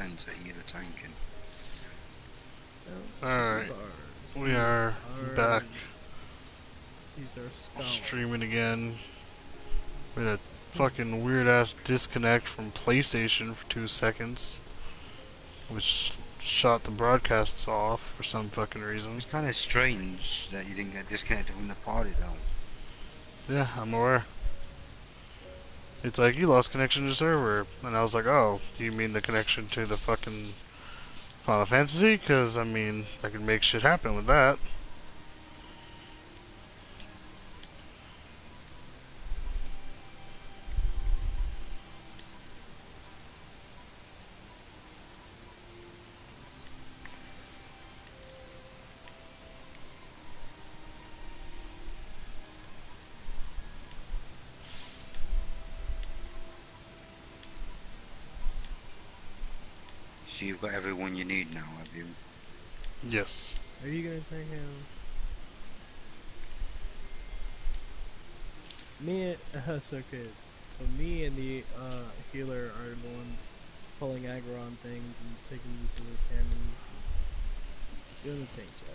enter healer tanking. Alright, we are back He's our scholar. streaming again. We had a fucking weird ass disconnect from PlayStation for 2 seconds, which shot the broadcasts off for some fucking reason. It's kind of strange that you didn't get disconnected from the party though. Yeah, I'm aware. It's like, you lost connection to the server. And I was like, oh, do you mean the connection to the fucking Final Fantasy? Because, I mean, I can make shit happen with that. So you've got everyone you need now, have you? Yes. Are you gonna take him? So good. So me and the healer are the ones pulling aggro on things and taking them to the cannons, and doing the tank job.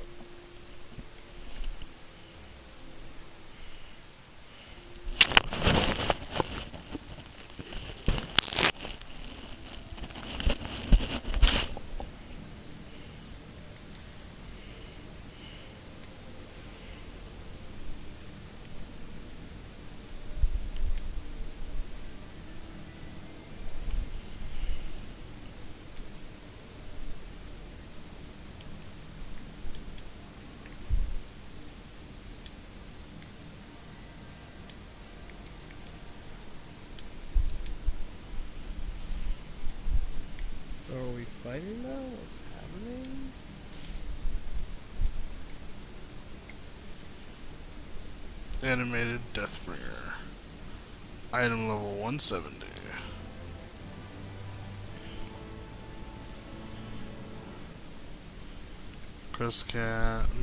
So are we fighting now? What's happening? Animated Deathbringer. Item level 170. Quest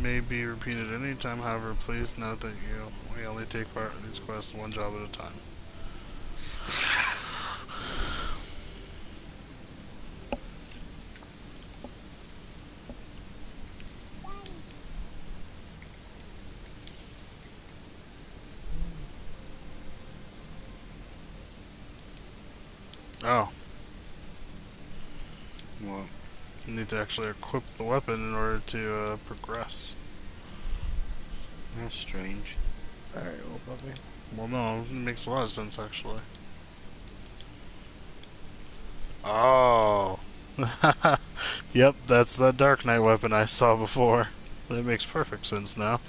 may be repeated anytime, however, please note that we only take part in these quests one job at a time. Oh. What? You need to actually equip the weapon in order to progress. That's strange. Alright, well, puppy. Well, no, it makes a lot of sense, actually. Oh. Yep, that's that Dark Knight weapon I saw before. It makes perfect sense now.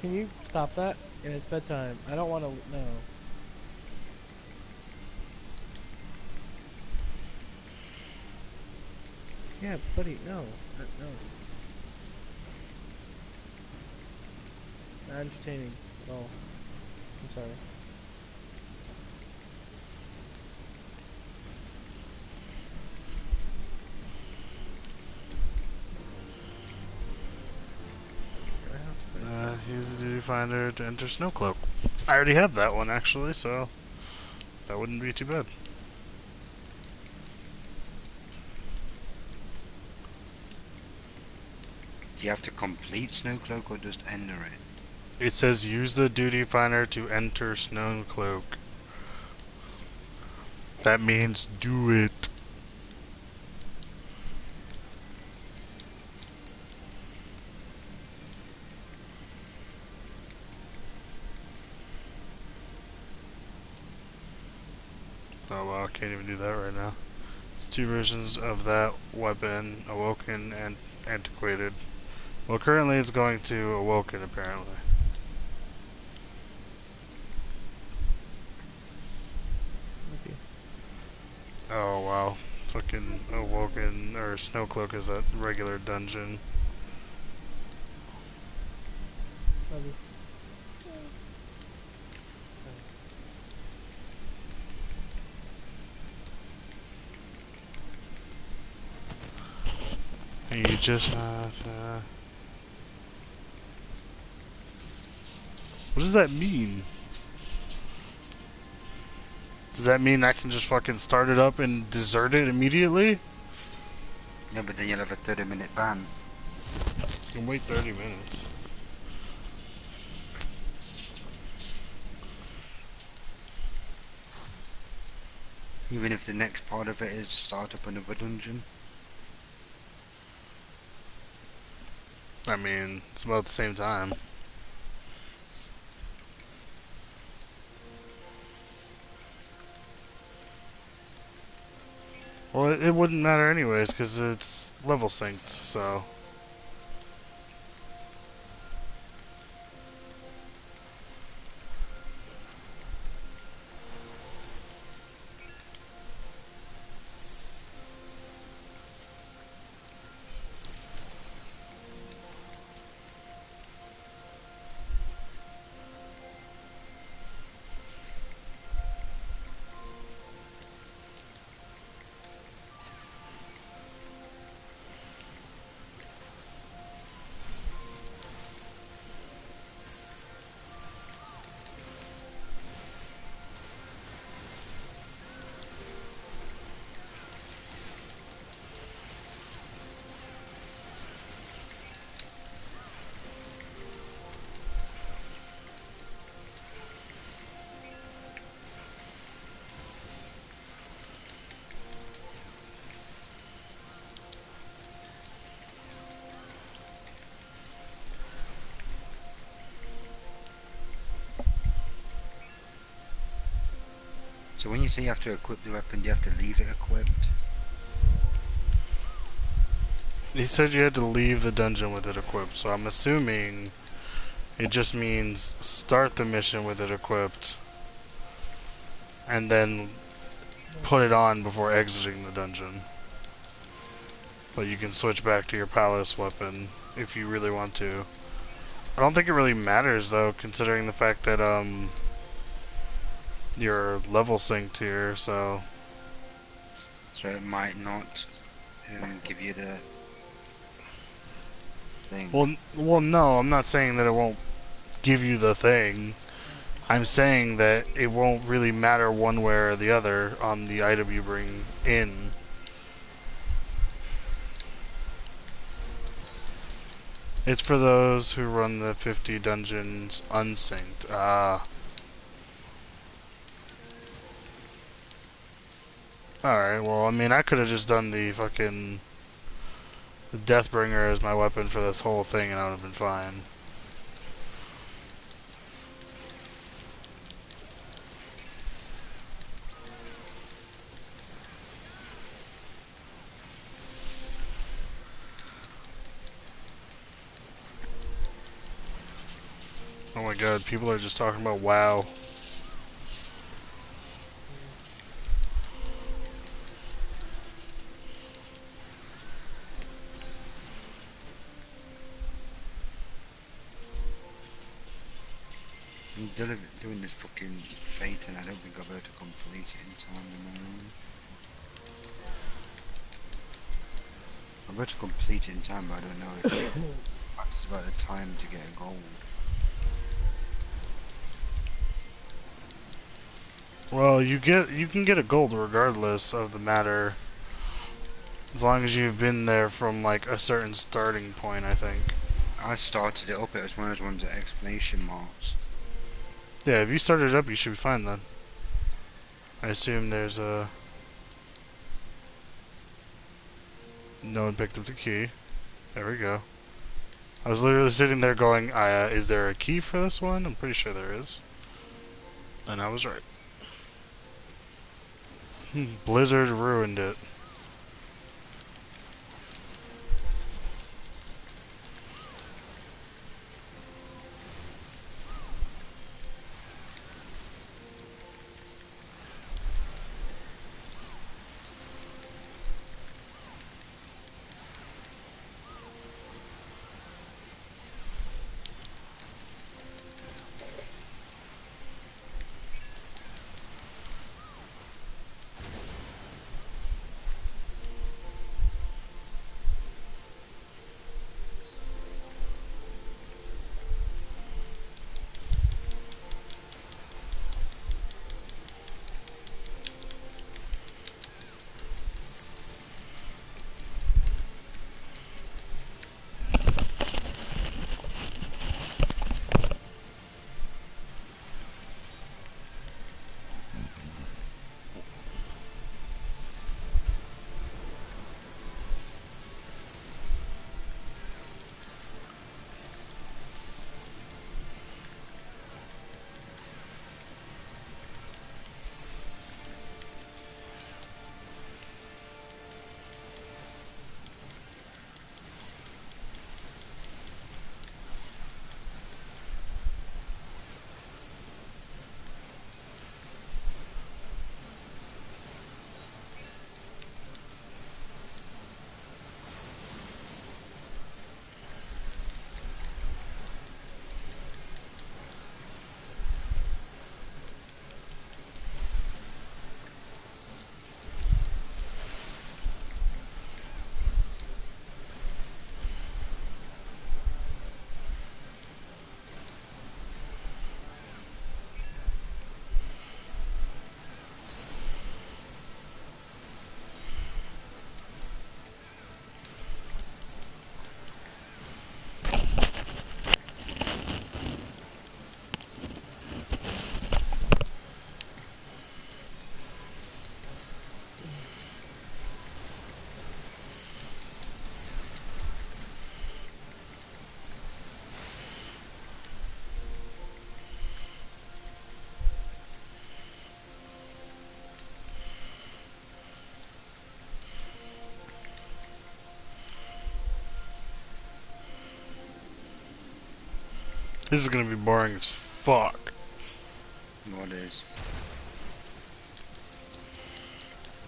Can you stop that? And it's bedtime. I don't want to. No. Yeah, buddy, no. No. It's not entertaining at all. I'm sorry. Use the duty finder to enter Snowcloak. I already have that one, actually, so that wouldn't be too bad. Do you have to complete Snowcloak or just enter it? It says use the duty finder to enter Snowcloak. That means do it. Oh well, I can't even do that right now. Two versions of that weapon, Awoken and Antiquated. Well, currently it's going to Awoken, apparently. Okay. Oh wow. Fucking Awoken, or Snowcloak is that regular dungeon. Love you. And you just have to... What does that mean? Does that mean I can just fucking start it up and desert it immediately? Yeah, but then you'll have a 30-minute ban. You can wait 30 minutes. Even if the next part of it is start up another dungeon. I mean, it's about the same time. Well, it wouldn't matter anyways, because it's level synced, so... So when you say you have to equip the weapon, do you have to leave it equipped? He said you had to leave the dungeon with it equipped, so I'm assuming it just means start the mission with it equipped, and then put it on before exiting the dungeon. But you can switch back to your palace weapon if you really want to. I don't think it really matters though, considering the fact that you're level synced here, so... So it might not give you the thing. Well, no, I'm not saying that it won't give you the thing. I'm saying that it won't really matter one way or the other on the item you bring in. It's for those who run the 50 dungeons unsynced. Ah. Alright, well, I mean, I could have just done the fucking... the Deathbringer as my weapon for this whole thing and I would have been fine. Oh my god, people are just talking about WoW. I'm doing this fucking fate and I don't think I'll be able to complete it in time. I'm about to complete it in time, but I don't know if it matters about the time to get a gold. Well, you can get a gold regardless of the matter, as long as you've been there from like a certain starting point, I think. I started it up, it was one of those ones at exclamation marks. Yeah, if you started it up, you should be fine then. I assume there's a... No one picked up the key. There we go. I was literally sitting there going, is there a key for this one? I'm pretty sure there is. And I was right. Blizzard ruined it. This is gonna be boring as fuck. What is?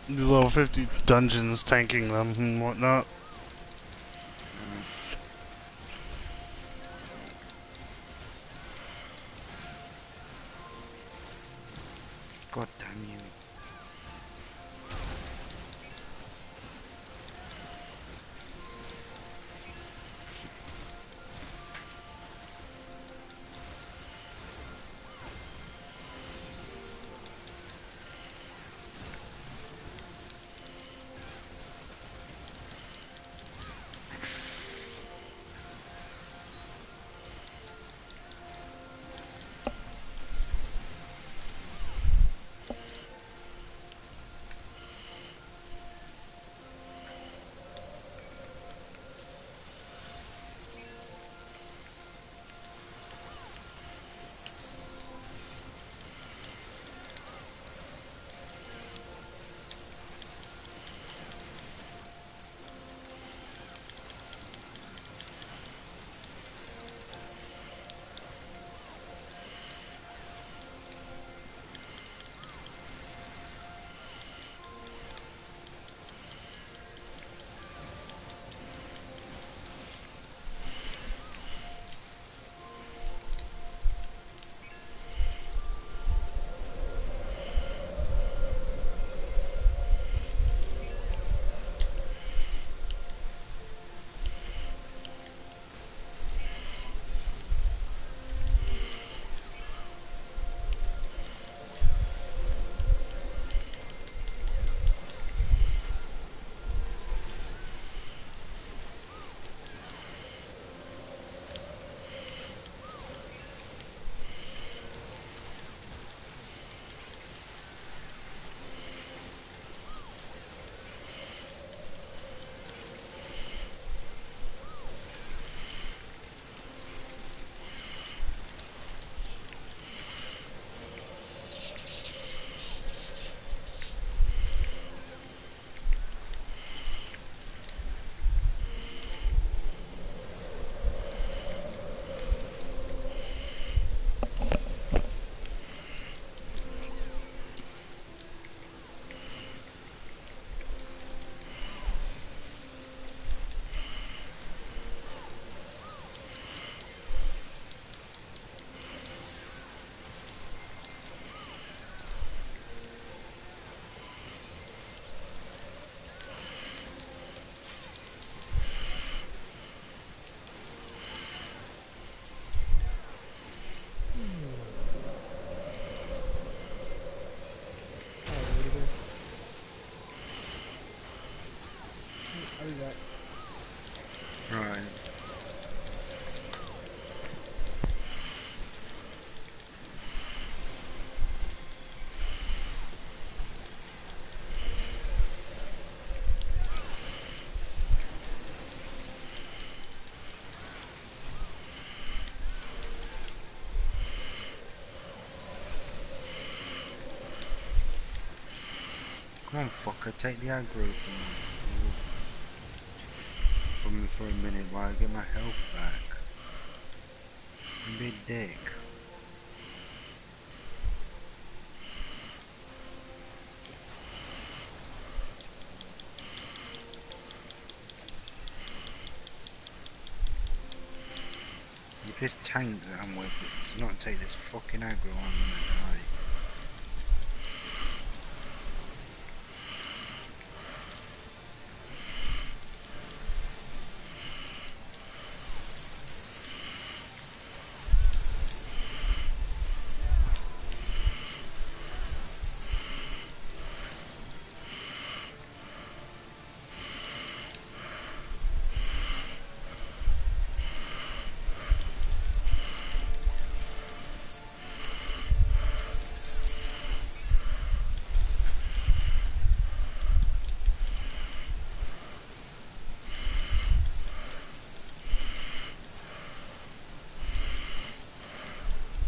These level 50 dungeons, tanking them and whatnot. God damn you. I'll be back. Right. Come on, fucker, take the aggro from me. From me for a minute while I get my health back. You big dick. If this tank that I'm with does not take this fucking aggro, I'm gonna die.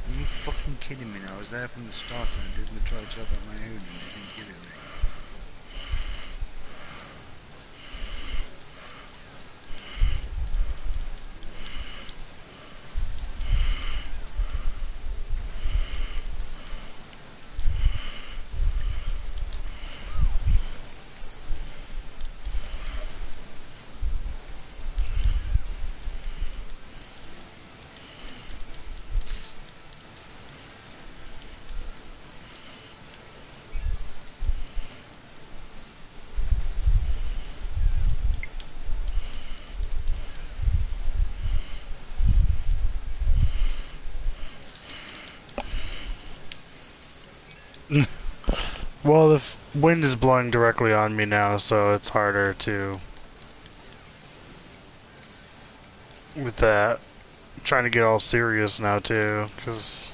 Are you fucking kidding me now? I was there from the start and I did the try job on my own and they didn't give it me. Well, the wind is blowing directly on me now, so it's harder to... with that. I'm trying to get all serious now, too, because...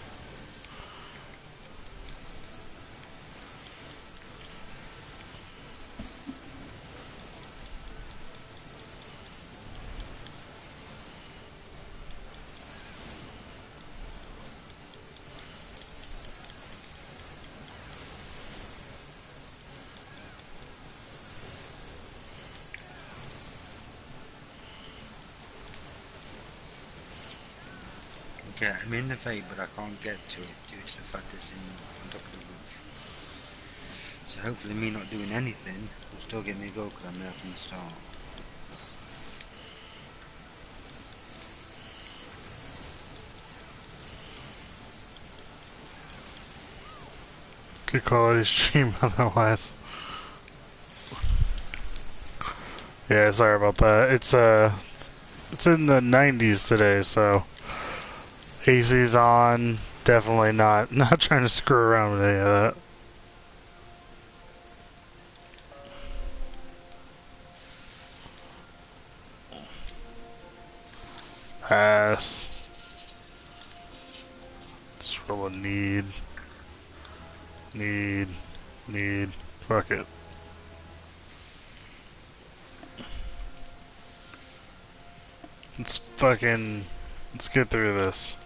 Yeah, I'm in the vape, but I can't get to it due to the fact it's on top of the roof. So hopefully me not doing anything will still get me a go because I'm there from the start. Good quality stream otherwise. Yeah, sorry about that. It's in the 90s today, so AC's on. Definitely not trying to screw around with any of that. Pass. It's roll a need. Need. Fuck it. Let's get through this.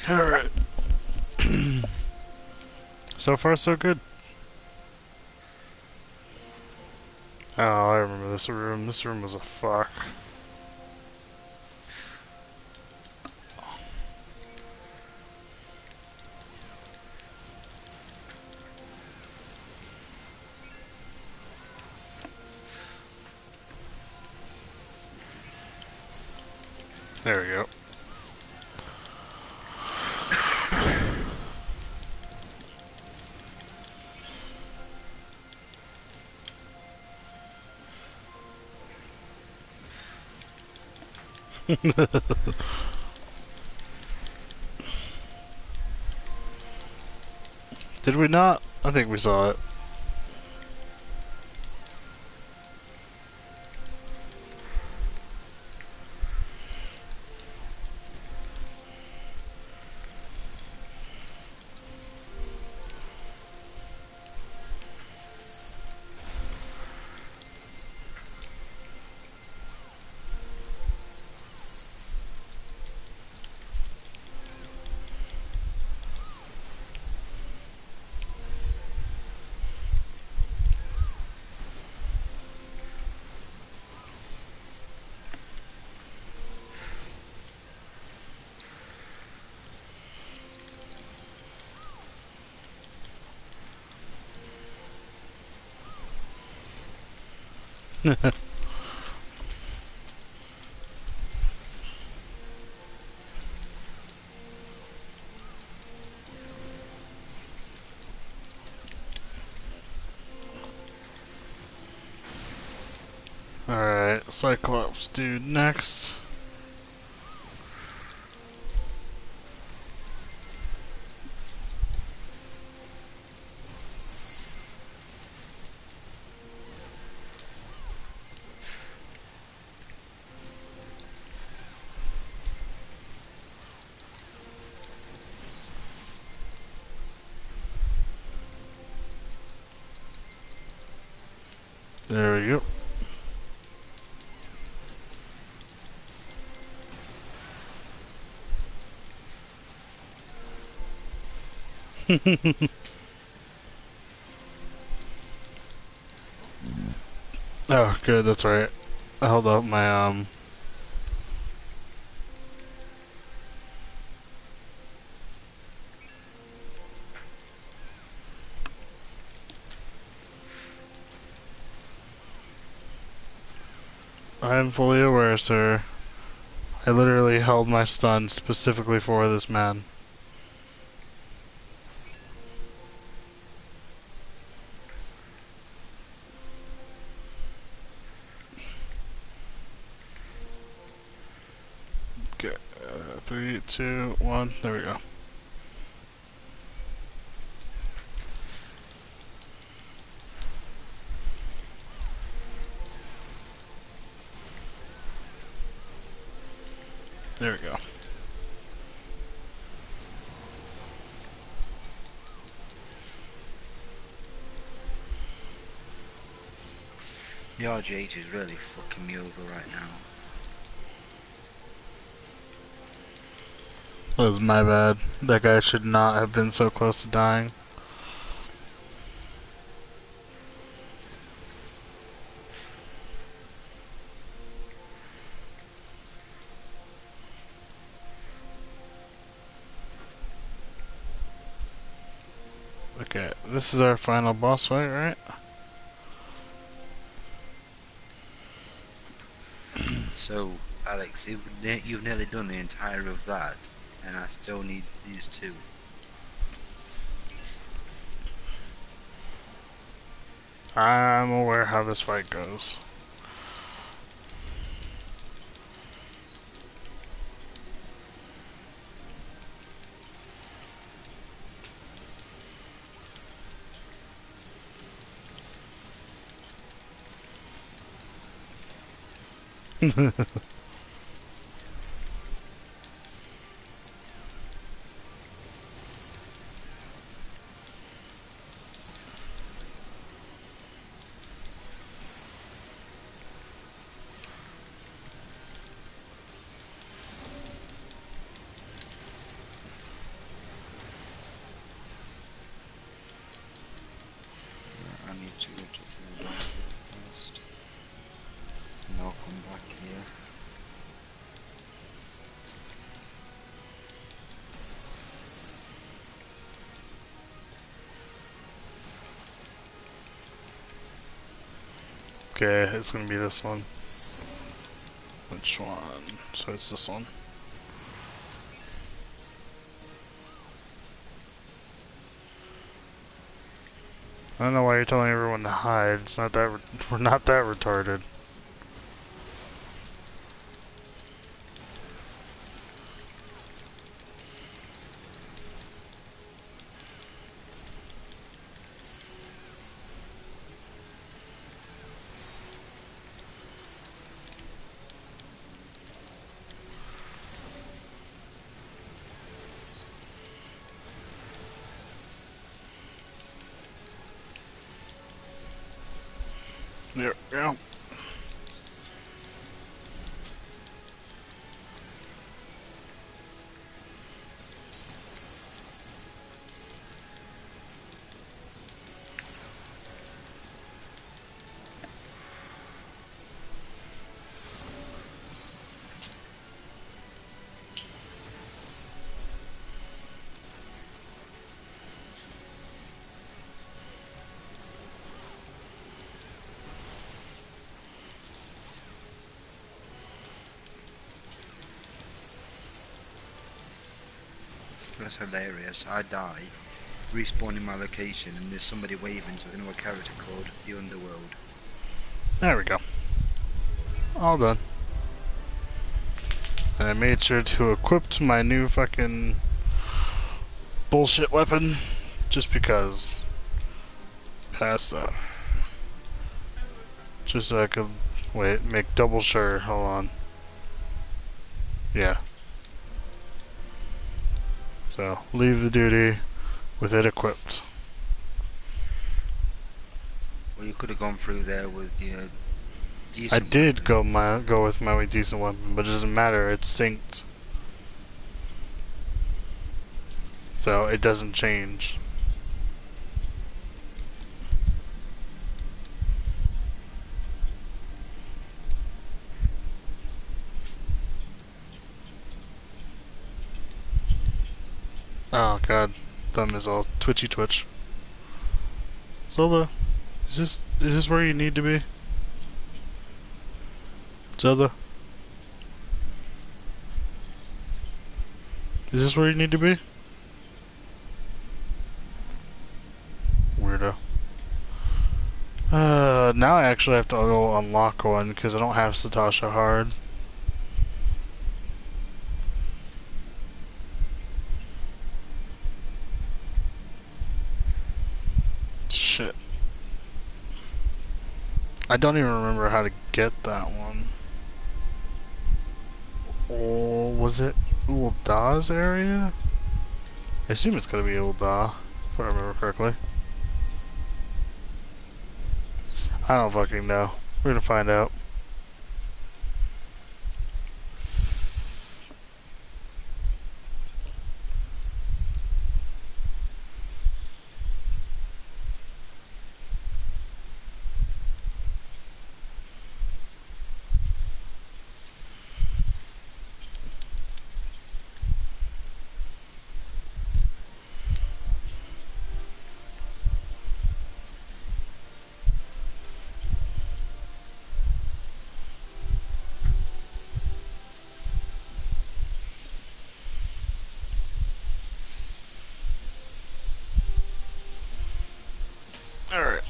Alright. So far, so good. Oh, I remember this room. This room was a fuck. There we go. Did we not? I think we saw it. Alright, Cyclops dude next. There we go. Oh, good, that's right. I held up my, I am fully aware, sir. I literally held my stun specifically for this man. Okay, 3, 2, 1, there we go. There we go. The RGH is really fucking me over right now. That was my bad. That guy should not have been so close to dying. Okay, this is our final boss fight, right? So, Alex, you've nearly done the entire of that, and I still need these two. I'm aware how this fight goes. I need to go to the door first, and I'll come back here. Okay, it's gonna be this one. Which one? So it's this one. I don't know why you're telling everyone to hide. It's not that we're not that retarded. There we go. That's hilarious. I die, respawn in my location, and there's somebody waving to another character called the Underworld. There we go. All done. And I made sure to equip my new fucking bullshit weapon, just because. Past that. Just so I could, wait, make double sure, hold on. Yeah. So, leave the duty with it equipped. Well, you could have gone through there with your I decent did weapon. go with my decent weapon, but it doesn't matter, it's synced. So, it doesn't change. Oh god, thumb is all twitchy twitch. Zelda, is this where you need to be? Zelda? Is this where you need to be? Weirdo. Now I actually have to go unlock one because I don't have Satasha hard. Shit. I don't even remember how to get that one. Oh, was it Ul'dah's area? I assume it's gonna be Ul'dah, if I remember correctly. I don't fucking know. We're gonna find out. Alright.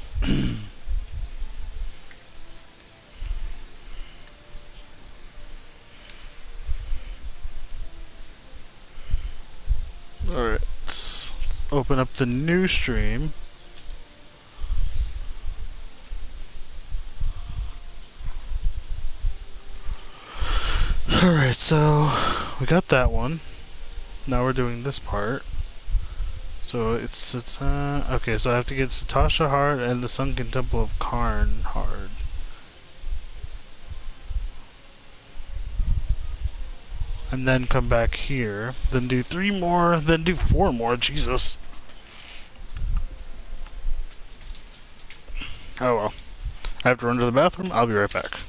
Alright. Let's open up the new stream. Alright, so we got that one. Now we're doing this part. So it's okay, so I have to get Satasha hard and the Sunken Temple of Karn hard. And then come back here, then do 3 more, then do 4 more, Jesus. Oh well. I have to run to the bathroom, I'll be right back.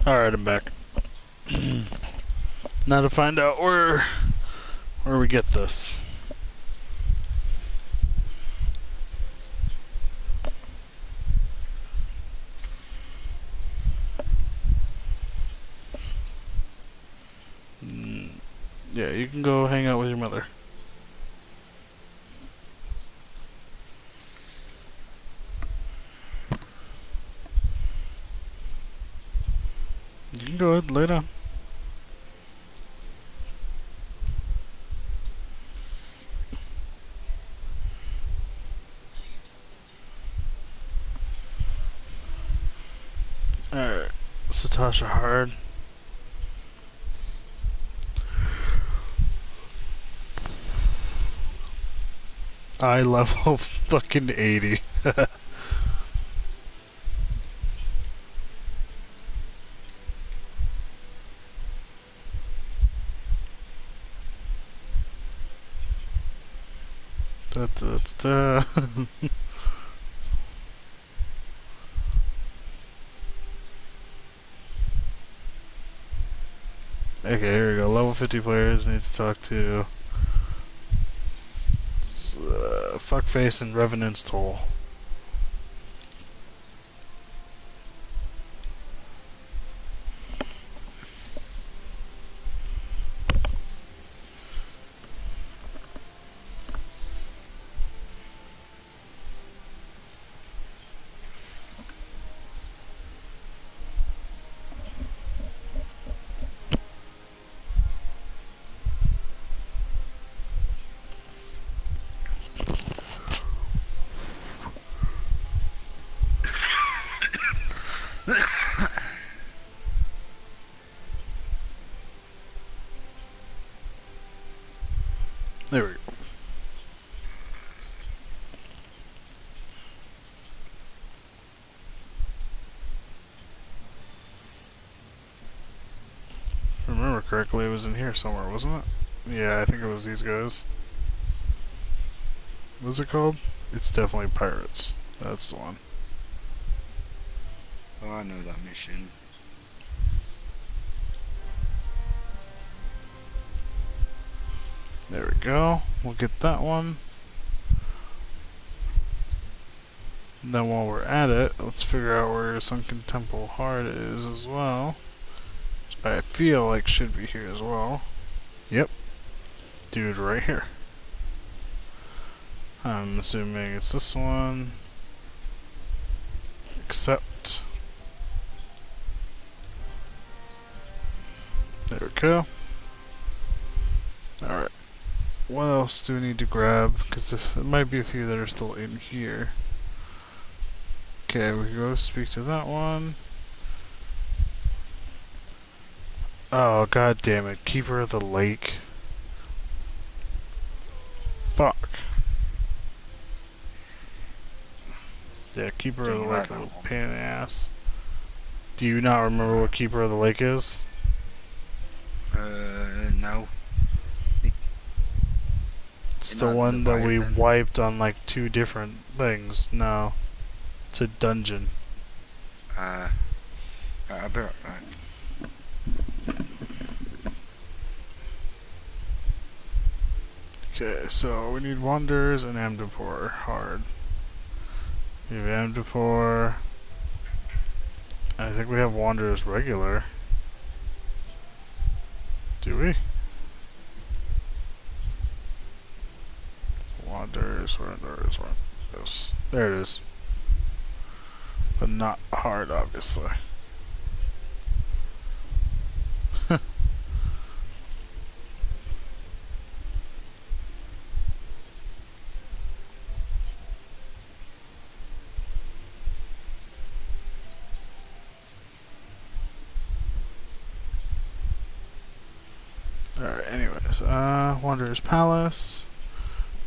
Alright, I'm back. Now to find out where we get this. Yeah, you can go hang out with your mother. You can go ahead, lay down. Alright, Satasha hard. I level fucking 80. Da. Okay, here we go. Level 50 players need to talk to Fuckface and Revenant's Toll. There we go. If I remember correctly, it was in here somewhere, wasn't it? Yeah, I think it was these guys. What's it called? It's definitely Pirates. That's the one. Oh, I know that mission. There we go. We'll get that one. And then while we're at it, let's figure out where Sunken Temple Heart is as well. Which I feel like should be here as well. Yep. Dude, right here. I'm assuming it's this one. Accept. There we go. Alright. What else do we need to grab? Because there might be a few that are still in here. Okay, we can go speak to that one. Oh, god damn it. Keeper of the Lake. Fuck. Yeah, Keeper of the Lake is a little pain in the ass. Do you not remember what Keeper of the Lake is? No. It's the one that we wiped on like 2 different things. No. It's a dungeon. I'll be right back. Okay, so we need Wanderers and Amdapor hard. We have Amdapor. I think we have Wanderers regular. Do we? Wanderers. There it is. But not hard, obviously. Alright, anyways, Wanderer's Palace.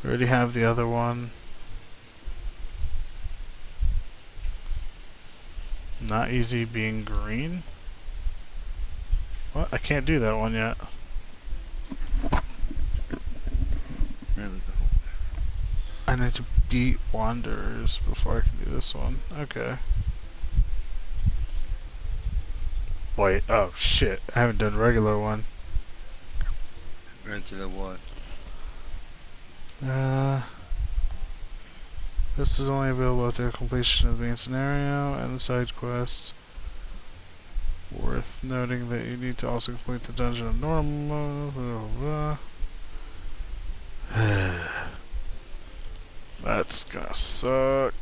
We already have the other one. Not easy being green? What? I can't do that one yet. There we go. I need to beat Wanderers before I can do this one. Okay. Wait, oh shit. I haven't done regular one. Regular what? This is only available after completion of the main scenario and the side quests. Worth noting that you need to also complete the dungeon on normal mode. Blah, blah. That's gonna suck.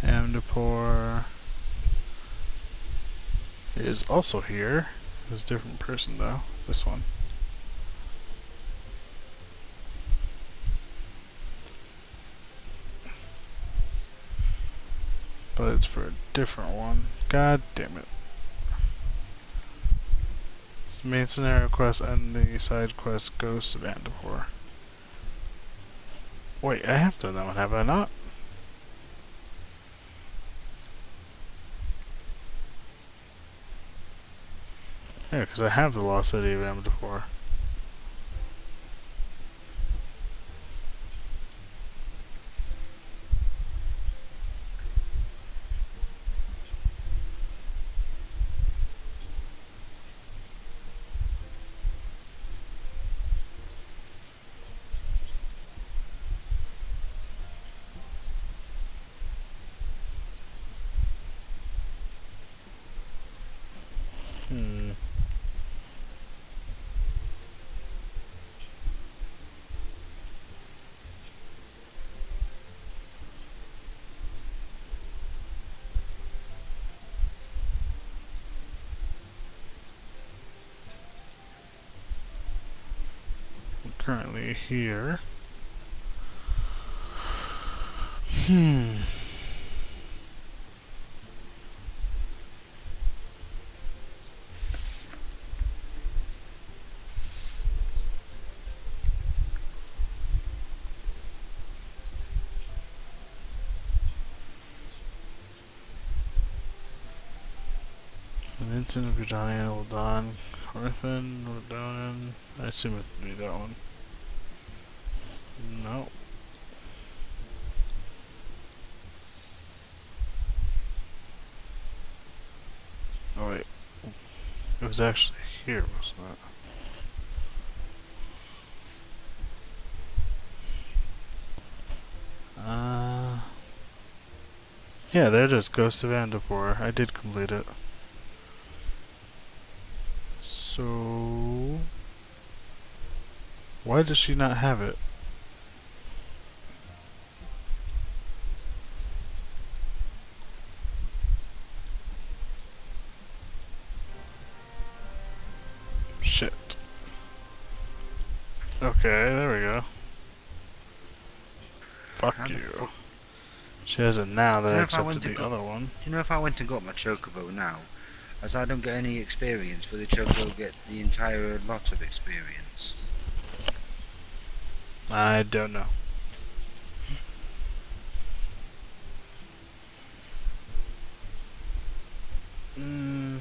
Amdapor is also here. It's a different person though. This one. But it's for a different one. God damn it. It's the main scenario quest and the side quest Ghost of Amdapor. Wait, I have done that one, have I not? Yeah, because I have the Lost City of Amdapor. Hmm. I'm currently here. Hmm. Vincent, Gudanian, Uldan, Arthan, Nordonan. I assume it would be that one. No. Oh wait. It was actually here, wasn't it? Yeah, there it is, Ghost of Andapur. I did complete it. So... why does she not have it? Shit. Okay, there we go. Fuck How the you. fuck? She has it now that Do you I know if I accepted went to the go? other one. Do you know if I went and got my chocobo now, as I don't get any experience, will the chocobo get the entire lot of experience? I don't know. Mm,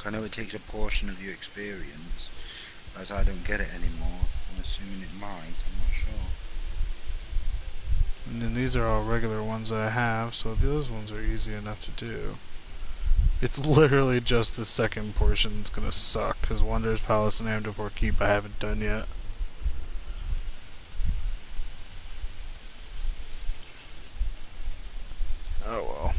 I know it takes a portion of your experience, as I don't get it anymore. I'm assuming it might. I'm not sure. and then these are all regular ones that I have, so those ones are easy enough to do. It's literally just the second portion that's gonna suck, because Wanderer's Palace and Amdapur Keep I haven't done yet. Oh well.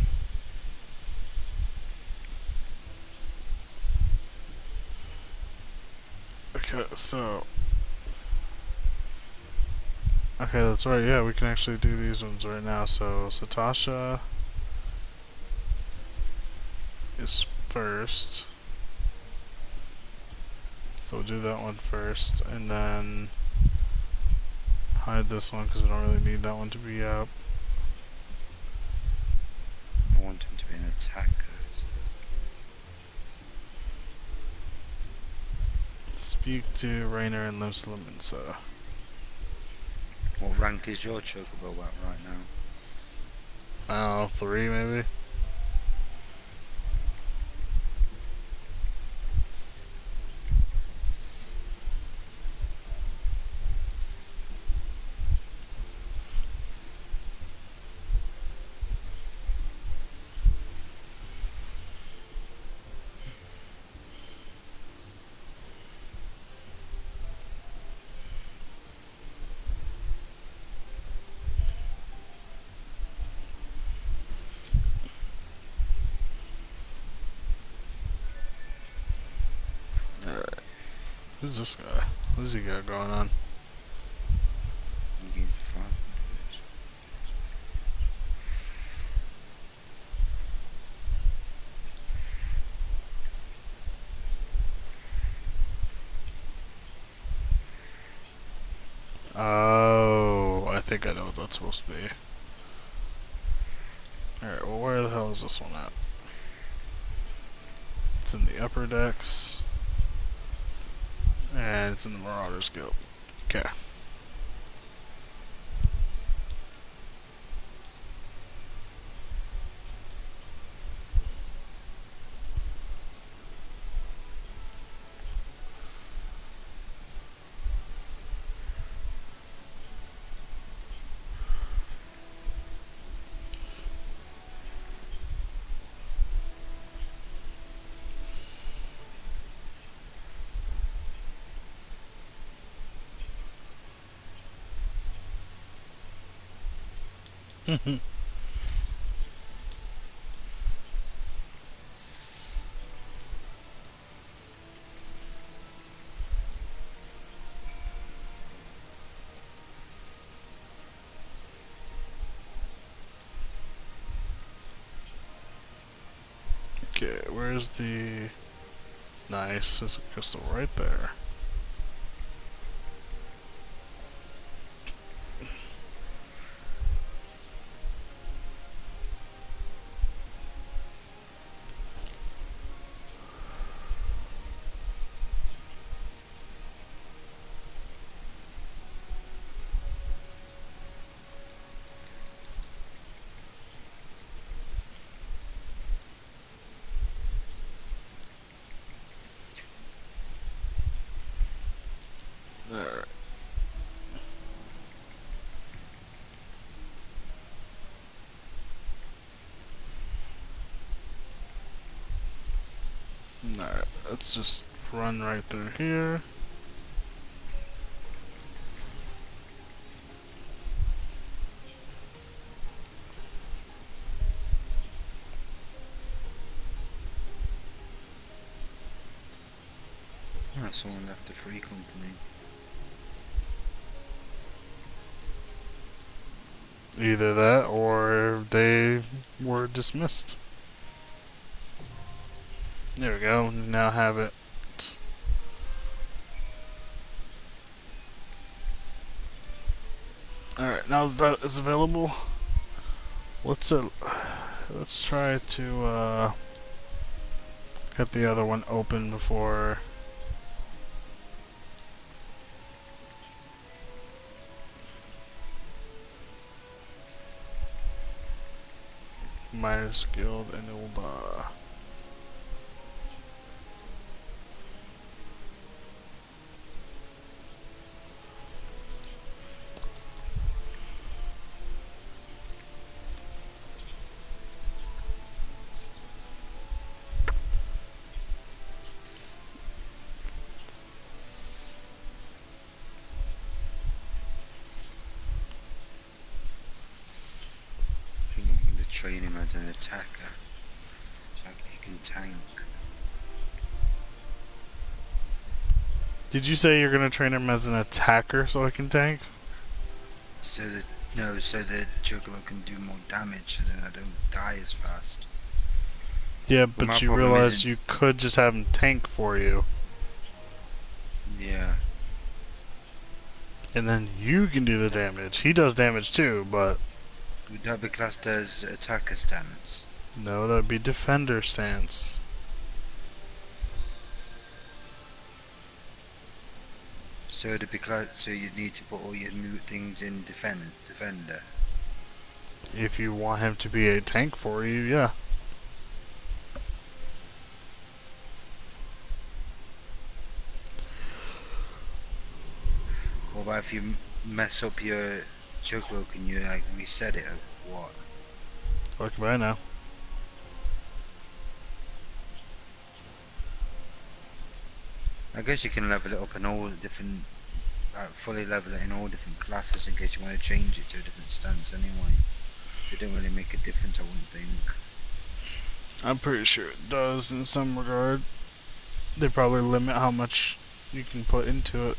Okay, so... okay, that's right, yeah, we can actually do these ones right now. So, Satasha is first. So we'll do that one first, and then hide this one because we don't really need that one to be up. I want him to be an attacker. Speak to Rainer and Limsa. What rank is your chocobo at right now? I don't know, 3 maybe? Alright. Who's this guy? What does he got going on? He gains 5. Oh, I think I know what that's supposed to be. Alright, well where the hell is this one at? It's in the upper decks. And it's in the Marauders Guild. Okay. Okay, where's the... Nice, there's a crystal right there. There. Alright, let's just run right through here. Oh, someone left the free company. Either that or they were dismissed. There we go, now have it. Alright, now that is available, let's try to get the other one open before Miners Guild, and it'll I think I'm going to train him as an attacker, so he can tank. Did you say you're gonna train him as an attacker so he can tank? So that so that Juggalo can do more damage, so then I don't die as fast. Yeah, But my but you problem realize isn't- you could just have him tank for you, Yeah. and then you can do the damage. He does damage too, but Would that be classed as attacker stance? no, that'd be defender stance. So it'd be so you'd need to put all your new things in defender. If you want him to be a tank for you, yeah. What about if you mess up your Juggalo, can you like reset it or what? Fuck if I know. I guess you can level it up in all different, like fully level it in all different classes in case you want to change it to a different stance anyway. It don't really make a difference, I wouldn't think. I'm pretty sure it does in some regard. They probably limit how much you can put into it.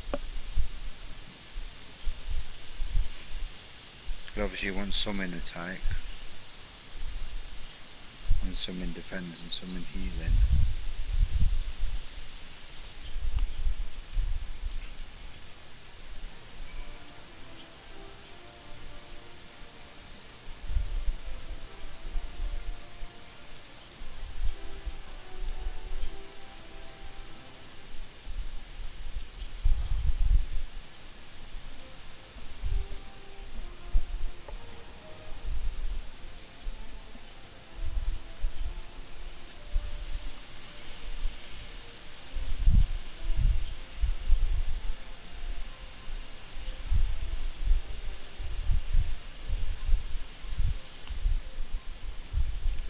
But obviously you want some in attack, and some in defense, and some in healing.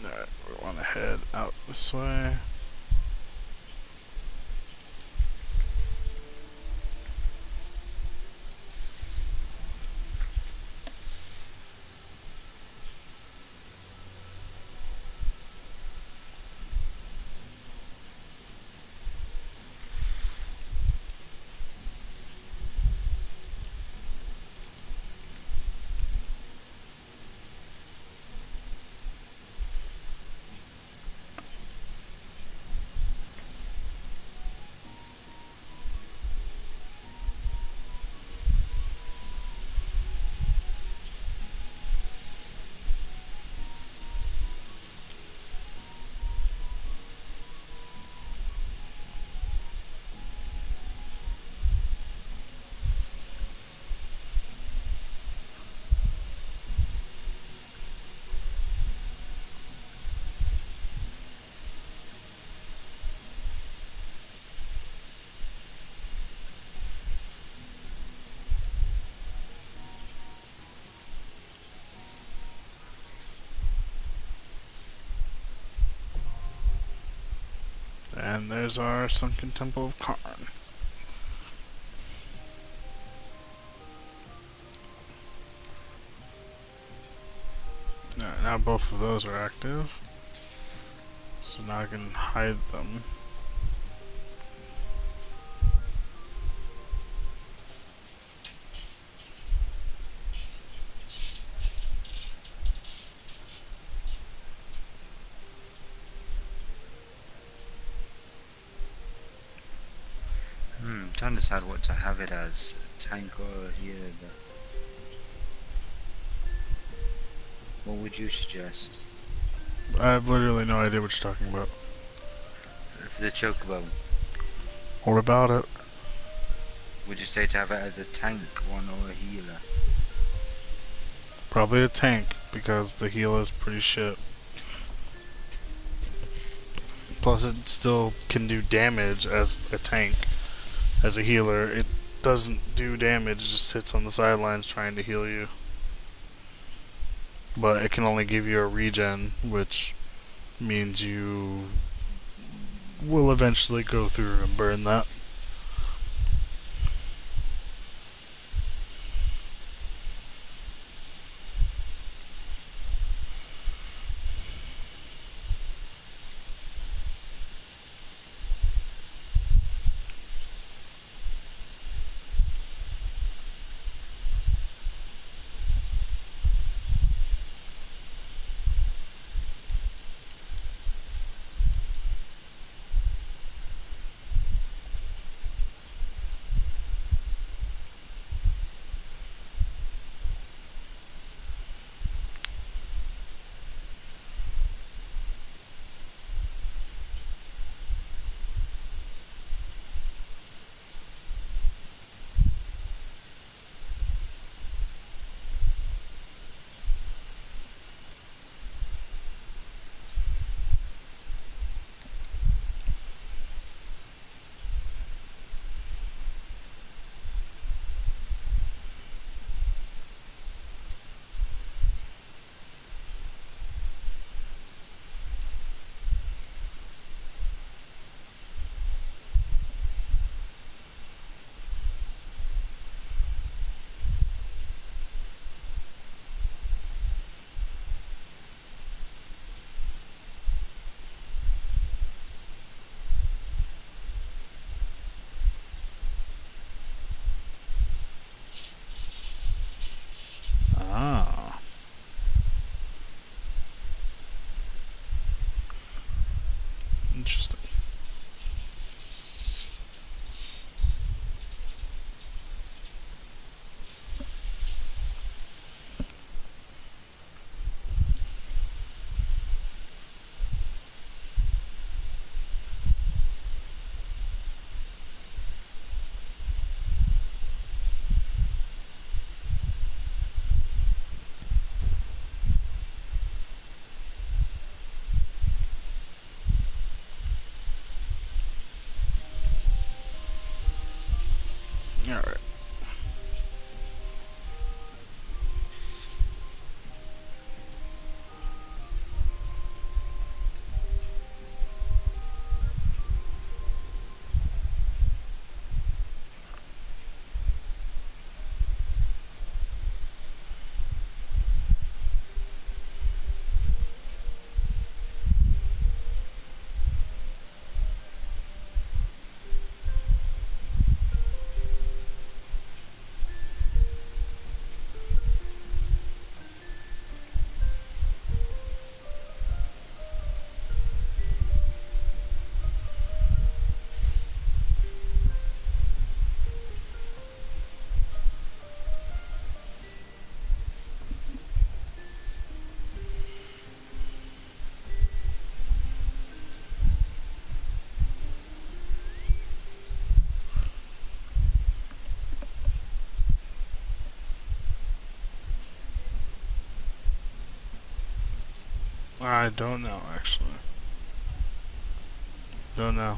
Alright, we want to head out this way. And there's our sunken temple of Karn. Alright, now both of those are active. So now I can hide them. Trying to decide what to have it as, a tank or a healer. What would you suggest? I have literally no idea what you're talking about. For the chocobo, What about it? would you say to have it as a tank one or a healer? Probably a tank, because the heal is pretty shit. Plus it still can do damage as a tank. As a healer, it doesn't do damage, it just sits on the sidelines trying to heal you. But it can only give you a regen, which means you will eventually go through and burn that. Ah. Interesting. Alright. I don't know, actually. Don't know.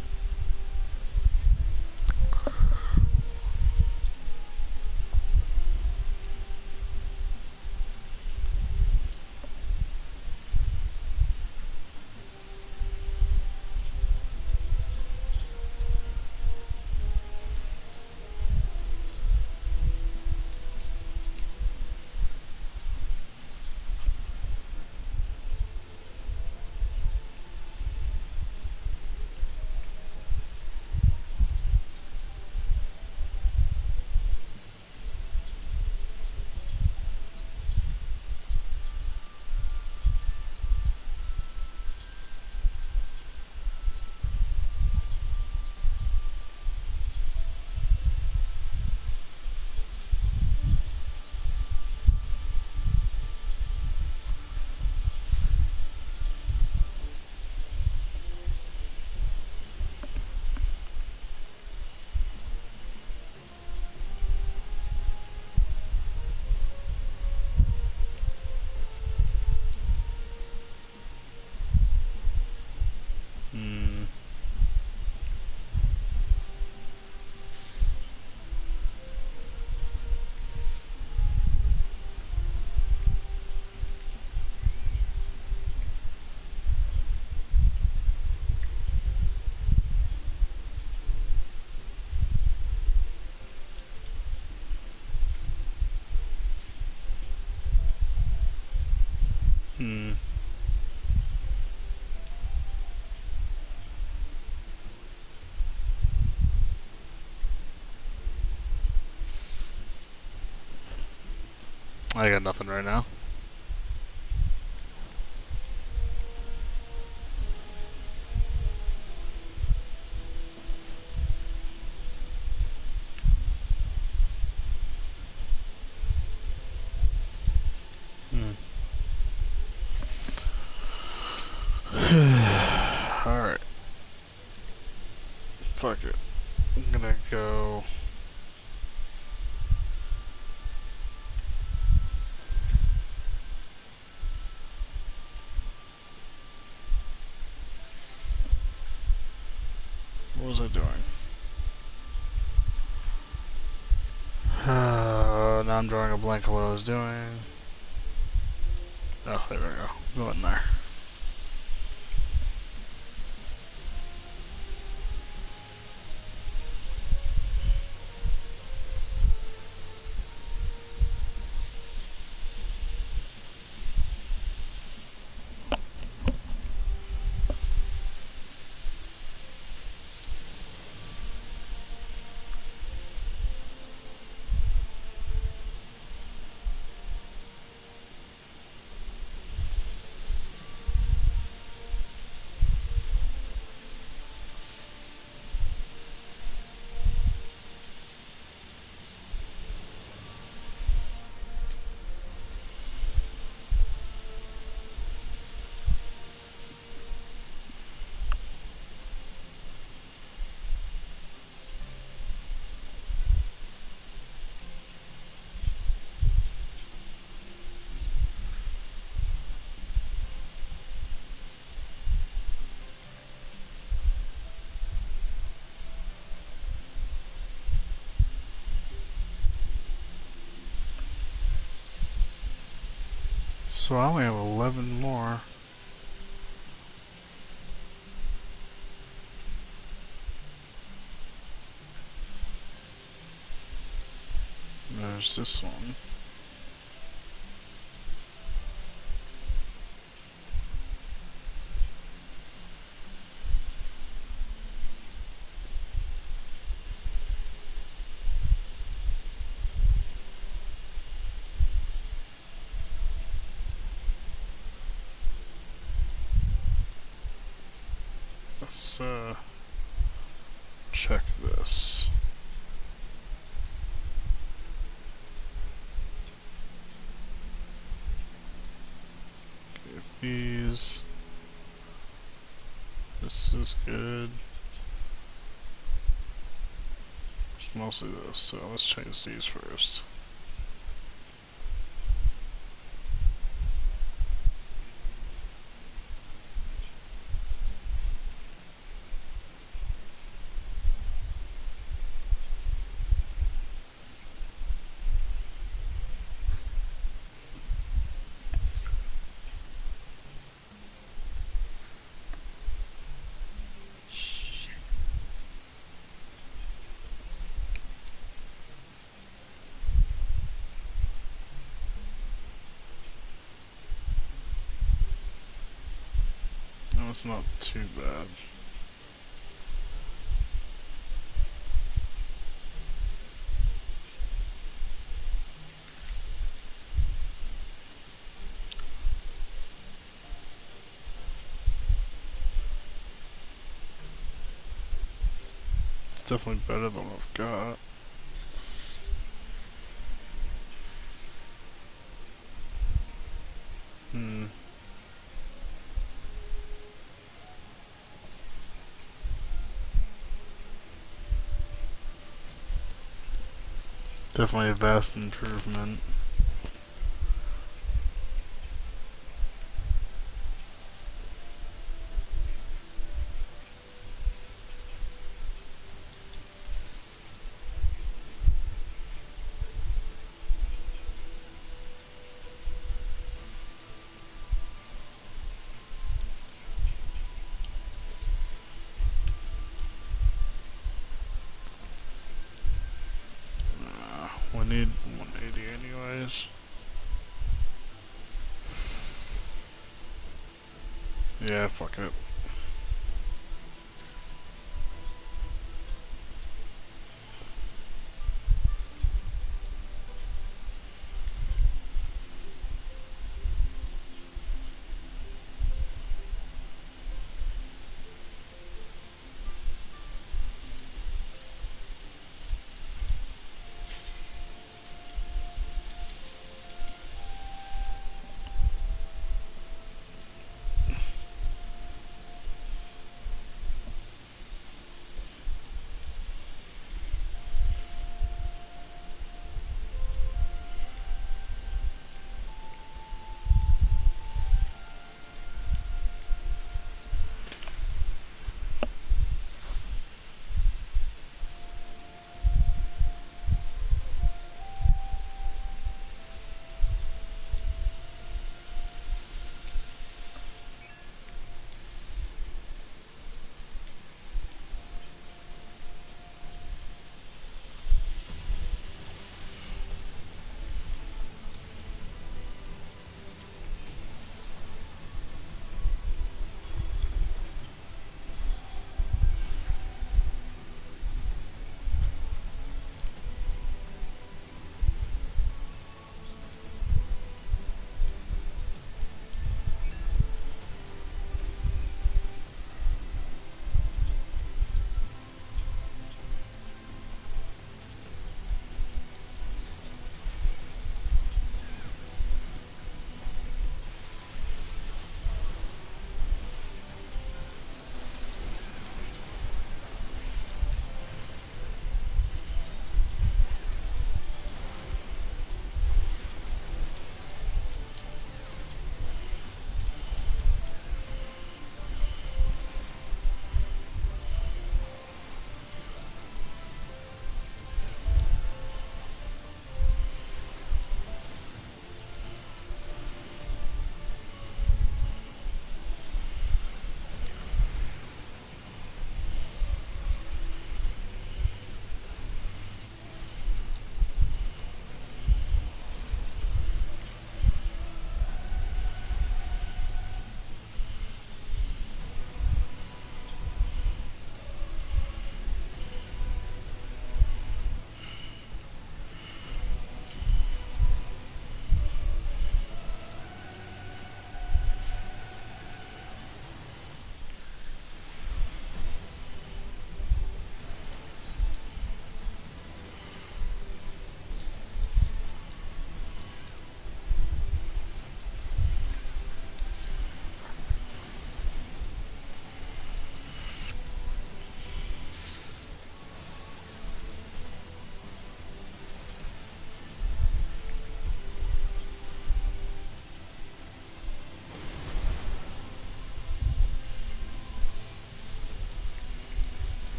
I got nothing right now. Alright. Fuck it. I'm gonna go. What was I doing? Now I'm drawing a blank of what I was doing. Oh, there we go. Go in there. So I only have 11 more. There's this one. Let's check this. Okay, these. This is good. It's mostly this, so let's change these first. No, it's not too bad. It's definitely better than what I've got. Definitely a vast improvement. We need 180 anyways. Yeah, fuck it.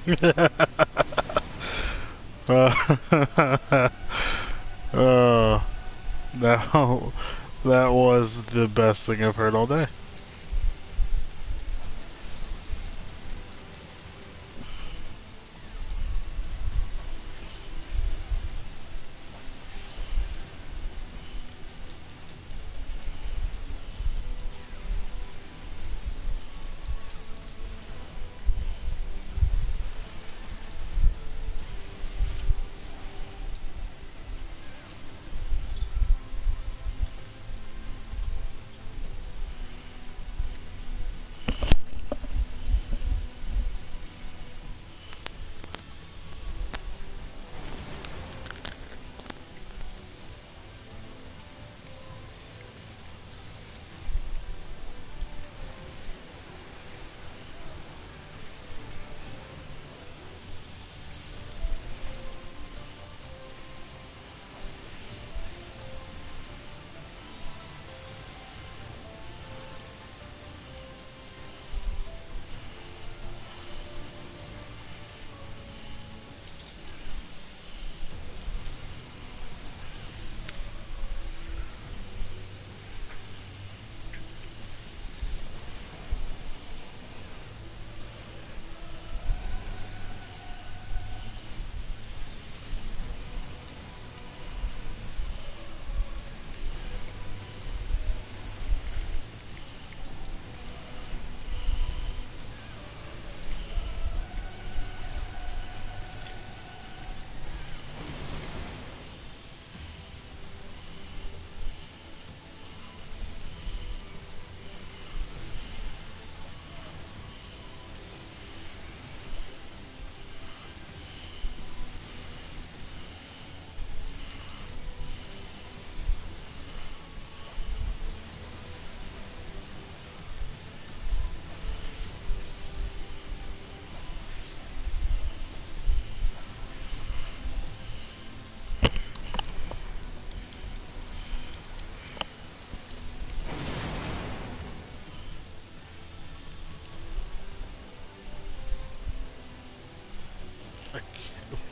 uh, uh, that, that was the best thing I've heard all day.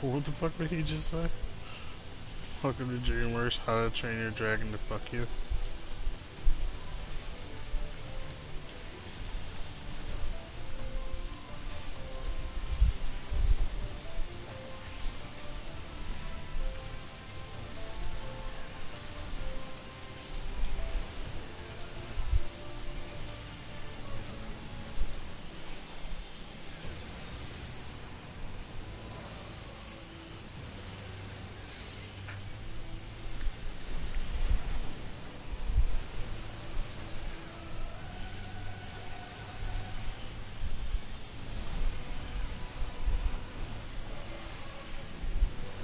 What the fuck did he just say? Welcome to Dreamers, how to train your dragon to fuck you.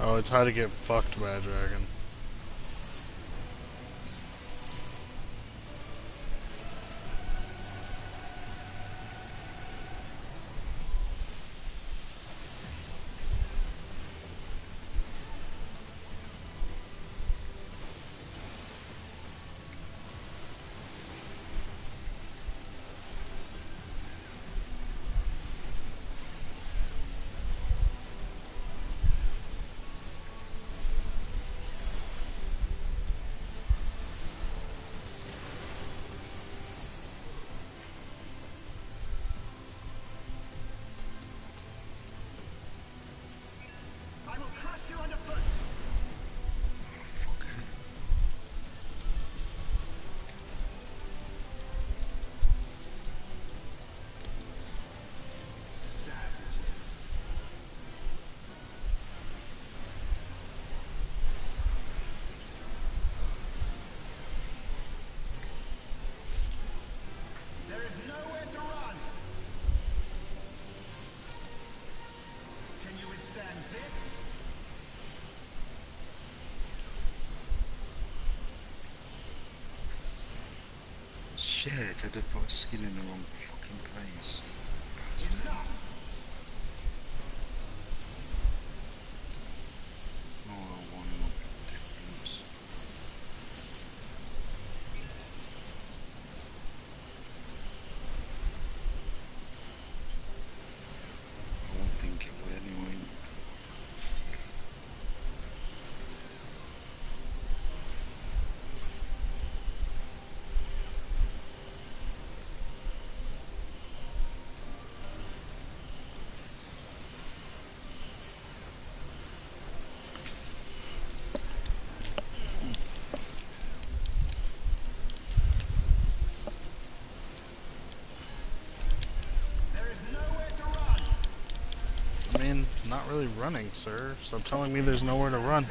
Oh, it's how to get fucked by a dragon. Shit, I'd have put a skill in the wrong fucking place. Bastard. Oh, one more difference. I won't think it will. not really running, sir. Stop telling me there's nowhere to run.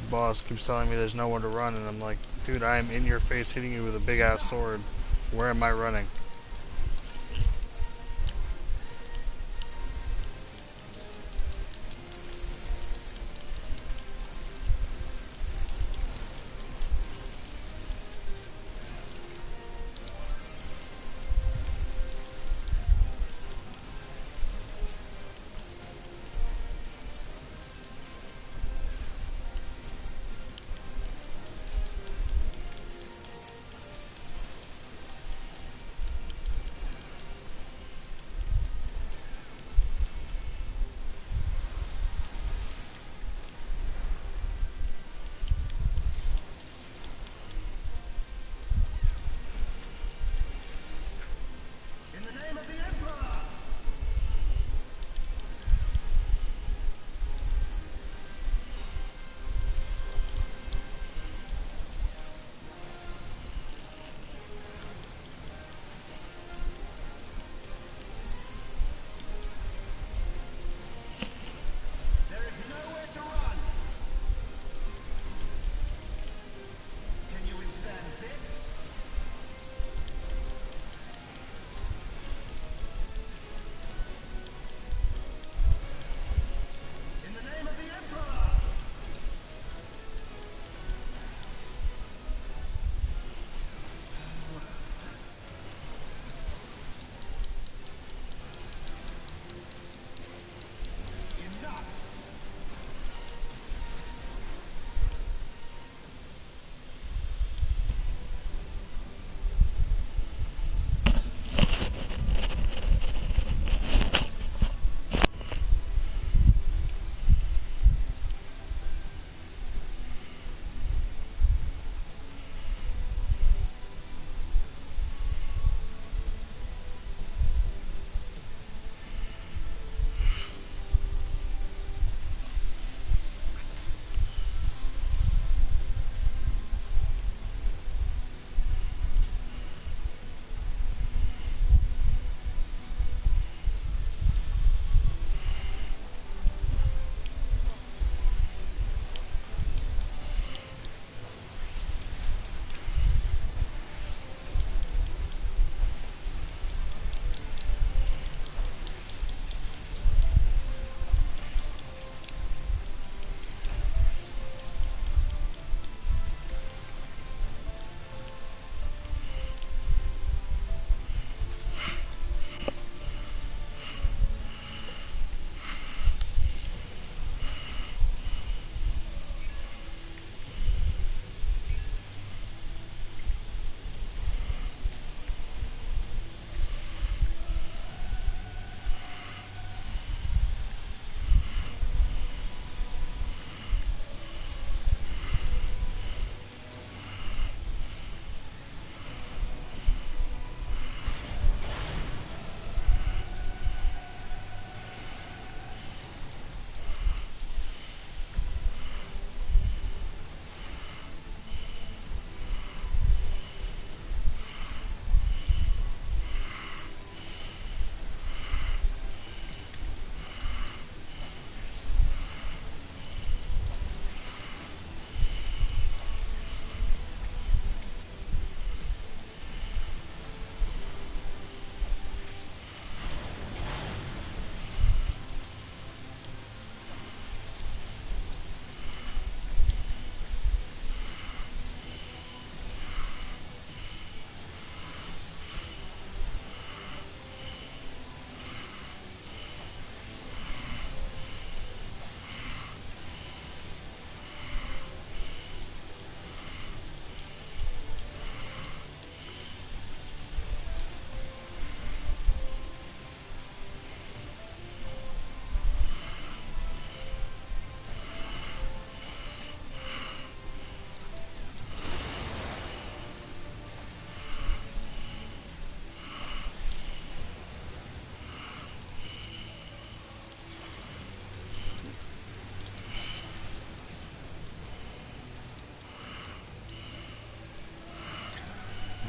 Boss keeps telling me there's nowhere to run, and I'm like, dude, I am in your face hitting you with a big ass sword. Where am I running?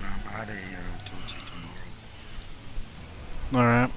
I'm out of here. I'll talk to you tomorrow. Alright.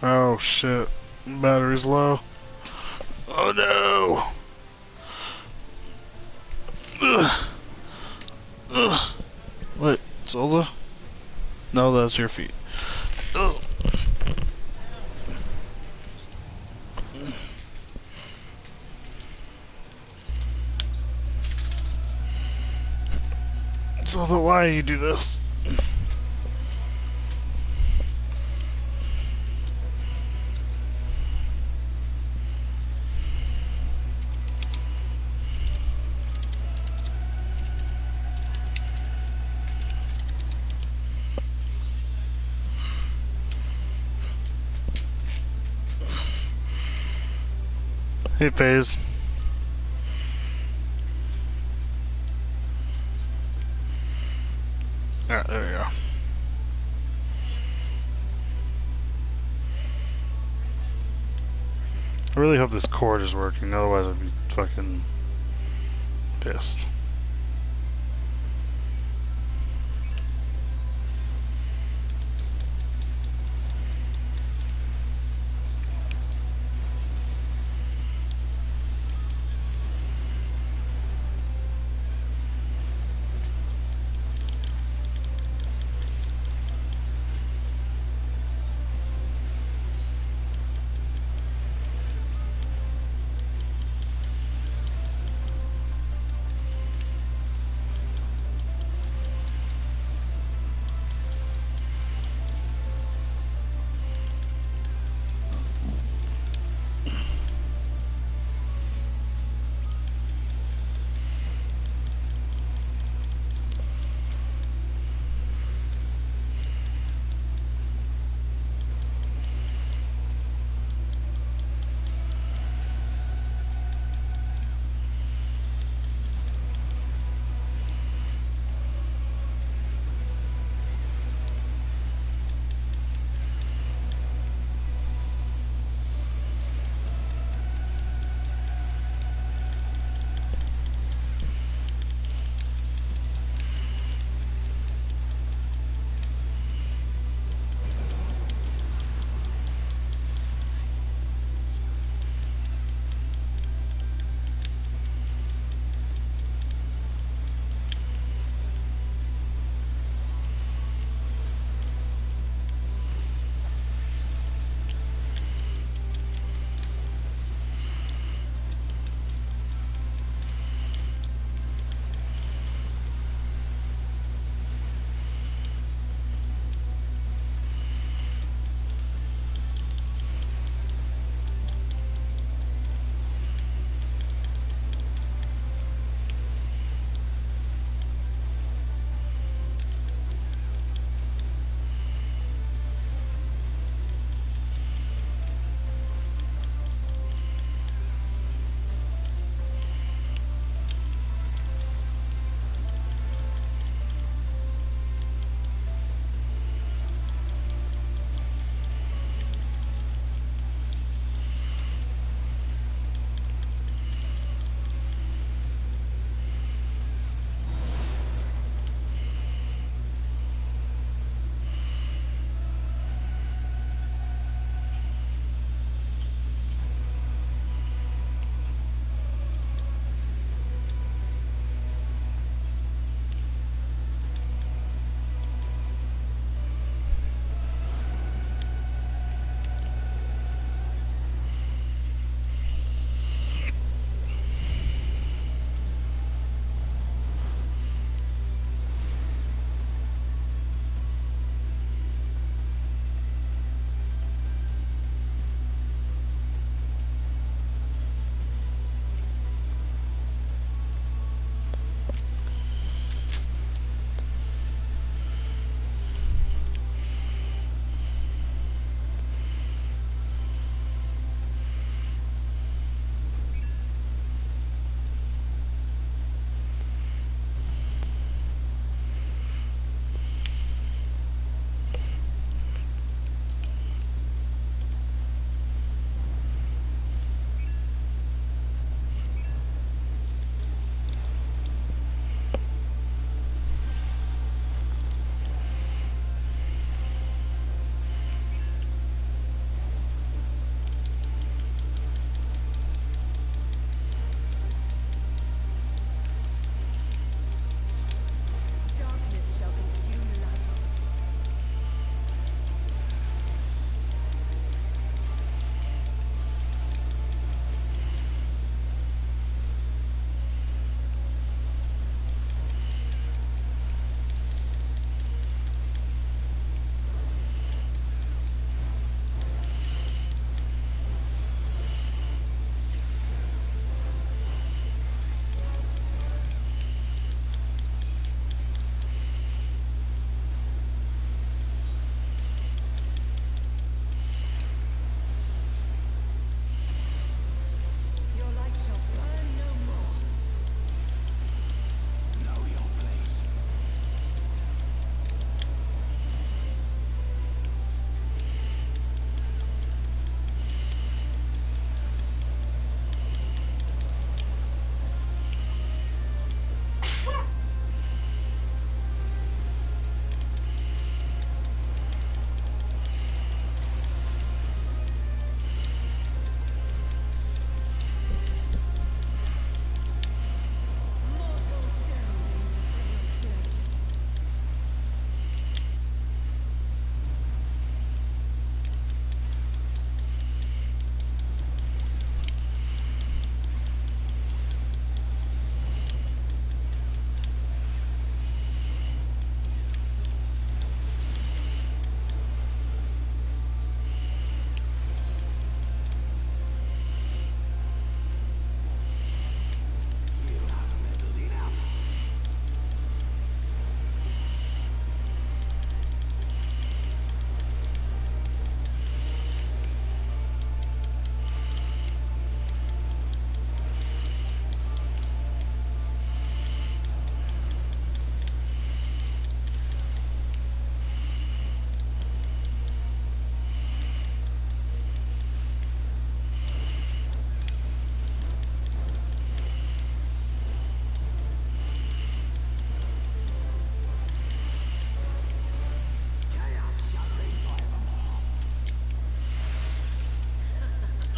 Oh shit. Battery's low. Oh no! Ugh. Ugh. Wait, Zelda? No, that's your feet. Ugh. Zelda, why you do this? Hey, FaZe. Alright, there we go. I really hope this cord is working, otherwise I'd be fucking pissed.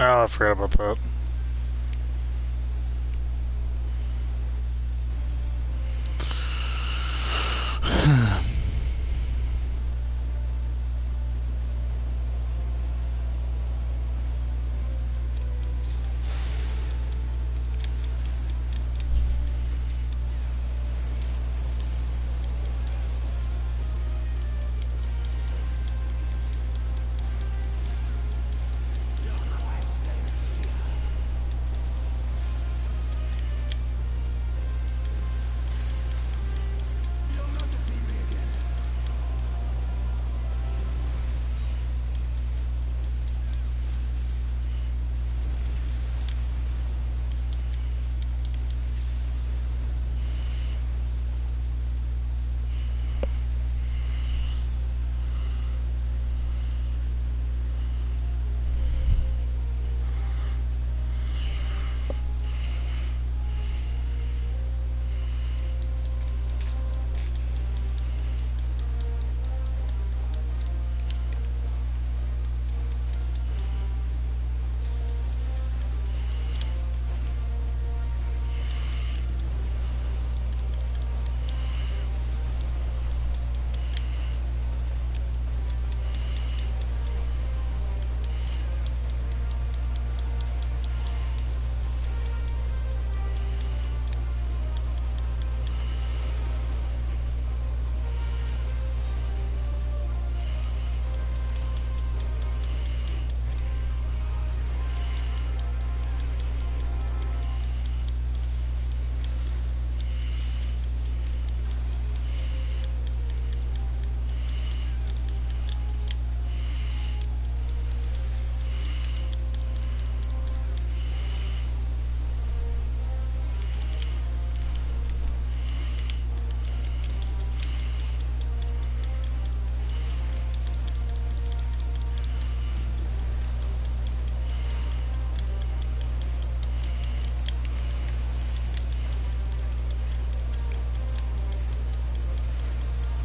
Oh, I forgot about that.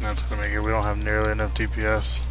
That's gonna make it. We don't have nearly enough DPS.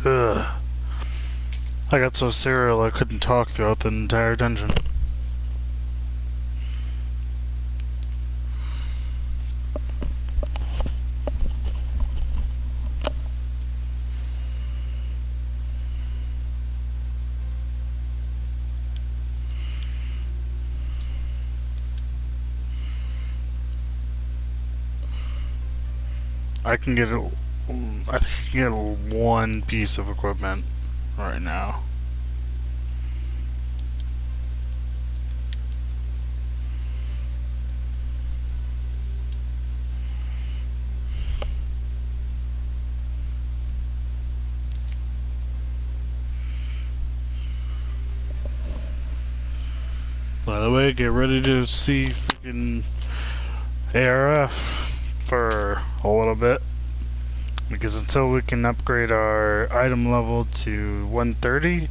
Ugh. I got so serial I couldn't talk throughout the entire dungeon. I can get I think I can get one piece of equipment right now. By the way, get ready to see freaking ARF for a little bit. Because until we can upgrade our item level to 130,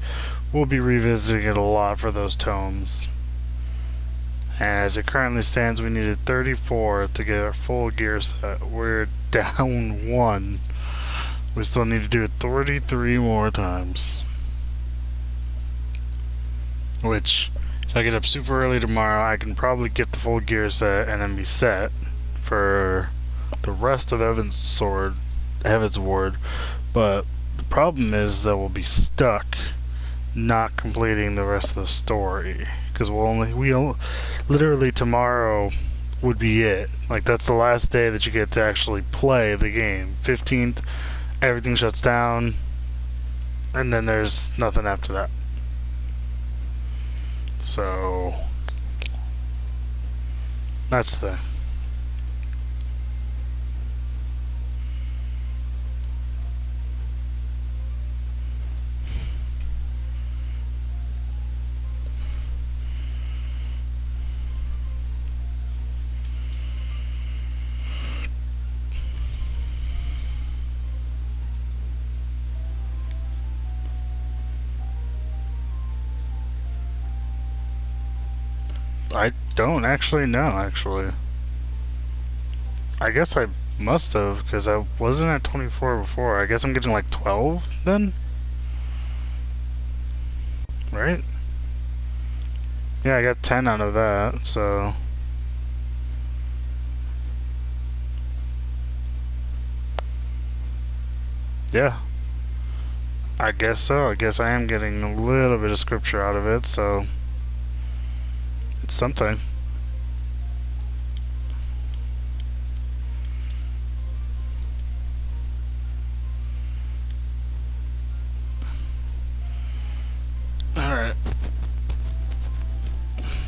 we'll be revisiting it a lot for those tomes. As it currently stands, we needed 34 to get our full gear set. We're down 1. We still need to do it 33 more times. Which, if I get up super early tomorrow, I can probably get the full gear set and then be set for the rest of Heaven's Ward. But the problem is that we'll be stuck not completing the rest of the story. Because literally tomorrow would be it. Like, that's the last day that you get to actually play the game. 15th, everything shuts down, and then there's nothing after that. So, that's the thing. I don't actually know, actually. I guess I must have, because I wasn't at 24 before. I guess I'm getting like 12 then? Right? Yeah, I got 10 out of that, so... Yeah. I guess so. I guess I am getting a little bit of scripture out of it, so... It's something. Alright.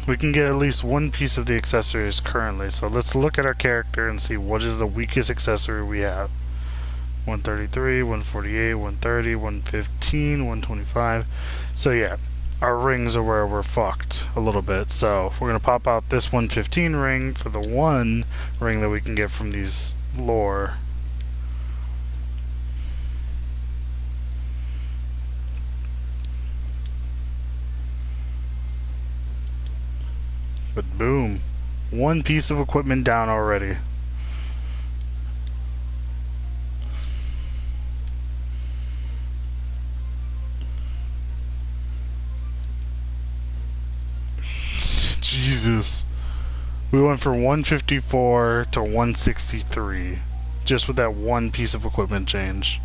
We can get at least one piece of the accessories currently, so let's look at our character and see what is the weakest accessory we have. 133, 148, 130, 115, 125. So yeah. Our rings are where we're fucked a little bit, so we're going to pop out this 115 ring for the one ring that we can get from these lore. But boom, one piece of equipment down already. Jesus. We went from 154 to 163 just with that one piece of equipment change.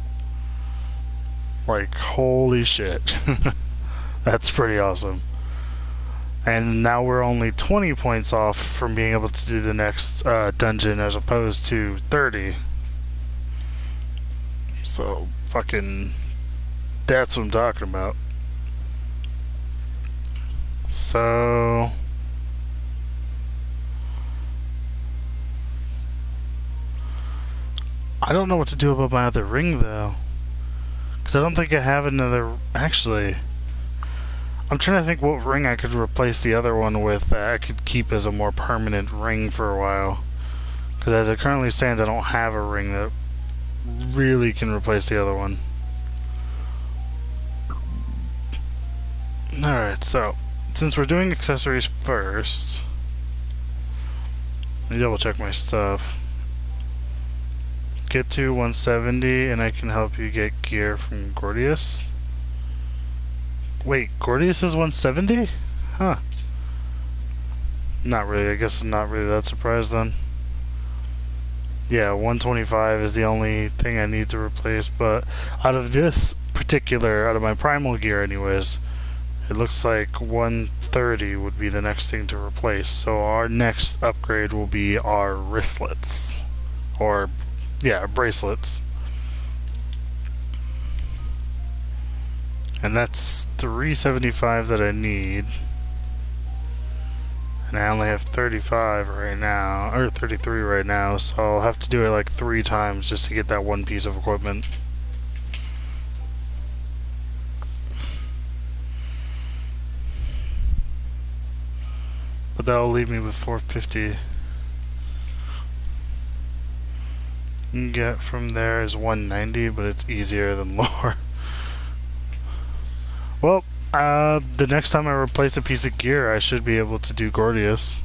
Like, holy shit. That's pretty awesome. And now we're only 20 points off from being able to do the next dungeon as opposed to 30. So, fucking... that's what I'm talking about. So... I don't know what to do about my other ring, though. Because I don't think I have another... Actually... I'm trying to think what ring I could replace the other one with that I could keep as a more permanent ring for a while. Because as it currently stands, I don't have a ring that really can replace the other one. Alright, so... since we're doing accessories first... let me double check my stuff. get to 170 and I can help you get gear from Gordius. Wait, Gordius is 170? Huh. Not really, I guess I'm not really that surprised then. Yeah, 125 is the only thing I need to replace, but out of this particular, out of my primal gear anyways, it looks like 130 would be the next thing to replace. So our next upgrade will be our wristlets. Or, yeah, bracelets. And that's 375 that I need. And I only have 35 right now, or 33 right now, so I'll have to do it like 3 times just to get that one piece of equipment. But that'll leave me with 450. Get from there is 190, but it's easier than lower. Well, the next time I replace a piece of gear, I should be able to do Gordius.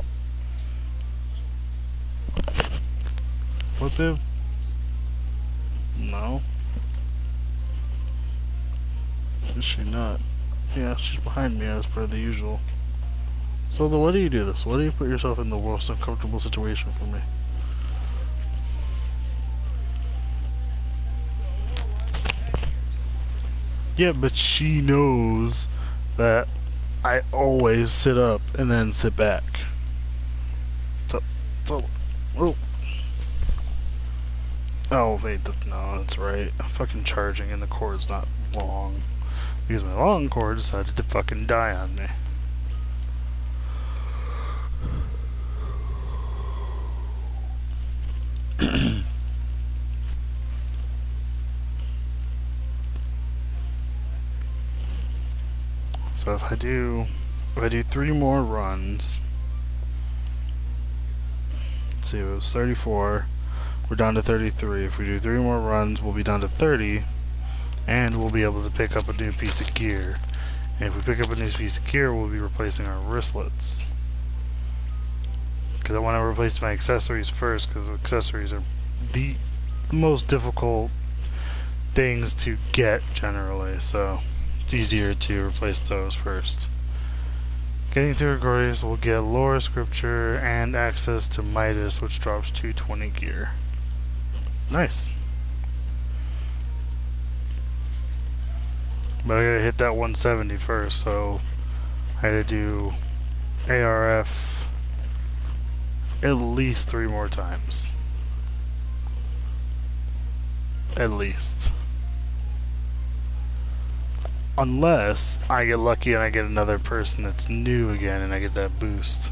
What, babe? No. Is she not? Yeah, she's behind me as per the usual. So, why do you do this? Why do you put yourself in the most uncomfortable situation for me? Yeah, but she knows that I always sit up and then sit back. Oh. Oh, wait, no, that's right. I'm fucking charging and the cord's not long. Because my long cord decided to fucking die on me. So if I do 3 more runs, let's see, it was 34, we're down to 33. If we do 3 more runs, we'll be down to 30, and we'll be able to pick up a new piece of gear. And if we pick up a new piece of gear, we'll be replacing our wristlets. Because I want to replace my accessories first, because accessories are the most difficult things to get generally, so it's easier to replace those first. Getting through Gordius will get lore, scripture, and access to Midas, which drops 220 gear. Nice. But I gotta hit that 170 first, so I gotta do ARF at least 3 more times. At least. Unless I get lucky and I get another person that's new again and I get that boost.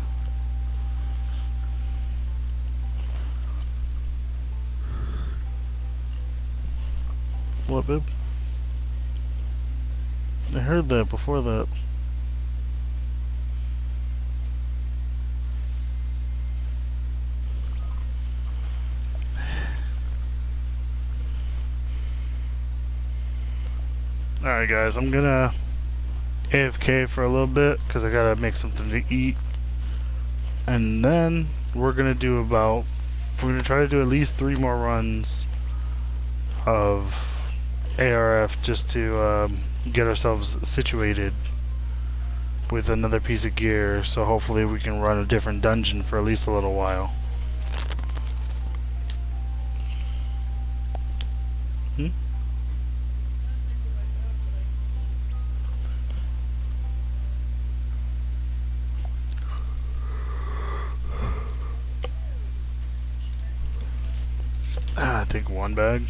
What, babe? I heard that before that. Alright guys, I'm gonna AFK for a little bit because I gotta make something to eat. And then we're gonna try to do at least 3 more runs of ARF just to get ourselves situated with another piece of gear, so hopefully we can run a different dungeon for at least a little while. I think 1 bag.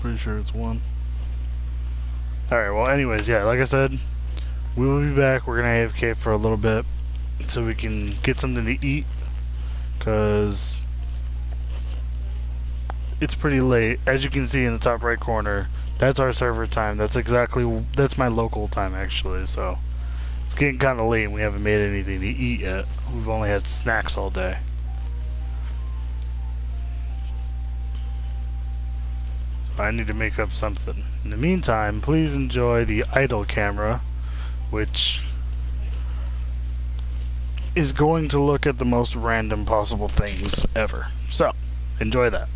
Pretty sure it's 1. Alright, well anyways, yeah, like I said, we will be back. We're gonna AFK for a little bit so we can get something to eat, because it's pretty late. As you can see in the top right corner, that's our server time. That's my local time actually, so it's getting kind of late and we haven't made anything to eat yet. We've only had snacks all day. So I need to make up something. In the meantime, please enjoy the idle camera, which is going to look at the most random possible things ever. So, enjoy that.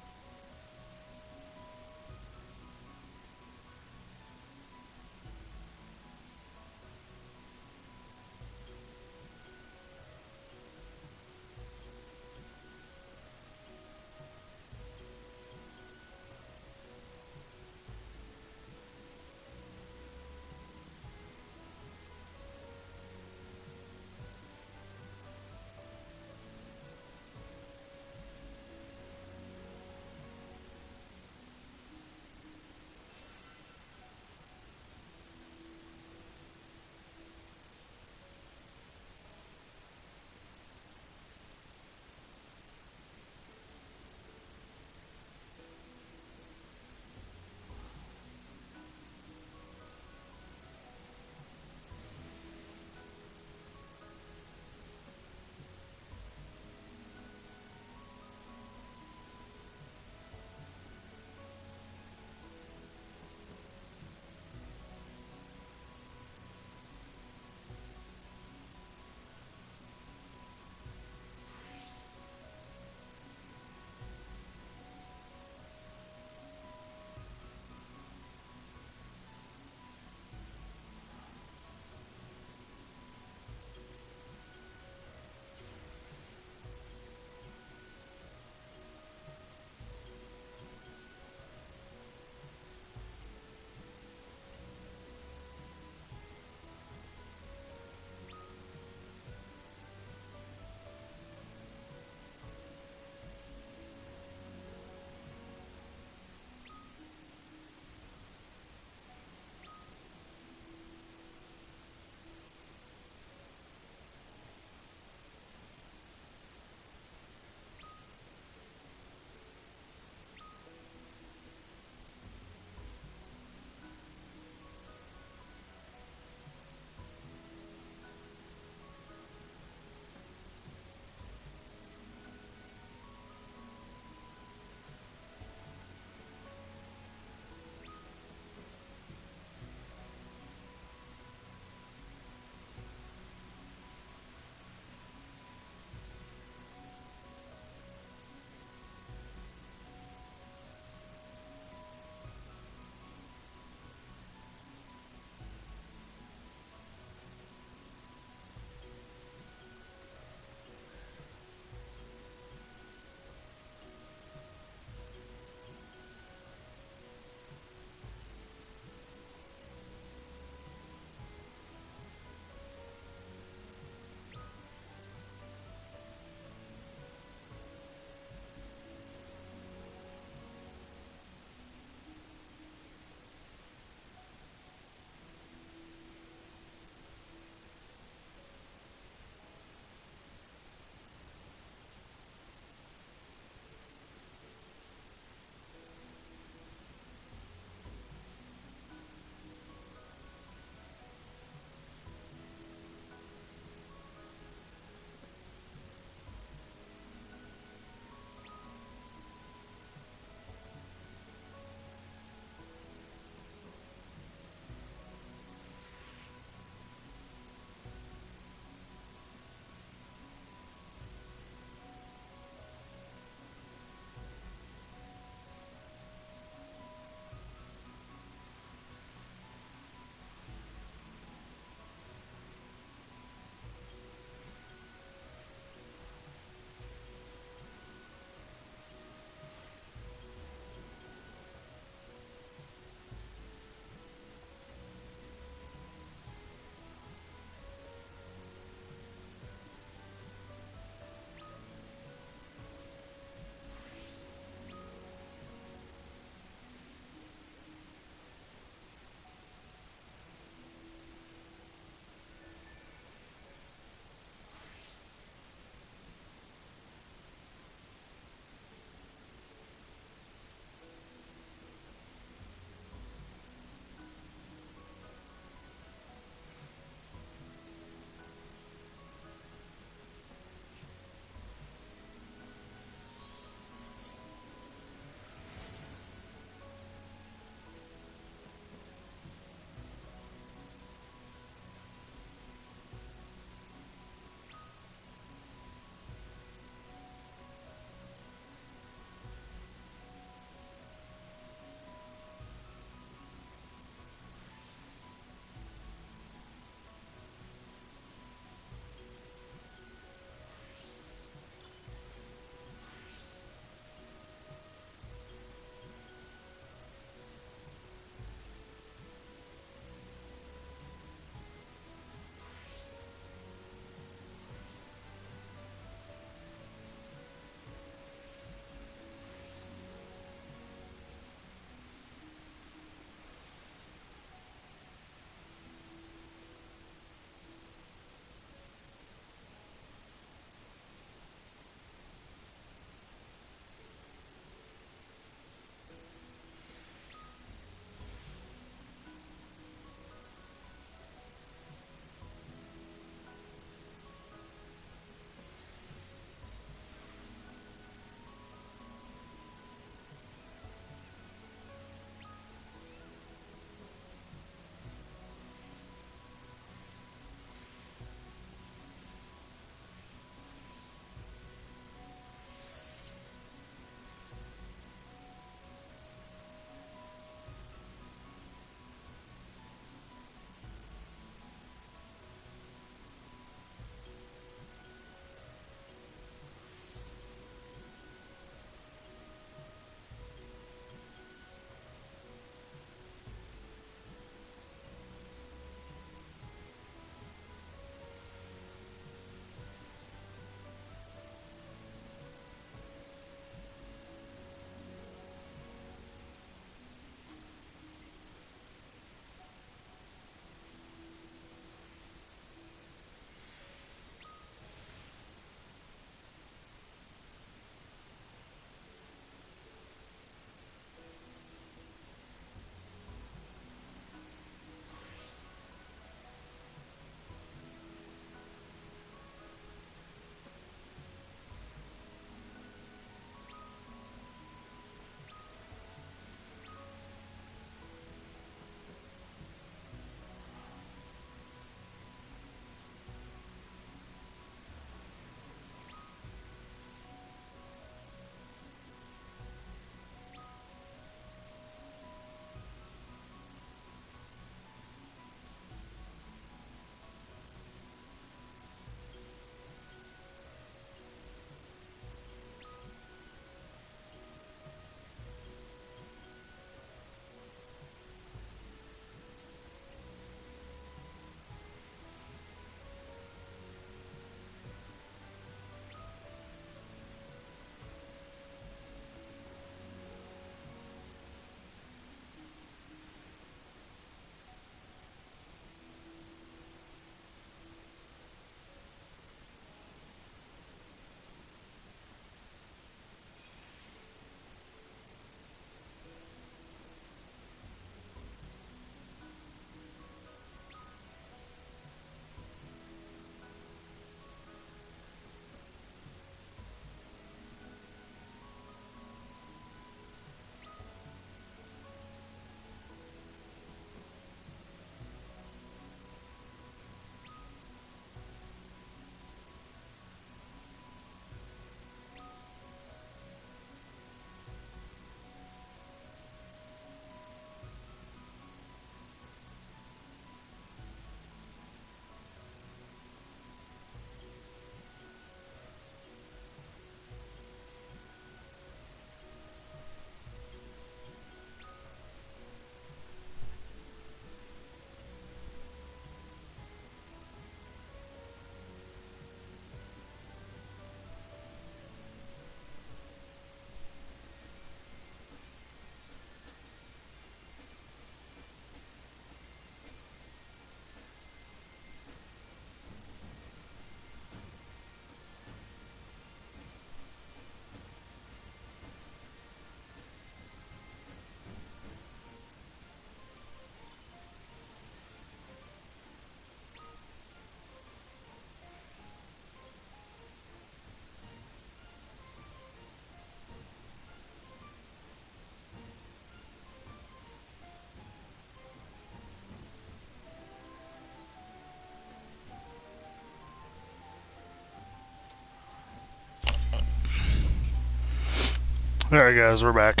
Alright guys, we're back.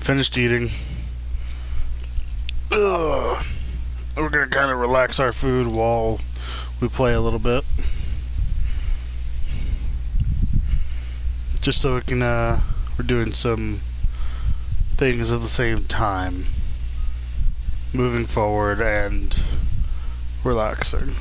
Finished eating. Ugh. We're gonna kind of relax our food while we play a little bit. Just so we can, we're doing some things at the same time. Moving forward and relaxing.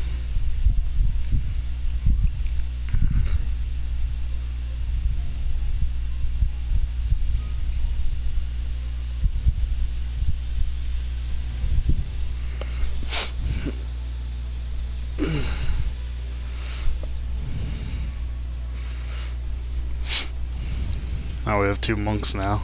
Now we have 2 monks now.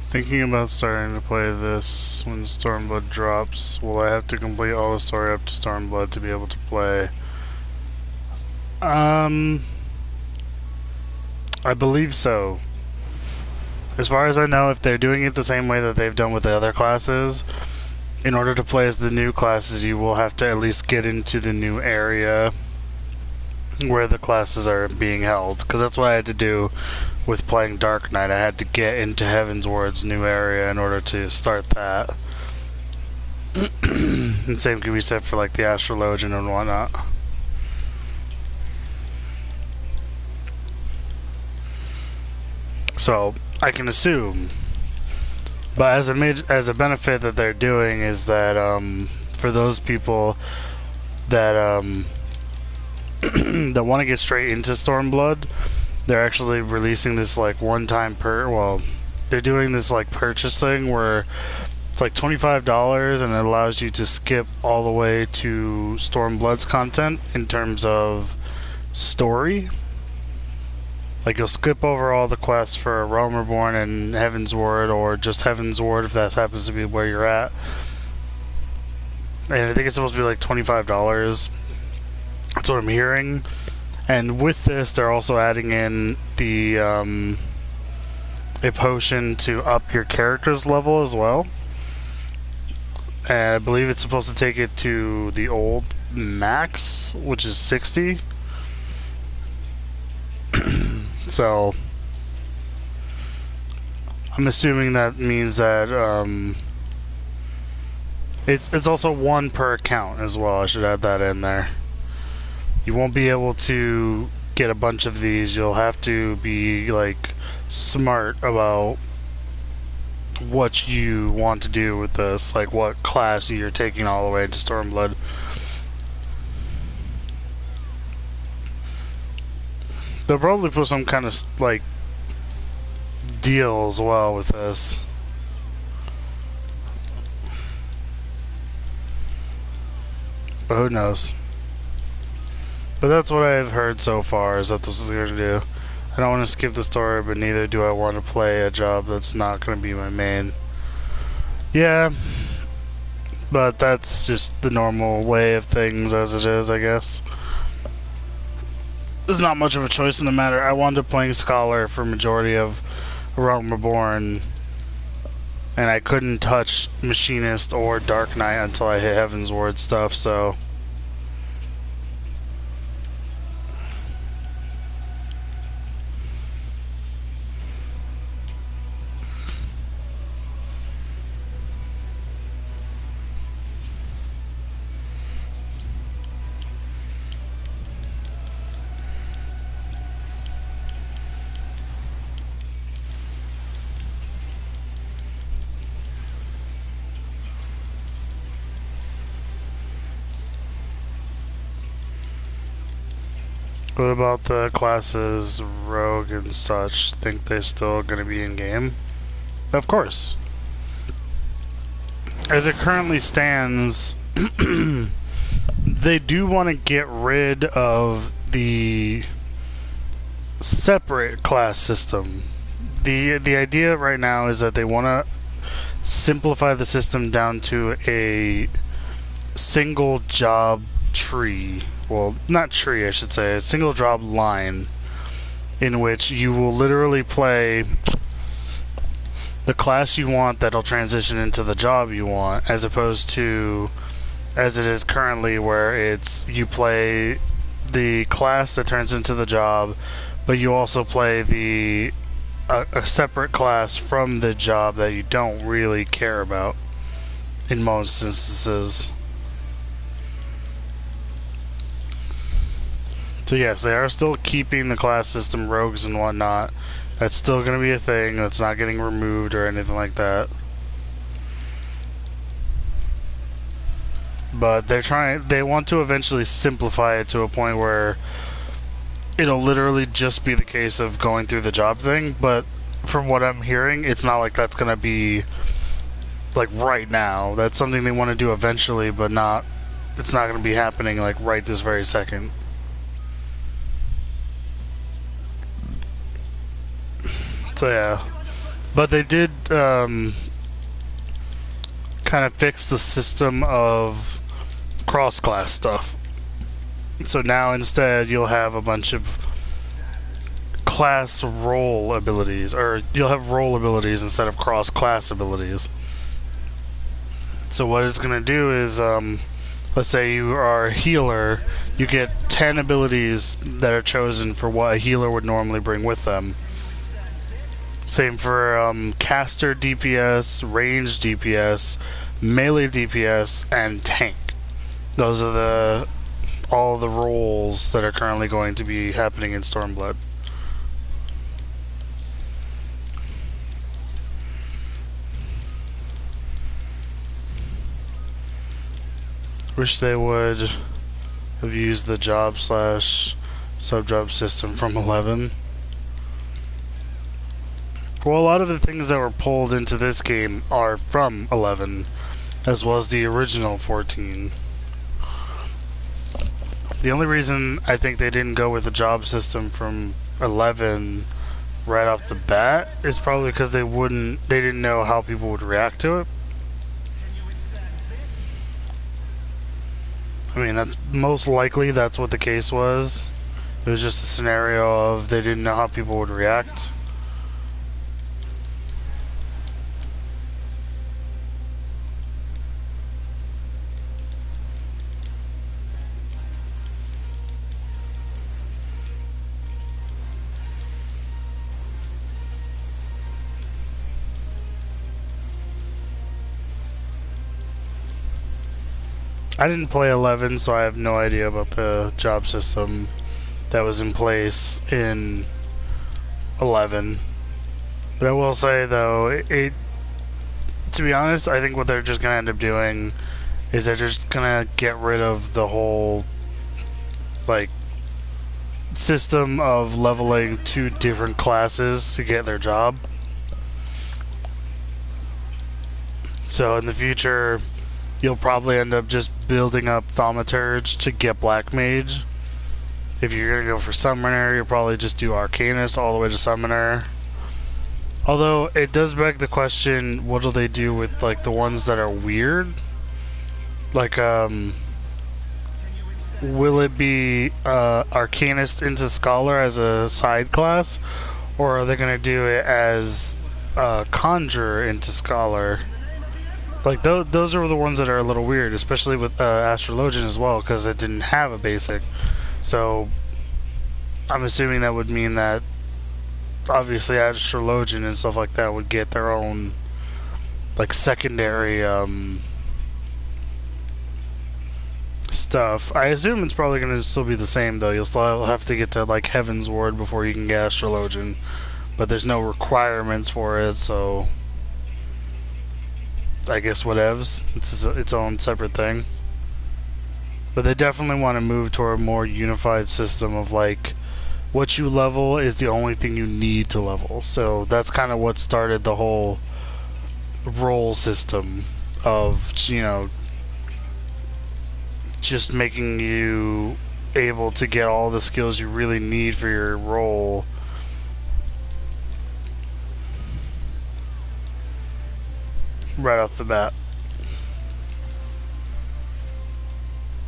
Thinking about starting to play this when Stormblood drops. Will I have to complete all the story up to Stormblood to be able to play? I believe so. As far as I know, if they're doing it the same way that they've done with the other classes, in order to play as the new classes, you will have to at least get into the new area where the classes are being held. Because that's what I had to do with playing Dark Knight. I had to get into Heaven's Ward's new area in order to start that. And same can be said for like the Astrologian and whatnot. So I can assume, but as a benefit that they're doing is that for those people that that want to get straight into Stormblood, they're actually releasing this like one-time they're doing this like purchase thing where it's like $25 and it allows you to skip all the way to Stormblood's content in terms of story. Like you'll skip over all the quests for Realm Reborn and Heaven's Ward, or just Heaven's Ward if that happens to be where you're at. And I think it's supposed to be like $25. That's what I'm hearing. And with this, they're also adding in the a potion to up your character's level as well. And I believe it's supposed to take it to the old max, which is 60. So I'm assuming that means that it's also 1 per account as well. I should add that in there. You won't be able to get a bunch of these. You'll have to be like smart about what you want to do with this, like what class you're taking all the way to Stormblood. They'll probably put some kind of like deal as well with this. But who knows? But that's what I've heard so far, is that this is going to do. I don't want to skip the story, but neither do I want to play a job that's not going to be my main. Yeah, but that's just the normal way of things as it is, I guess. there's not much of a choice in the matter. I wound up playing Scholar for majority of Realm Reborn, and I couldn't touch Machinist or Dark Knight until I hit Heaven's Ward stuff, so... What about the classes Rogue and such? Think they still gonna be in game? Of course. As it currently stands, they do want to get rid of the separate class system. The idea right now is that they want to simplify the system down to a single job tree. Well, not tree, I should say. A single job line in which you will literally play the class you want that'll transition into the job you want, as opposed to as it is currently where it's you play the class that turns into the job, but you also play the a separate class from the job that you don't really care about in most instances. So yes, they are still keeping the class system, rogues and whatnot. That's still going to be a thing. That's not getting removed or anything like that. But they want to eventually simplify it to a point where it'll literally just be the case of going through the job thing. But from what I'm hearing, it's not like that's going to be like right now. That's something they want to do eventually, but it's not going to be happening like right this very second. So yeah, but they did kind of fix the system of cross-class stuff. So now instead you'll have a bunch of class role abilities, or you'll have role abilities instead of cross-class abilities. So what it's going to do is, let's say you are a healer, you get 10 abilities that are chosen for what a healer would normally bring with them. Same for caster DPS, range DPS, melee DPS, and tank. Those are all the roles that are currently going to be happening in Stormblood. Wish they would have used the job/sub-job system from 11. Well, a lot of the things that were pulled into this game are from 11, as well as the original 14. The only reason I think they didn't go with the job system from 11 right off the bat is probably because they didn't know how people would react to it. I mean, that's most likely that's what the case was. It was just a scenario of they didn't know how people would react. I didn't play 11, so I have no idea about the job system that was in place in 11. But I will say, though, to be honest, I think what they're just going to end up doing is they're just going to get rid of the whole, like, system of leveling 2 different classes to get their job. So in the future, you'll probably end up just building up Thaumaturge to get Black Mage. If you're going to go for Summoner, you'll probably just do Arcanist all the way to Summoner. Although, it does beg the question, what do they do with, like, the ones that are weird? Like, will it be Arcanist into Scholar as a side class, or are they going to do it as Conjurer into Scholar? Like, those are the ones that are a little weird, especially with Astrologian as well, because it didn't have a basic. So, I'm assuming that would mean that, obviously, Astrologian and stuff like that would get their own, like, secondary stuff. I assume it's probably going to still be the same, though. You'll still have to get to, like, Heaven's Ward before you can get Astrologian. But there's no requirements for it, so I guess whatevs. It's its own separate thing. But they definitely want to move toward a more unified system of, like, what you level is the only thing you need to level. So that's kind of what started the whole role system of, you know, just making you able to get all the skills you really need for your role. Right off the bat.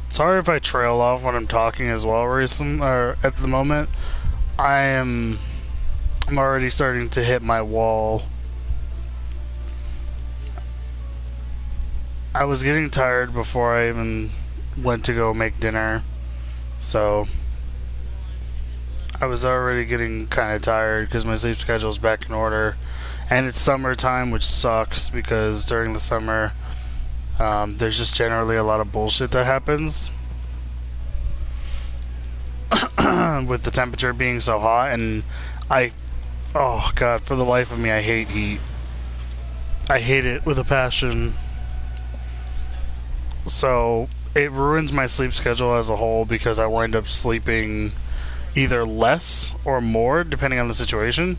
Sorry if I trail off when I'm talking as well, at the moment. I'm already starting to hit my wall. I was getting tired before I even went to go make dinner, so I was already getting kind of tired because my sleep schedule is back in order. And it's summertime, which sucks because during the summer, there's just generally a lot of bullshit that happens. With the temperature being so hot, and oh god, for the life of me, I hate heat. I hate it with a passion. So, it ruins my sleep schedule as a whole because I wind up sleeping either less or more, depending on the situation.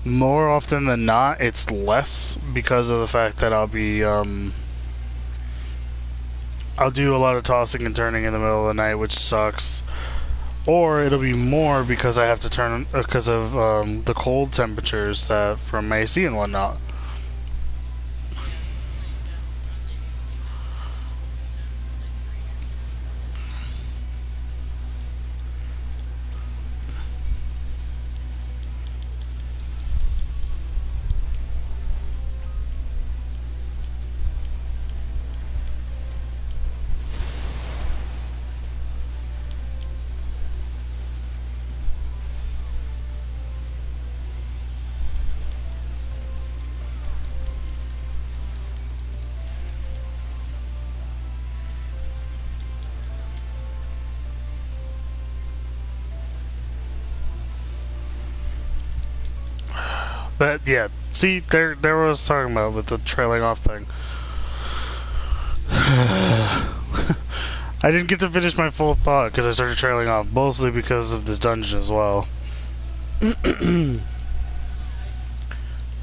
More often than not, it's less because of the fact that I'll be, I'll do a lot of tossing and turning in the middle of the night, which sucks. Or it'll be more because I have to turn, because of the cold temperatures that from my AC and whatnot. But yeah, see, there what I was talking about with the trailing off thing. I didn't get to finish my full thought because I started trailing off, mostly because of this dungeon as well.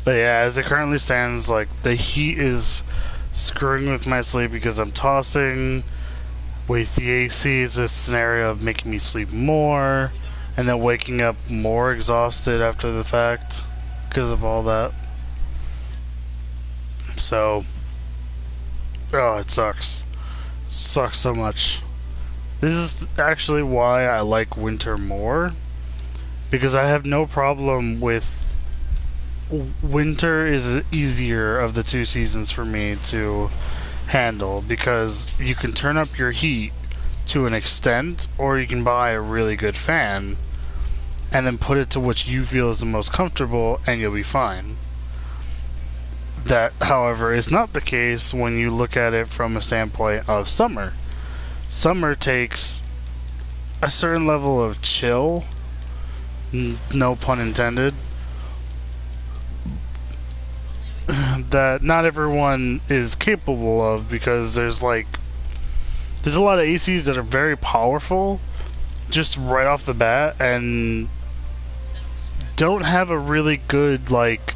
But yeah, as it currently stands, like, the heat is screwing with my sleep because I'm tossing. With the AC, it's a scenario of making me sleep more, and then waking up more exhausted after the fact because of all that. So, oh, it sucks. Sucks so much. This is actually why I like winter more, because I have no problem with winter. Is easier of the two seasons for me to handle because you can turn up your heat to an extent, or you can buy a really good fan and then put it to what you feel is the most comfortable and you'll be fine. That, however, is not the case when you look at it from a standpoint of summer. Summer takes a certain level of chill, no pun intended, that not everyone is capable of, because there's a lot of ACs that are very powerful just right off the bat and don't have a really good, like,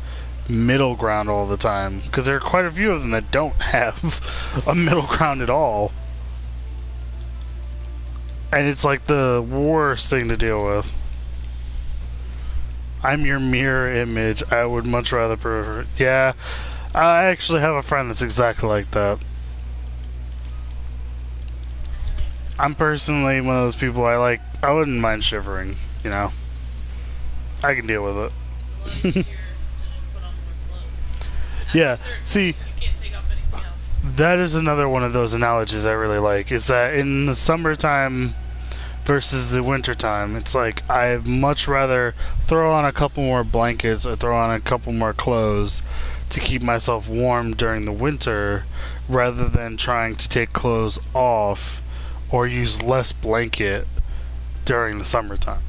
middle ground all the time, because there are quite a few of them that don't have a middle ground at all, and it's like the worst thing to deal with. I'm your mirror image. I would much rather prefer. Yeah, I actually have a friend that's exactly like that. I'm personally one of those people I wouldn't mind shivering, you know. I can deal with it. It's a lot easier to just put on more clothes. Yeah, After a certain see, point, you can't take off anything else. that is another one of those analogies I really like, is that in the summertime versus the wintertime, it's like I'd much rather throw on a couple more blankets or throw on a couple more clothes to keep myself warm during the winter rather than trying to take clothes off or use less blanket during the summertime.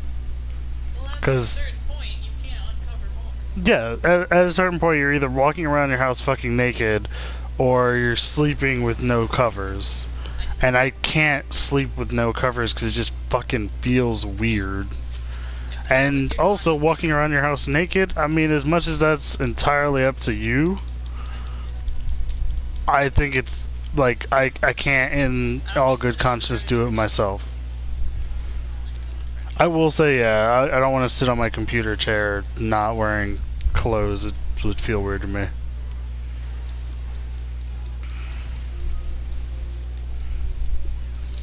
Well, after a 'Cause certain point, you can't uncover more. yeah, at a certain point you're either walking around your house fucking naked or you're sleeping with no covers. And I can't sleep with no covers because it just fucking feels weird. And also, walking around your house naked, I mean, as much as that's entirely up to you, I think it's like, I can't in all good conscience do it myself. I will say, yeah, I don't want to sit on my computer chair not wearing clothes. It would feel weird to me.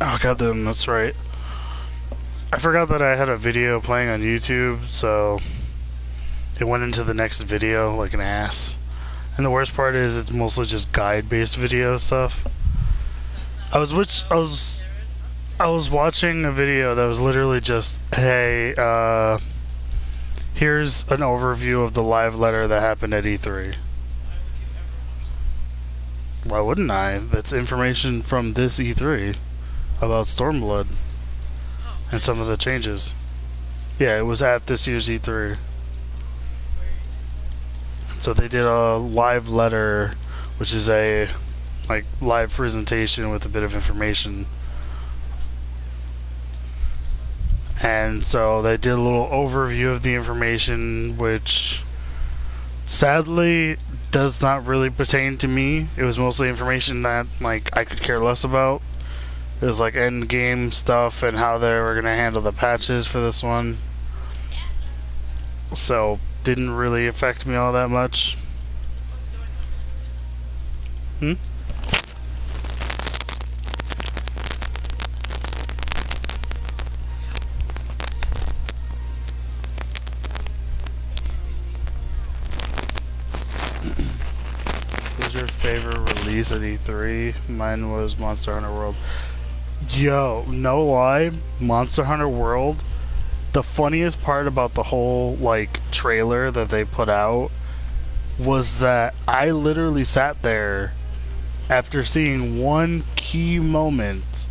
Oh goddamn, that's right. I forgot that I had a video playing on YouTube, so it went into the next video like an ass. And the worst part is it's mostly just guide-based video stuff. I was watching a video that was literally just, hey, here's an overview of the live letter that happened at E3. Why wouldn't I? That's information from this E3 about Stormblood and some of the changes. Yeah, it was at this year's E3. So they did a live letter, which is a like live presentation with a bit of information. And so they did a little overview of the information, which sadly does not really pertain to me. It was mostly information that like I could care less about. It was like end game stuff and how they were gonna handle the patches for this one. So didn't really affect me all that much. Hmm? Who's your favorite release at E3? Mine was Monster Hunter World. Yo, no lie, Monster Hunter World, the funniest part about the whole, like, trailer that they put out was that I literally sat there after seeing one key moment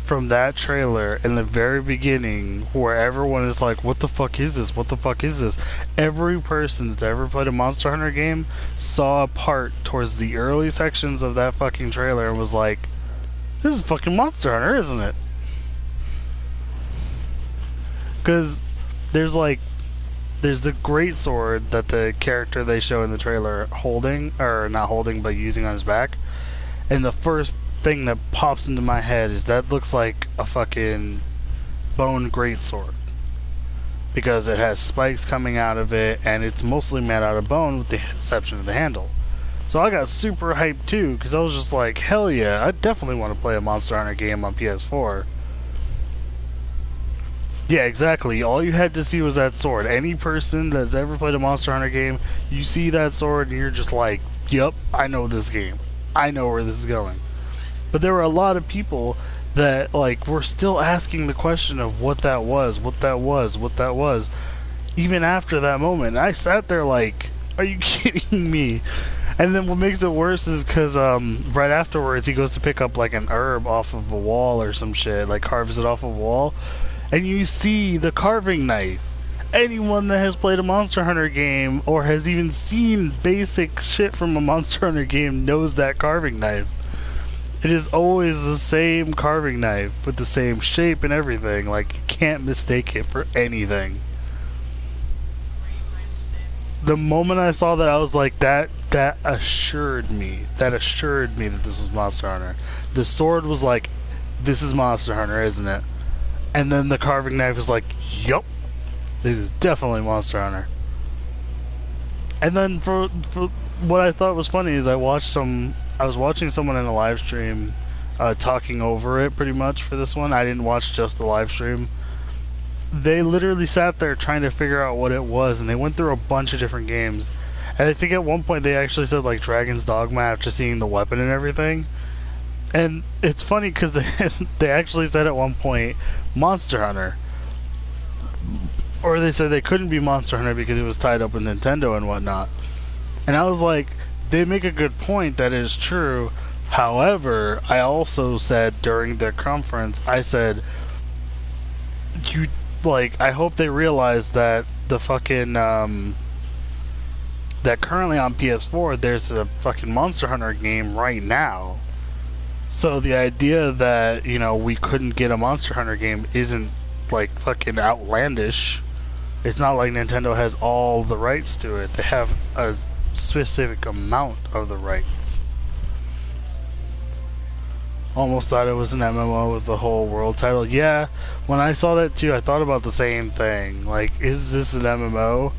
from that trailer in the very beginning where everyone is like, what the fuck is this? What the fuck is this? Every person that's ever played a Monster Hunter game saw a part towards the early sections of that fucking trailer and was like, this is fucking Monster Hunter, isn't it? Because there's the great sword that the character they show in the trailer holding, or not holding, but using on his back. And the first thing that pops into my head is that looks like a fucking bone great sword. Because it has spikes coming out of it, and it's mostly made out of bone with the exception of the handle. So I got super hyped too, because I was just like, hell yeah, I definitely want to play a Monster Hunter game on PS4. Yeah, exactly. All you had to see was that sword. Any person that's ever played a Monster Hunter game, you see that sword and you're just like, yep, I know this game. I know where this is going. But there were a lot of people that, like, were still asking the question of what that was, what that was, what that was, even after that moment. And I sat there like, are you kidding me? And then what makes it worse is because right afterwards he goes to pick up like an herb off of a wall or some shit, like carves it off a wall, and you see the carving knife. Anyone that has played a Monster Hunter game or has even seen basic shit from a Monster Hunter game knows that carving knife. It is always the same carving knife with the same shape and everything. Like, you can't mistake it for anything. The moment I saw that, I was like, that assured me that this was Monster Hunter. The sword was like, this is Monster Hunter, isn't it? And then the carving knife was like, yup, this is definitely Monster Hunter. And then for what I thought was funny is I was watching someone in a live stream talking over it pretty much for this one. I didn't watch just the live stream. They literally sat there trying to figure out what it was, and they went through a bunch of different games. And I think at one point they actually said like Dragon's Dogma after seeing the weapon and everything. And it's funny because they actually said at one point Monster Hunter. Or they said they couldn't be Monster Hunter because it was tied up with Nintendo and whatnot. And I was like, they make a good point, that is true. However, I also said during the conference, I said, I hope they realize that the fucking, that currently on PS4, there's a fucking Monster Hunter game right now. So the idea that, we couldn't get a Monster Hunter game isn't, like, fucking outlandish. It's not like Nintendo has all the rights to it. They have a specific amount of the rights. Almost thought it was an MMO with the whole world title. Yeah, when I saw that too, I thought about the same thing. Like, is this an MMO?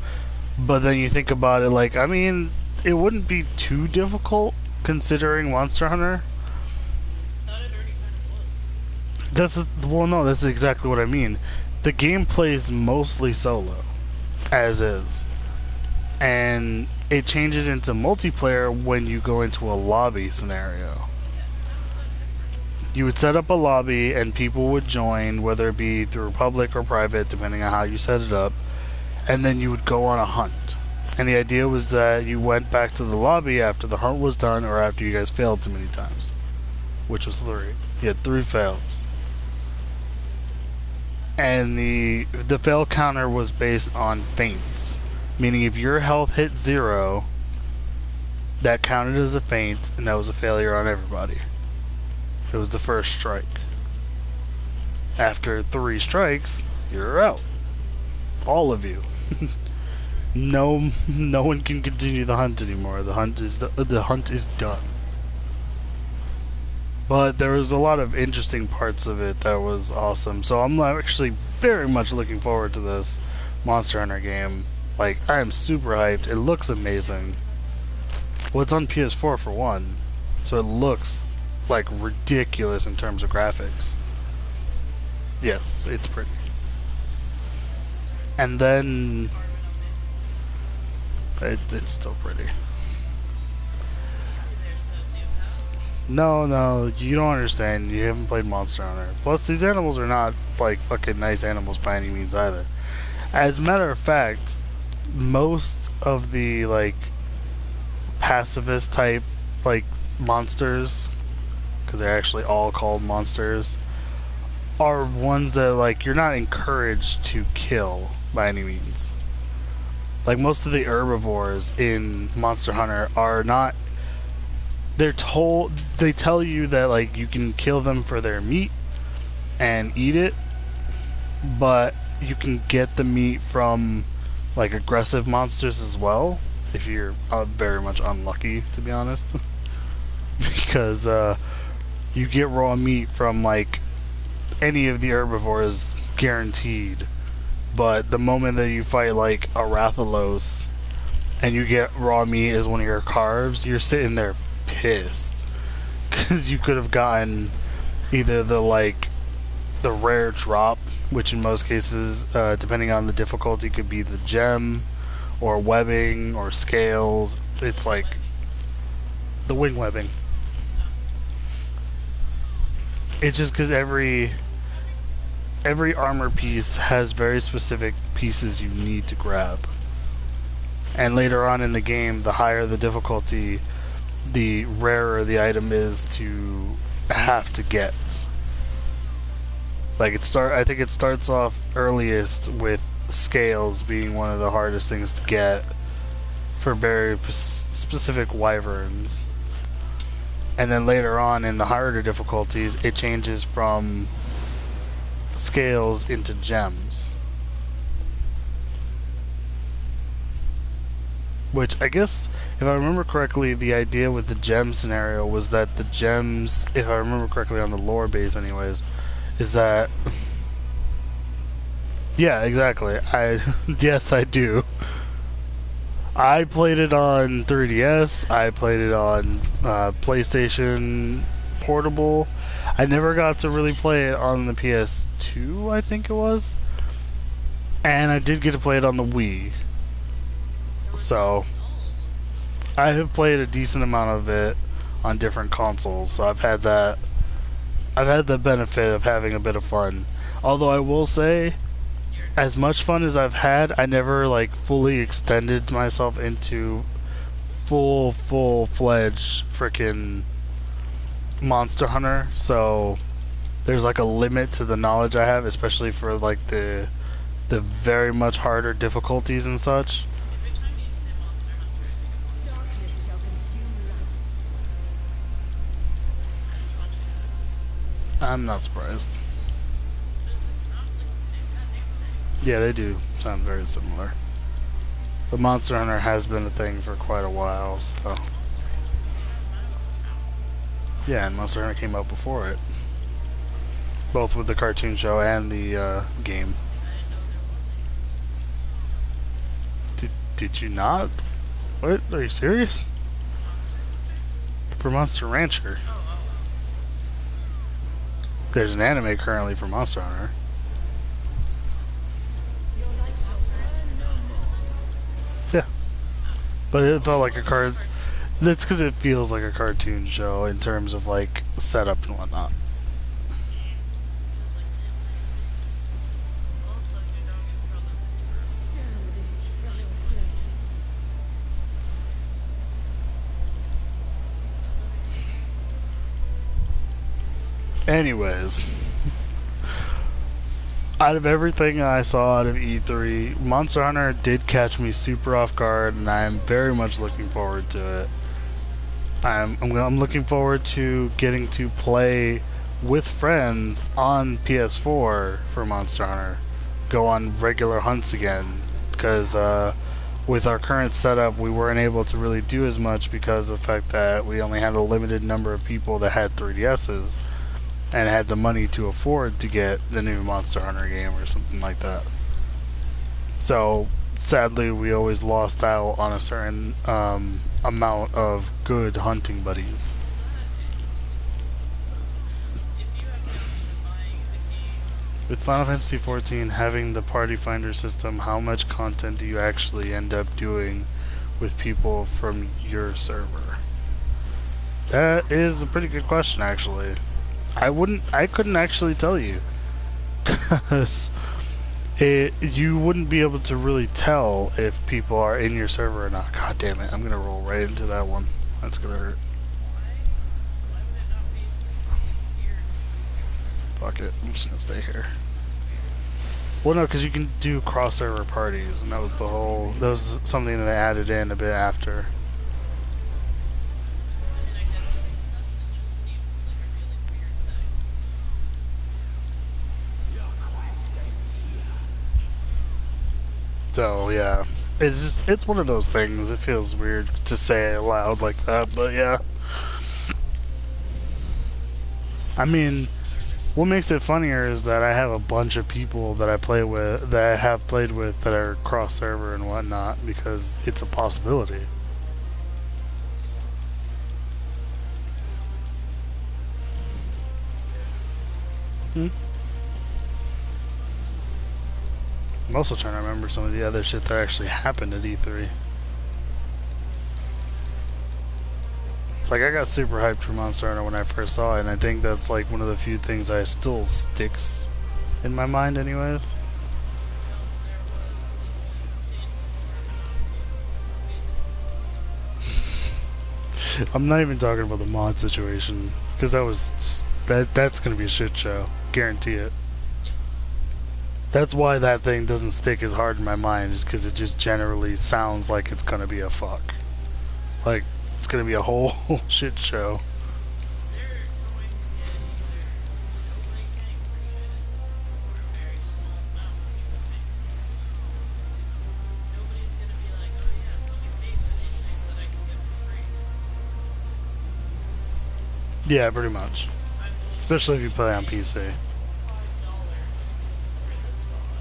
But then you think about it, like, I mean, it wouldn't be too difficult considering Monster Hunter. That's exactly what I mean. The game plays mostly solo, as is. And it changes into multiplayer when you go into a lobby scenario. You would set up a lobby and people would join, whether it be through public or private, depending on how you set it up. And then you would go on a hunt. And the idea was that you went back to the lobby after the hunt was done or after you guys failed too many times. Which was 3. You had 3 fails. And the fail counter was based on feints, meaning if your health hit 0, that counted as a feint, and that was a failure on everybody. It was the first strike. After 3 strikes, you're out. All of you. No one can continue the hunt anymore. The hunt is done. But there was a lot of interesting parts of it that was awesome. So I'm actually very much looking forward to this Monster Hunter game. Like, I am super hyped. It looks amazing. Well, it's on PS4 for one, so it looks like ridiculous in terms of graphics. Yes, it's pretty. And then it's still pretty. No, you don't understand. You haven't played Monster Hunter. Plus, these animals are not, like, fucking nice animals by any means either. As a matter of fact, most of the, like, pacifist type, like, monsters, because they're actually all called monsters, are ones that, like, you're not encouraged to kill by any means. Like, most of the herbivores in Monster Hunter are not... they tell you that, like, you can kill them for their meat and eat it, but you can get the meat from, like, aggressive monsters as well, if you're very much unlucky, to be honest. Because you get raw meat from, like, any of the herbivores, guaranteed. But the moment that you fight, like, a Rathalos and you get raw meat as one of your carbs, you're sitting there pissed, because you could have gotten either the rare drop, which in most cases, depending on the difficulty, could be the gem or webbing or scales. It's like the wing webbing. It's just because every armor piece has very specific pieces you need to grab, and later on in the game, the higher the difficulty, the rarer the item is to have to get. Like, I think it starts off earliest with scales being one of the hardest things to get for very specific wyverns. And then later on in the harder difficulties, it changes from scales into gems. Which, I guess, if I remember correctly, the idea with the gem scenario was that the gems, if I remember correctly on the lore base anyways, is that... yeah, exactly. Yes, I do. I played it on 3DS, I played it on PlayStation Portable, I never got to really play it on the PS2, I think it was. And I did get to play it on the Wii. So, I have played a decent amount of it on different consoles. So I've had that. I've had the benefit of having a bit of fun. Although I will say, as much fun as I've had, I never like fully extended myself into full-fledged frickin' Monster Hunter. So there's like a limit to the knowledge I have, especially for like the very much harder difficulties and such. Every time you say Monster Hunter, Darkness shall consume light. I was watching it. I'm not surprised. Does it sound like the same goddamn thing? Yeah, they do sound very similar. The Monster Hunter has been a thing for quite a while, so Monster Hunter. yeah, and Monster Hunter came out before it, both with the cartoon show and the game. Did you not? What? Are you serious? For Monster Rancher, there's an anime currently for Monster Hunter. Your light shall burn no more. But it felt like a card. That's because it feels like a cartoon show in terms of like setup and whatnot. Also, your dog is curled up. Damn this frail flesh. Anyways, out of everything I saw out of E3, Monster Hunter did catch me super off guard, and I'm very much looking forward to it. I'm looking forward to getting to play with friends on PS4 for Monster Hunter, go on regular hunts again, because with our current setup, we weren't able to really do as much because of the fact that we only had a limited number of people that had 3DSs and had the money to afford to get the new Monster Hunter game or something like that. So, sadly, we always lost out on a certain amount of good hunting buddies. If you have the option of buying the game, With Final Fantasy XIV having the party finder system, how much content do you actually end up doing with people from your server? That is a pretty good question, actually. I couldn't actually tell you. Because you wouldn't be able to really tell if people are in your server or not. God damn it, I'm gonna roll right into that one. That's gonna hurt. why would it not be specifically here? Fuck it, I'm just gonna stay here. Well, no, because you can do cross-server parties, and that was something that they added in a bit after. I mean, I guess it makes sense. It just seems like a really weird thing. So yeah, it's one of those things. It feels weird to say it loud like that, but yeah. I mean, what makes it funnier is that I have a bunch of people that I play with, that I have played with, that are cross server and whatnot, because it's a possibility. I'm also trying to remember some of the other shit that actually happened at E3. Like, I got super hyped for Monster Hunter when I first saw it, and I think that's like one of the few things that still sticks in my mind anyways. I'm not even talking about the mod situation, because that's gonna be a shit show. Guarantee it. That's why that thing doesn't stick as hard in my mind, is because it just generally sounds like it's gonna be a fuck. Like, it's gonna be a whole shit show. They're going to get either nobody paying for shit or a very small amount of people paying for shit. Nobody's gonna be like, oh yeah, let me pay for these things that I can get for free. Yeah, pretty much. I'm willing Especially if you play on PC. $5 for this mod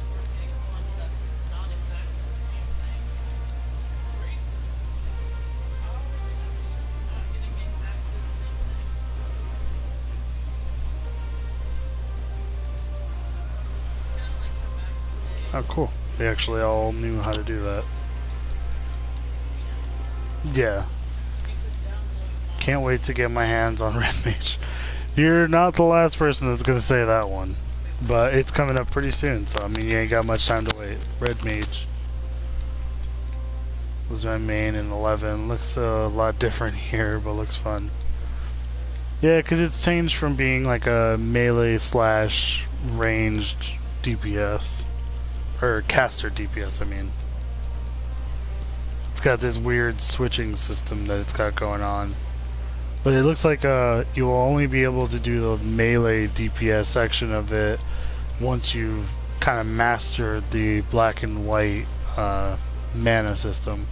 or getting one that's not exactly the same thing. Free? How makes sense? Not getting exactly the same thing. Oh, cool. We actually all knew how to do that. Yeah. You could download Can't wait to get my hands on Red Mage. You're not the last person that's gonna say that one. But it's coming up pretty soon, so I mean, you ain't got much time to wait. Red Mage was my main in 11. Looks a lot different here, but looks fun. Yeah, because it's changed from being like a melee slash ranged DPS. Or caster DPS, I mean. It's got this weird switching system that it's got going on. But it looks like you will only be able to do the melee DPS section of it once you've kind of mastered the black and white mana system.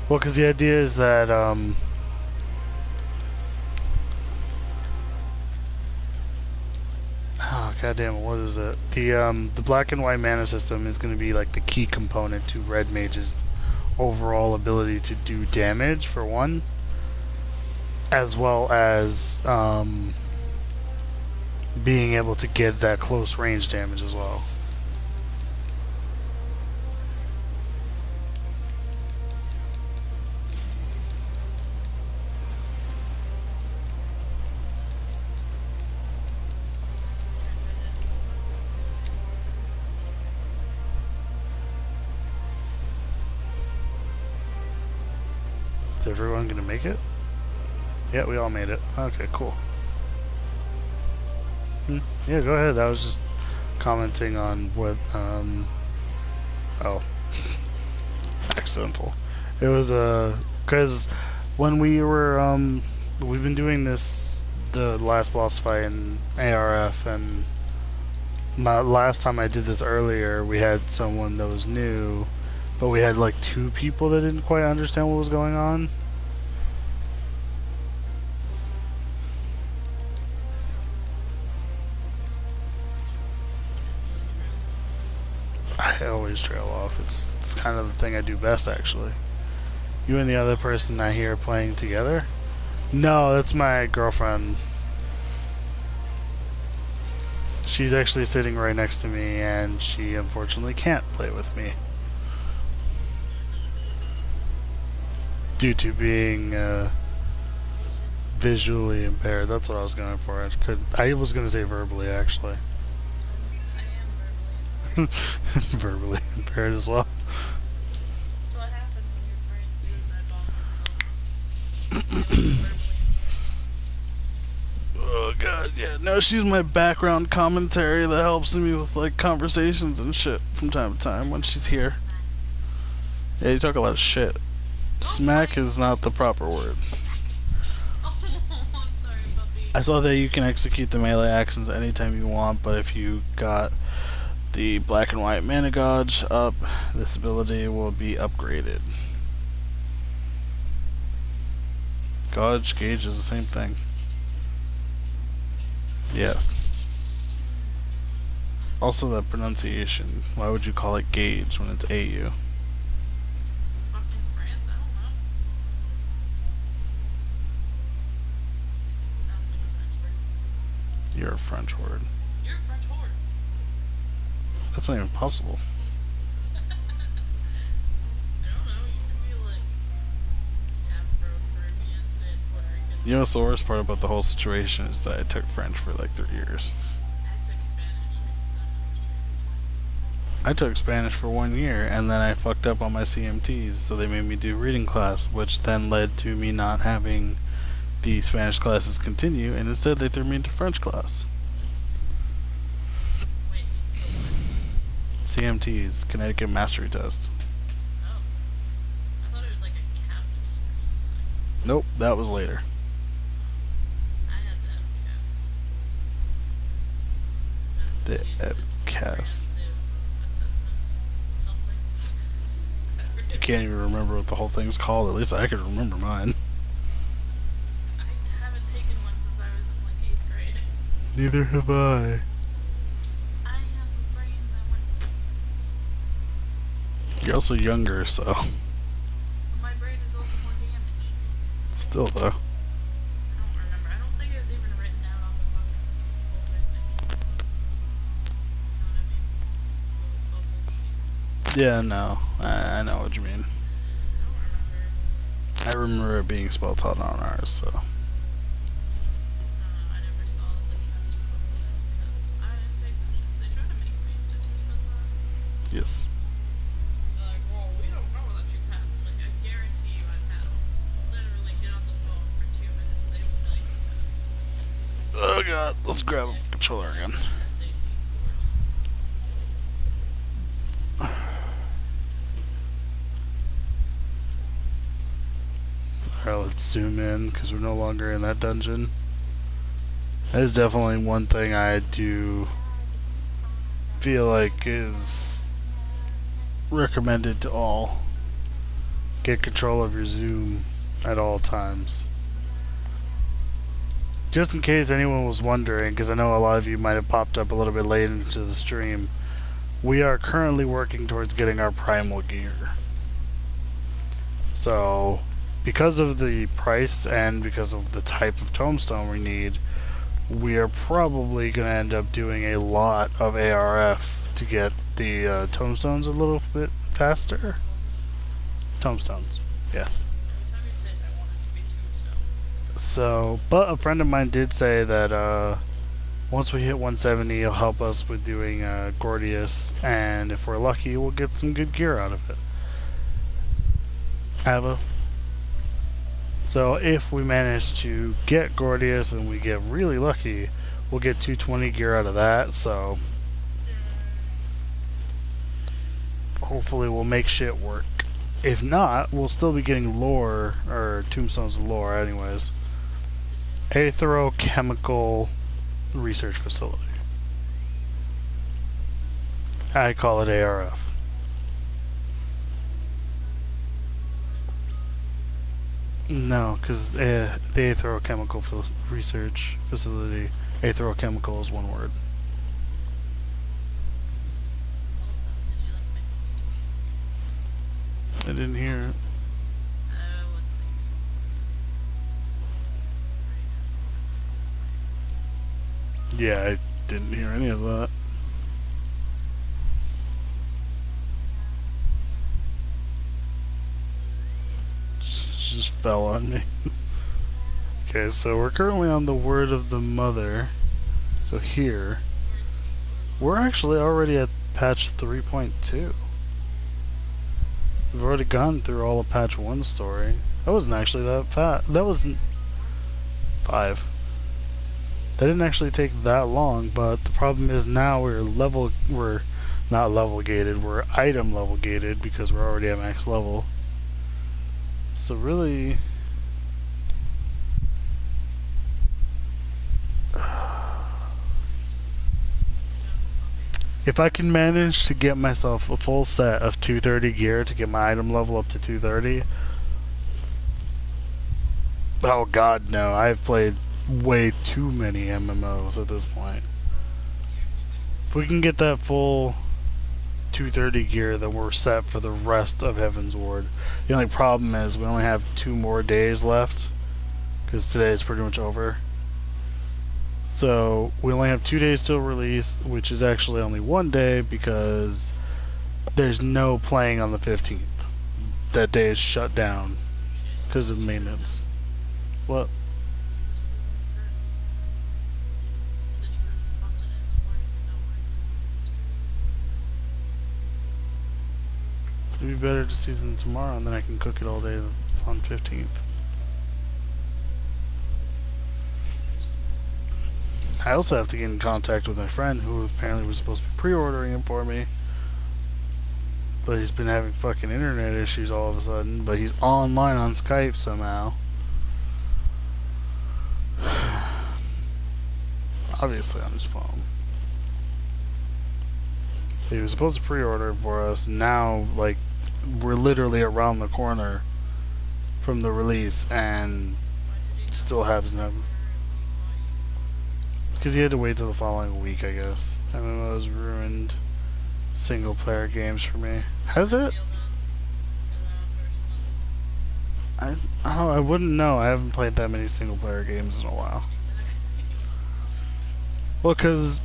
Well, because the idea is that oh goddamn, what is it? The black and white mana system is going to be like the key component to Red Mage's overall ability to do damage for one, as well as being able to get that close range damage as well. Is everyone gonna make it? Yeah, we all made it. Okay, cool. Yeah, go ahead. I was just commenting on what, oh. Accidental. It was, cause when we were, we've been doing this, the last boss fight in ARF, and last time I did this earlier, we had someone that was new, but we had like 2 people that didn't quite understand what was going on. I always trail off. It's kind of the thing I do best, actually. You and the other person I hear playing together? No, that's my girlfriend. She's actually sitting right next to me, and she unfortunately can't play with me. Due to being visually impaired. That's what I was going for. I was going to say verbally, actually. I am verbally impaired. Verbally impaired as well. That's what happens when your brain suicide bombs itself. Verbally impaired. Oh god, yeah. No, she's my background commentary that helps me with like conversations and shit from time to time when she's here. Yeah, you talk a lot of shit. Smack is not the proper word. Oh, I'm sorry, puppy. I saw that you can execute the melee actions anytime you want, but if you got the black and white mana gauge up, this ability will be upgraded. Gauge, gauge is the same thing. Yes. Also the pronunciation. Why would you call it gauge when it's AU? Fucking France, I don't know. Sounds like a French word. You're a French word. You're a French whore. That's not even possible. I don't know, you could be like Afro-Caribbean and Puerto Rican. You know what's the worst part about the whole situation is that I took French for like 3 years. I took Spanish because I'm I took Spanish for 1 year, and then I fucked up on my CMTs, so they made me do reading class, which then led to me not having the Spanish classes continue, and instead they threw me into French class. Wait, what? CMTs, Connecticut Mastery Test. Oh. I thought it was like a CAPT or something. Nope, that was later. I had the MCAS. The Massachusetts MCAS. Comprehensive Assessment something. I can't even remember what the whole thing's called, at least I could remember mine. I haven't taken one since I was in like 8th grade. Neither have I. I have a brain that went. You're also younger, so My brain is also more damaged. still though. I don't remember. I don't think it was even written down on the fucking folder. Yeah, no, I know what you mean. I don't remember. I remember it being spell taught on ours, so. I never saw that they kept up with it because I didn't take potions. They tried to make me to take that. Yes. They're like, well, we don't know that you passed. I'm like, I guarantee you I passed. Literally get on the phone for 2 minutes. They will tell you you passed. Oh god, let's grab a controller again. SAT scores. Alright, let's zoom in because we're no longer in that dungeon. That is definitely one thing I do feel like is recommended to all. Get control of your zoom at all times. Just in case anyone was wondering, because I know a lot of you might have popped up a little bit late into the stream, we are currently working towards getting our primal gear. So, because of the price and because of the type of tombstone we need, we are probably going to end up doing a lot of ARF to get the tombstones a little bit faster. Tombstones, yes. Every time you say it, I want it to be tombstones. So, but a friend of mine did say that once we hit 170, he'll help us with doing Gordius, and if we're lucky, we'll get some good gear out of it. Ava. So if we manage to get Gordius and we get really lucky, we'll get 220 gear out of that, so hopefully we'll make shit work. If not, we'll still be getting lore, or tombstones of lore anyways. Aetherochemical Research Facility. I call it ARF. No, because the Aetherochemical Research Facility, Aetherochemical is one word. Also, did you like Mexican? I didn't hear it. Let's see. Yeah, I didn't hear any of that. Just fell on me. Okay, so we're currently on the Word of the Mother. So here, we're actually already at patch 3.2. We've already gone through all of patch 1 story. That wasn't actually that fast. That wasn't 5. That didn't actually take that long, but the problem is now we're not level gated, we're item level gated because we're already at max level. So really, if I can manage to get myself a full set of 230 gear to get my item level up to 230, oh god no, I've played way too many MMOs at this point. If we can get that full 230 gear, then we're set for the rest of Heaven's Ward. The only problem is we only have 2 more days left, because today is pretty much over. So we only have 2 days till release, which is actually only 1 day because there's no playing on the 15th. That day is shut down because of maintenance. What? It'd be better to season tomorrow, and then I can cook it all day on 15th. I also have to get in contact with my friend who apparently was supposed to be pre-ordering it for me. But he's been having fucking internet issues all of a sudden, but he's online on Skype somehow. Obviously on his phone. He was supposed to pre-order it for us. Now, like, we're literally around the corner from the release and still hasn't happened. Because he had to wait till the following week, I guess. MMO's ruined single player games for me. Has it? I wouldn't know. I haven't played that many single player games in a while. Well, because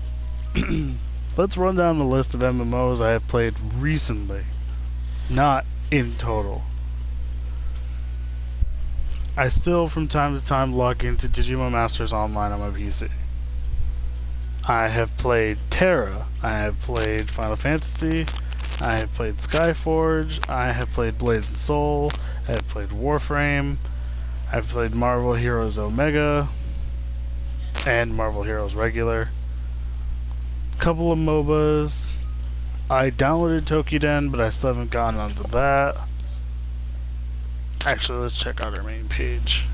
let's run down the list of MMOs I have played recently. not in total. I still, from time to time, log into Digimon Masters Online on my PC. I have played Terra. I have played Final Fantasy. I have played Skyforge. I have played Blade and Soul. I have played Warframe. I've played Marvel Heroes Omega and Marvel Heroes Regular. Couple of MOBAs. I downloaded Tokiden, but I still haven't gotten onto that. Actually, let's check out our main page.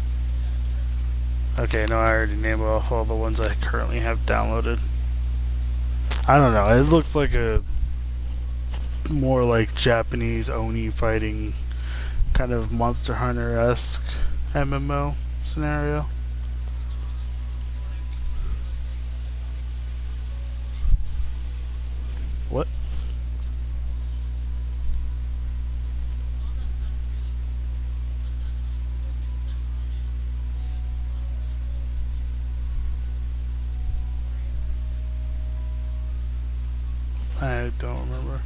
Okay, no, I already named off all the ones I currently have downloaded. I don't know, it looks like a more like Japanese Oni fighting kind of Monster Hunter-esque MMO scenario. What? I don't remember.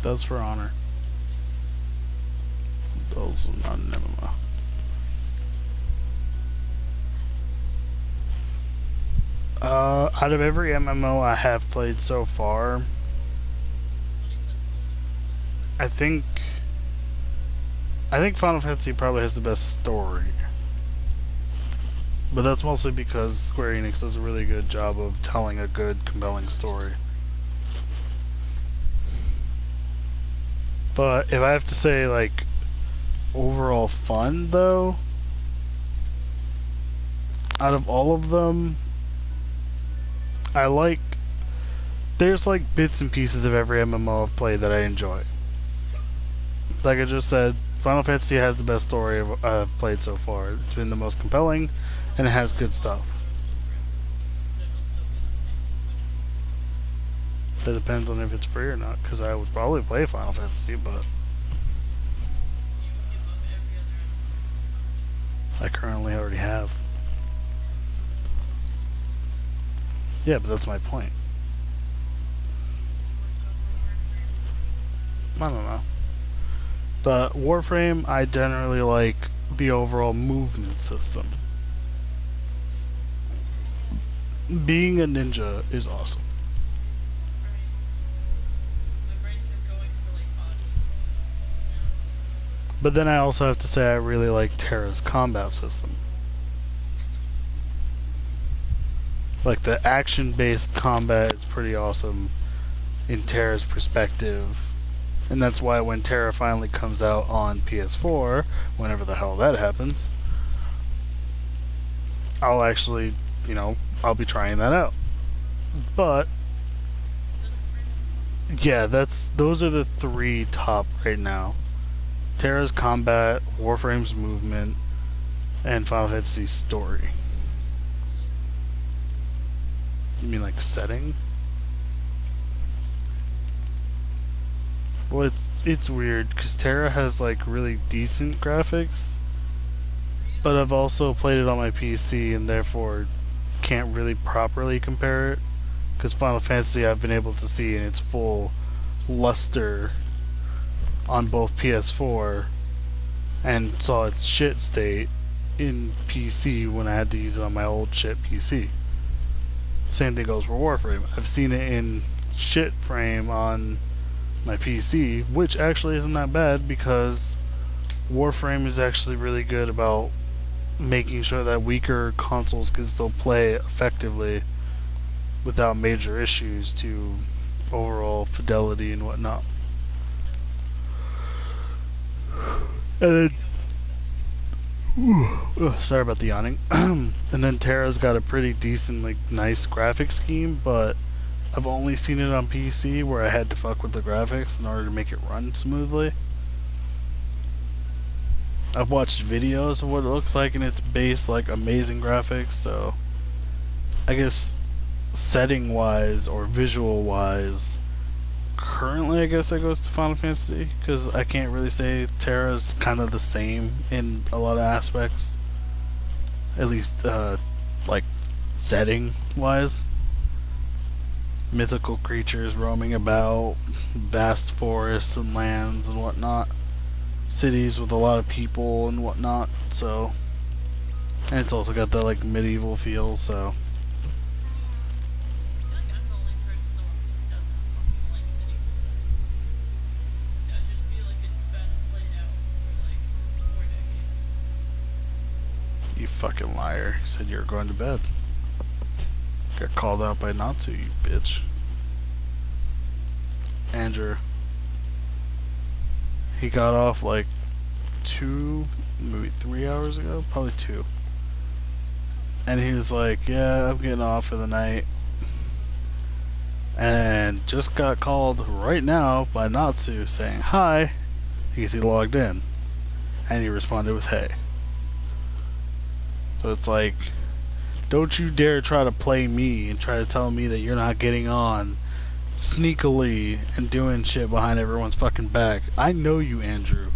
That's for Honor. Those are not an MMO. Out of every MMO I have played so far, I think Final Fantasy probably has the best story. But that's mostly because Square Enix does a really good job of telling a good, compelling story. But if I have to say, like, overall fun, though, out of all of them, there's like bits and pieces of every MMO I've played that I enjoy. Like I just said, Final Fantasy has the best story I've played so far. It's been the most compelling, and it has good stuff. That depends on if it's free or not, because I would probably play Final Fantasy, but I currently already have. Yeah, but that's my point. I don't know. But Warframe, I generally like the overall movement system. Being a ninja is awesome. But then I also have to say I really like Terra's combat system. Like the action-based combat is pretty awesome in Terra's perspective. And that's why when Terra finally comes out on PS4, whenever the hell that happens, I'll actually, I'll be trying that out. But yeah, those are the three top right now. Terra's combat, Warframe's movement, and Final Fantasy's story. You mean like setting? Well, it's weird because Terra has like really decent graphics, but I've also played it on my PC and therefore can't really properly compare it. Because Final Fantasy I've been able to see in its full luster on both PS4 and saw its shit state in PC when I had to use it on my old shit PC. Same thing goes for Warframe. I've seen it in shit frame on my PC, which actually isn't that bad because Warframe is actually really good about making sure that weaker consoles can still play effectively without major issues to overall fidelity and whatnot. And then, sorry about the yawning. And then Terra's got a pretty decent, like, nice graphic scheme, but I've only seen it on PC where I had to fuck with the graphics in order to make it run smoothly. I've watched videos of what it looks like in its base, like, amazing graphics, so I guess setting wise or visual wise, currently I guess that goes to Final Fantasy because I can't really say Terra's kind of the same in a lot of aspects, at least like setting wise. mythical creatures roaming about, vast forests and lands and whatnot, cities with a lot of people and whatnot. So, and it's also got that like medieval feel. So, I feel like I'm the only person in the world who doesn't fucking like medieval settings. I just feel like it's been played out for like 4 decades. you fucking liar! You said you were going to bed. Got called out by Natsu, you bitch. Andrew. He got off like 2, maybe 3 hours ago, probably 2. And he was like, yeah, I'm getting off for the night. And just got called right now by Natsu saying hi, because he logged in. And he responded with hey. So it's like, don't you dare try to play me and try to tell me that you're not getting on sneakily and doing shit behind everyone's fucking back. I know you, Andrew.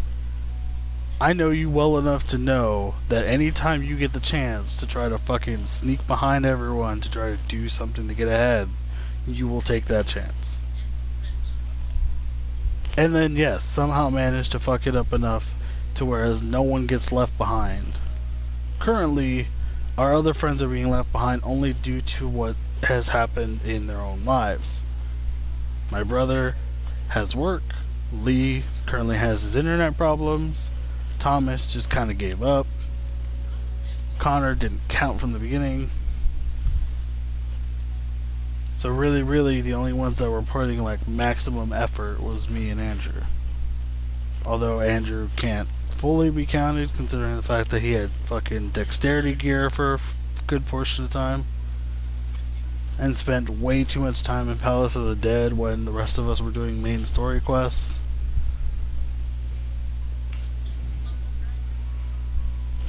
I know you well enough to know that anytime you get the chance to try to fucking sneak behind everyone to try to do something to get ahead, you will take that chance. And then, yes, somehow manage to fuck it up enough to whereas no one gets left behind. Currently, our other friends are being left behind only due to what has happened in their own lives. My brother has work. Lee currently has his internet problems. Thomas just kind of gave up. Connor didn't count from the beginning. So really, the only ones that were putting like maximum effort was me and Andrew. Although Andrew can't fully be counted considering the fact that he had fucking dexterity gear for a good portion of the time. And spent way too much time in Palace of the Dead when the rest of us were doing main story quests.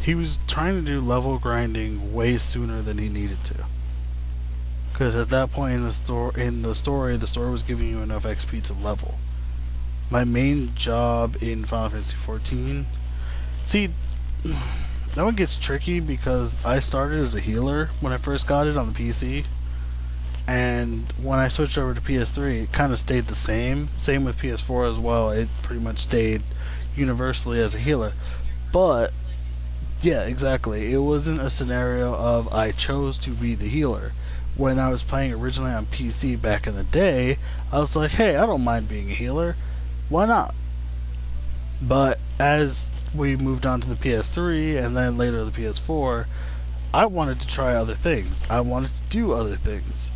He was trying to do level grinding way sooner than he needed to. Because at that point in the story was giving you enough XP to level. My main job in Final Fantasy XIV... See, that one gets tricky because I started as a healer when I first got it on the PC. And when I switched over to PS3, it kind of stayed the same. Same with PS4 as well. It pretty much stayed universally as a healer. But, yeah, exactly. It wasn't a scenario of I chose to be the healer. When I was playing originally on PC back in the day, I was like, hey, I don't mind being a healer. Why not? But as we moved on to the PS3 and then later the PS4, I wanted to try other things. I wanted to do other things.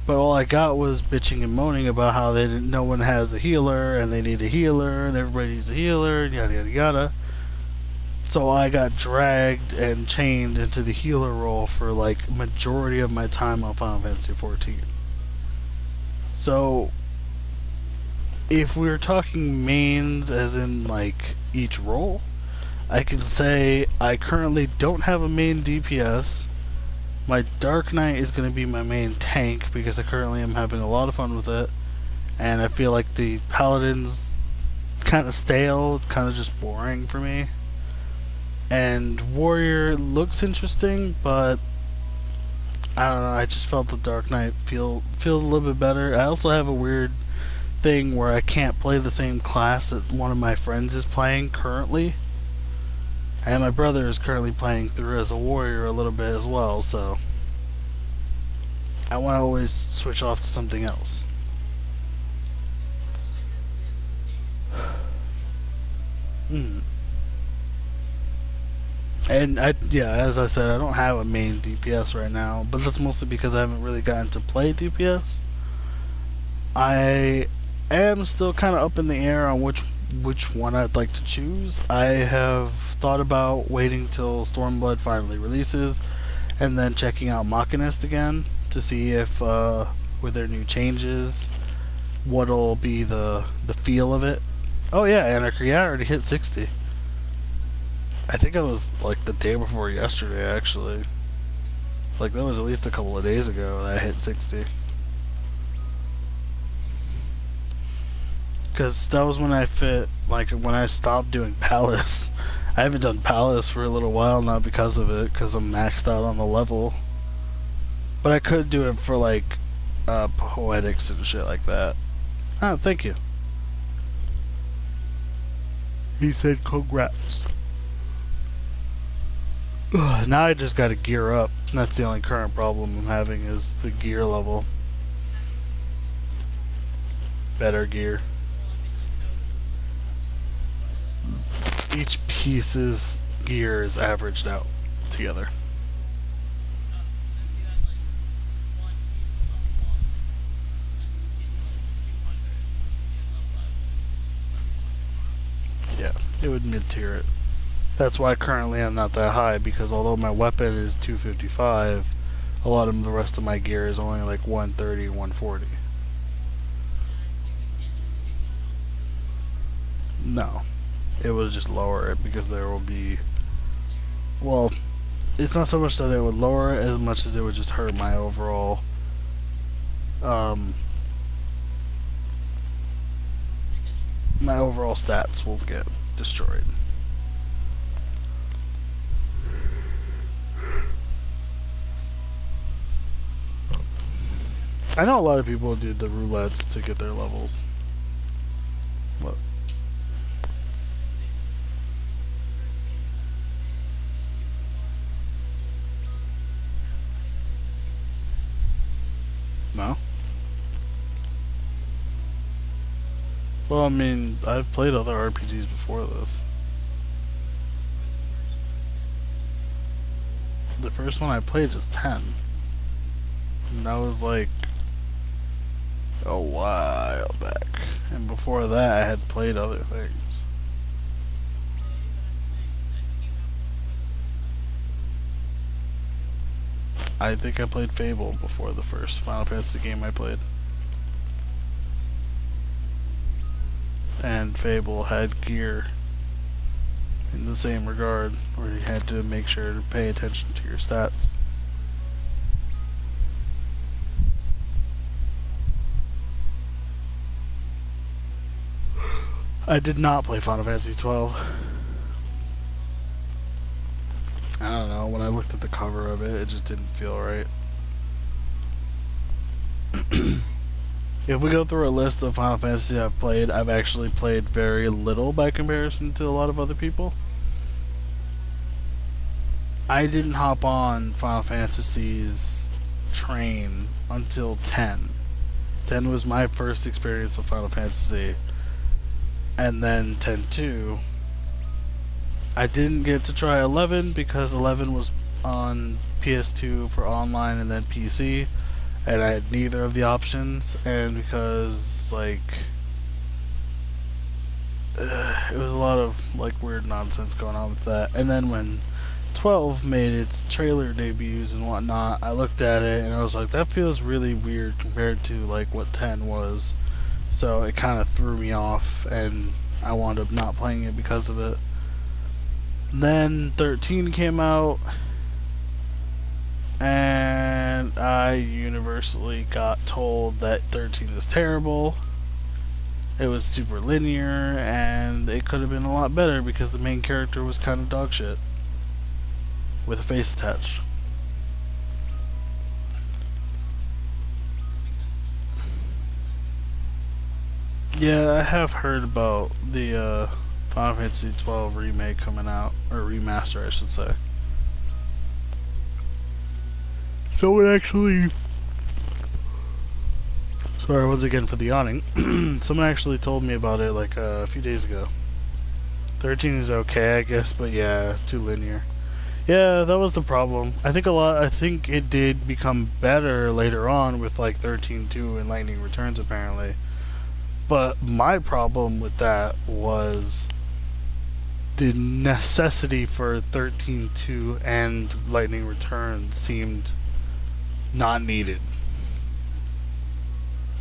But all I got was bitching and moaning about how no one has a healer, and they need a healer, and everybody needs a healer, and yada yada yada. So I got dragged and chained into the healer role for like majority of my time on Final Fantasy XIV. So if we're talking mains as in like each role, I can say I currently don't have a main DPS. My Dark Knight is going to be my main tank because I currently am having a lot of fun with it. And I feel like the Paladin's kind of stale. It's kind of just boring for me. And Warrior looks interesting, but I don't know. I just felt the Dark Knight feel a little bit better. I also have a weird thing where I can't play the same class that one of my friends is playing currently. And my brother is currently playing through as a warrior a little bit as well, so I want to always switch off to something else. And as I said, I don't have a main DPS right now, but that's mostly because I haven't really gotten to play DPS. I am still kind of up in the air on which one I'd like to choose. I have thought about waiting till Stormblood finally releases and then checking out Machinist again to see if with their new changes what'll be the feel of it. Oh yeah, Anarchy, I already hit 60. I think it was like the day before yesterday actually. Like that was at least a couple of days ago that I hit 60. Because that was when when I stopped doing Palace. I haven't done Palace for a little while now because of it, because I'm maxed out on the level. But I could do it for like poetics and shit like that. Oh, thank you. He said congrats. Ugh, now I just gotta gear up. That's the only current problem I'm having is the gear level. Better gear. Each piece's gear is averaged out together. Yeah, it would mid-tier it. That's why currently I'm not that high, because although my weapon is 255, a lot of the rest of my gear is only like 130, 140. No. It would just lower it because there will be... Well, it's not so much that it would lower it as much as it would just hurt my overall... my overall stats will get destroyed. I know a lot of people do the roulettes to get their levels. What? No? Well, I mean, I've played other RPGs before this. The first one I played was 10. And that was like a while back. And before that I had played other things. I think I played Fable before the first Final Fantasy game I played. And Fable had gear in the same regard, where you had to make sure to pay attention to your stats. I did not play Final Fantasy XII. I don't know, when I looked at the cover of it, it just didn't feel right. If we go through a list of Final Fantasy I've played, I've actually played very little by comparison to a lot of other people. I didn't hop on Final Fantasy's train until 10. 10 was my first experience of Final Fantasy. And then 10-2. I didn't get to try 11 because 11 was on PS2 for online and then PC. And I had neither of the options, and because, like, it was a lot of, like, weird nonsense going on with that. And then when 12 made its trailer debuts and whatnot, I looked at it and I was like, that feels really weird compared to, like, what 10 was. So it kind of threw me off, and I wound up not playing it because of it. Then 13 came out, and I universally got told that 13 is terrible. It was super linear, and it could have been a lot better because the main character was kind of dog shit with a face attached. Yeah, I have heard about the Final Fantasy XII remake coming out, or remaster I should say. Someone actually... Sorry once again for the yawning. Someone actually told me about it like a few days ago. 13 is okay, I guess, but yeah, too linear. Yeah, that was the problem. I think it did become better later on with like 13.2 and Lightning Returns apparently. But my problem with that was the necessity for 13.2 and Lightning Returns seemed not needed.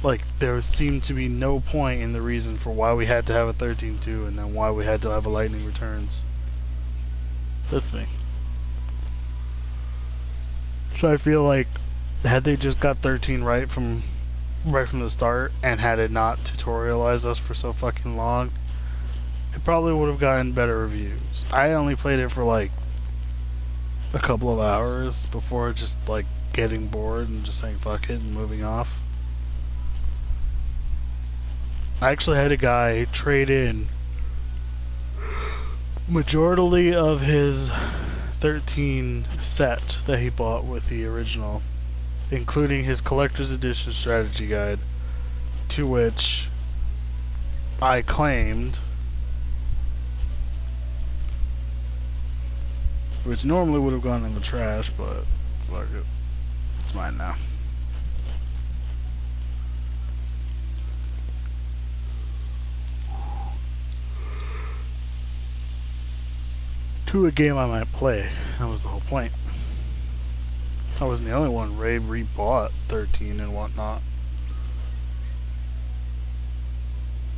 Like, there seemed to be no point in the reason for why we had to have a 13.2 and then why we had to have a Lightning Returns. That's me. So I feel like, had they just got 13 right from the start, and had it not tutorialized us for so fucking long, it probably would have gotten better reviews. I only played it for like a couple of hours before just like getting bored and just saying fuck it and moving off. I actually had a guy trade in majority of his 13 set that he bought with the original, including his collector's edition strategy guide, to which I claimed, which normally would have gone in the trash, but fuck it, it's mine now. To a game I might play. That was the whole point. I wasn't the only one. Ray rebought 13 and whatnot.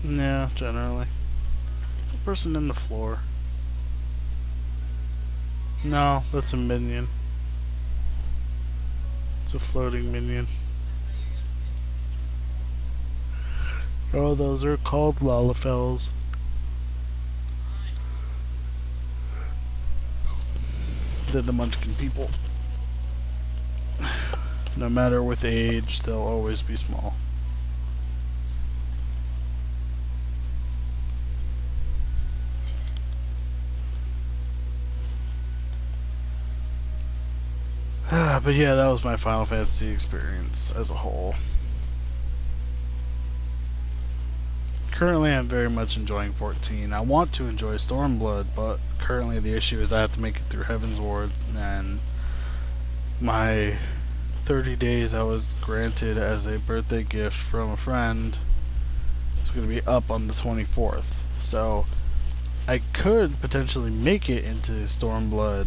Yeah, generally. It's a person in the floor. No, that's a minion. It's a floating minion. Oh, those are called Lalafels. They're the Munchkin people. No matter with age, they'll always be small. But yeah, that was my Final Fantasy experience as a whole. Currently, I'm very much enjoying 14. I want to enjoy Stormblood, but currently the issue is I have to make it through Heaven's Ward, and my 30 days I was granted as a birthday gift from a friend is going to be up on the 24th. So I could potentially make it into Stormblood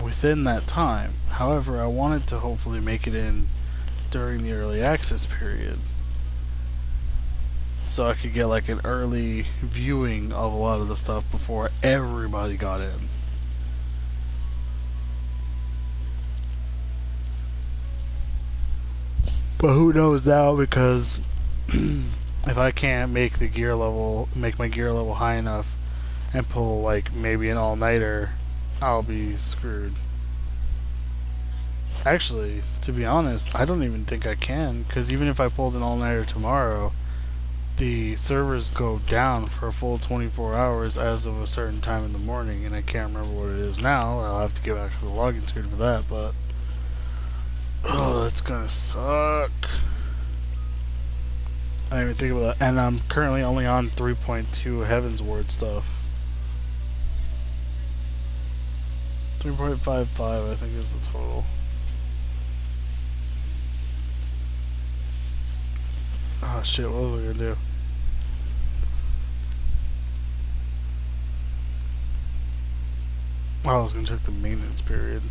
within that time. However, I wanted to hopefully make it in during the early access period, so I could get like an early viewing of a lot of the stuff before everybody got in. But who knows now, because if I can't make my gear level high enough and pull like maybe an all-nighter, I'll be screwed. Actually, to be honest, I don't even think I can, because even if I pulled an all-nighter tomorrow, the servers go down for a full 24 hours as of a certain time in the morning, and I can't remember what it is now. I'll have to get back to the login screen for that, but oh, that's gonna suck. I didn't even think about that. And I'm currently only on 3.2 Heaven's Ward stuff. 3.55 I think is the total. Oh shit, what was I gonna do? I was gonna check the maintenance period.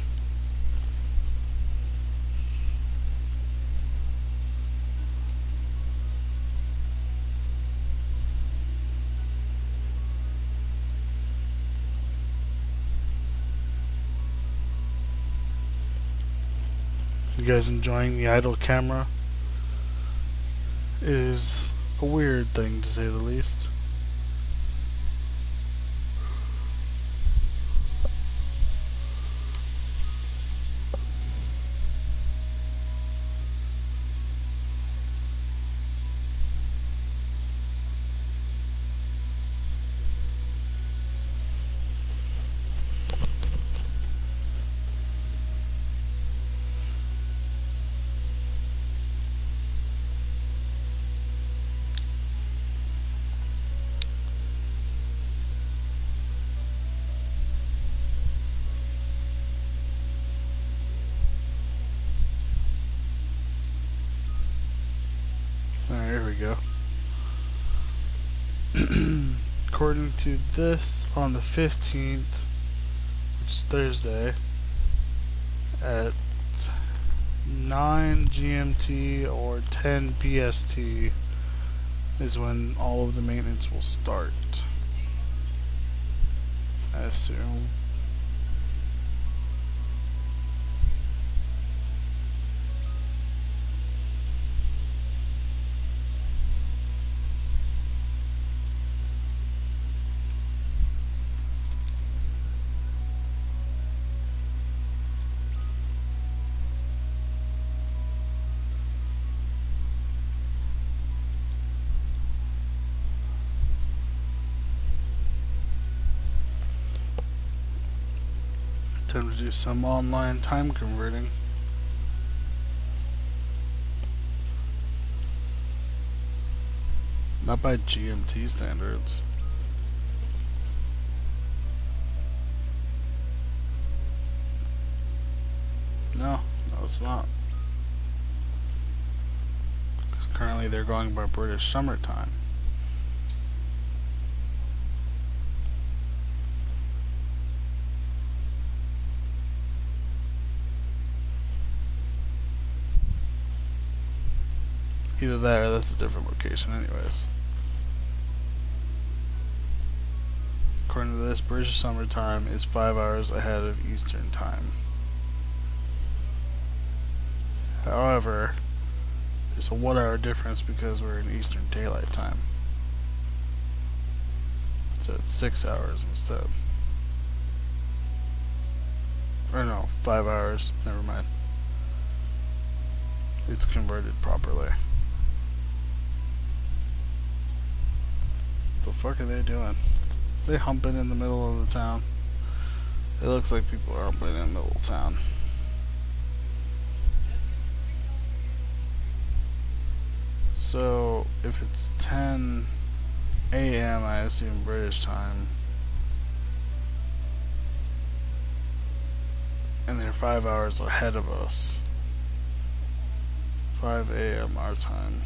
You guys enjoying the idle camera? It is a weird thing to say the least. Alright, here we go. According to this, on the 15th, which is Thursday, at 9 GMT or 10 PST is when all of the maintenance will start, I assume. Time to do some online time converting. Not by GMT standards. No, it's not. Because currently they're going by British summertime. Either that or that's a different location anyways. According to this, British summertime is 5 hours ahead of Eastern time. However, there's a 1 hour difference because we're in Eastern Daylight Time. So it's 6 hours instead. Or no, 5 hours. Never mind. It's converted properly. What the fuck are they doing? They humping in the middle of the town. It looks like people are humping in the middle of town. So if it's 10 a.m. I assume British time, and they're 5 hours ahead of us. 5 a.m. our time.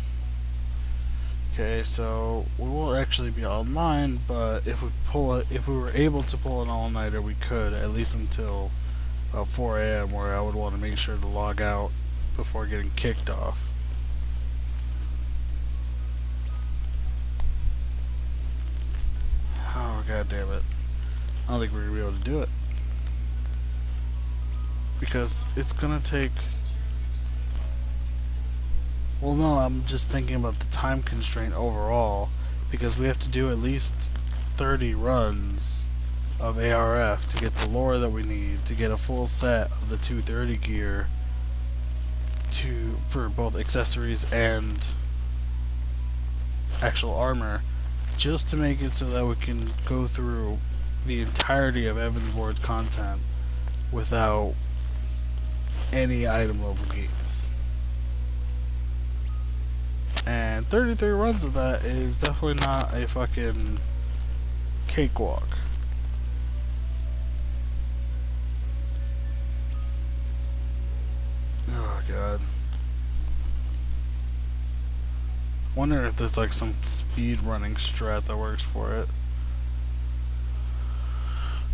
Okay, so we won't actually be online, but if we were able to pull an all-nighter, we could at least until about 4 a.m. where I would want to make sure to log out before getting kicked off. Oh, god damn it. I don't think we're going to be able to do it. Because it's going to take... Well, no, I'm just thinking about the time constraint overall. Because we have to do at least 30 runs of ARF to get the lore that we need to get a full set of the 230 gear for both accessories and actual armor, just to make it so that we can go through the entirety of Evan's Ward's content without any item level gates. And 33 runs of that is definitely not a fucking cakewalk. Oh god. Wonder if there's like some speed running strat that works for it.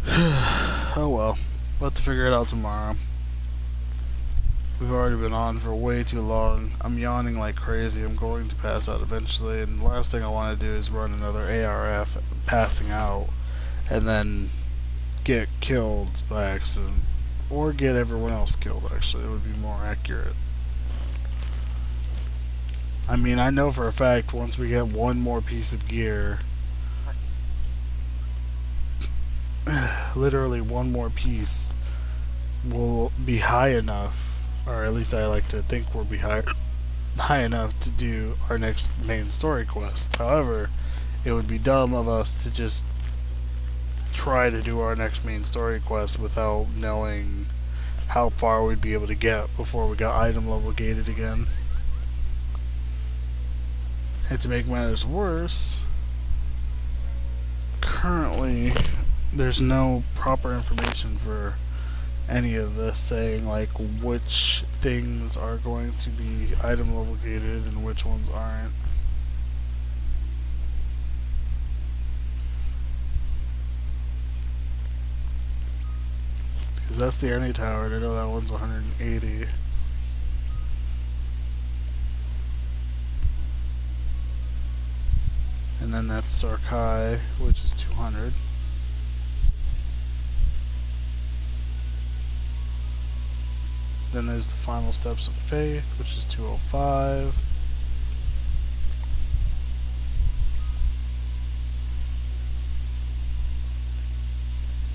Oh well. We'll have to figure it out tomorrow. We've already been on for way too long. I'm yawning like crazy. I'm going to pass out eventually, and the last thing I want to do is run another ARF passing out and then get killed by accident. Or get everyone else killed, actually. It would be more accurate. I mean, I know for a fact once we get one more piece of gear, literally one more piece, will be high enough, or at least I like to think we'll be high enough to do our next main story quest. However, it would be dumb of us to just try to do our next main story quest without knowing how far we'd be able to get before we got item level gated again. And to make matters worse, currently there's no proper information for any of this saying like which things are going to be item level gated and which ones aren't. Because that's the Annie Tower, and I know that one's 180. And then that's Sarkai, which is 200. Then there's the Final Steps of Faith, which is 205.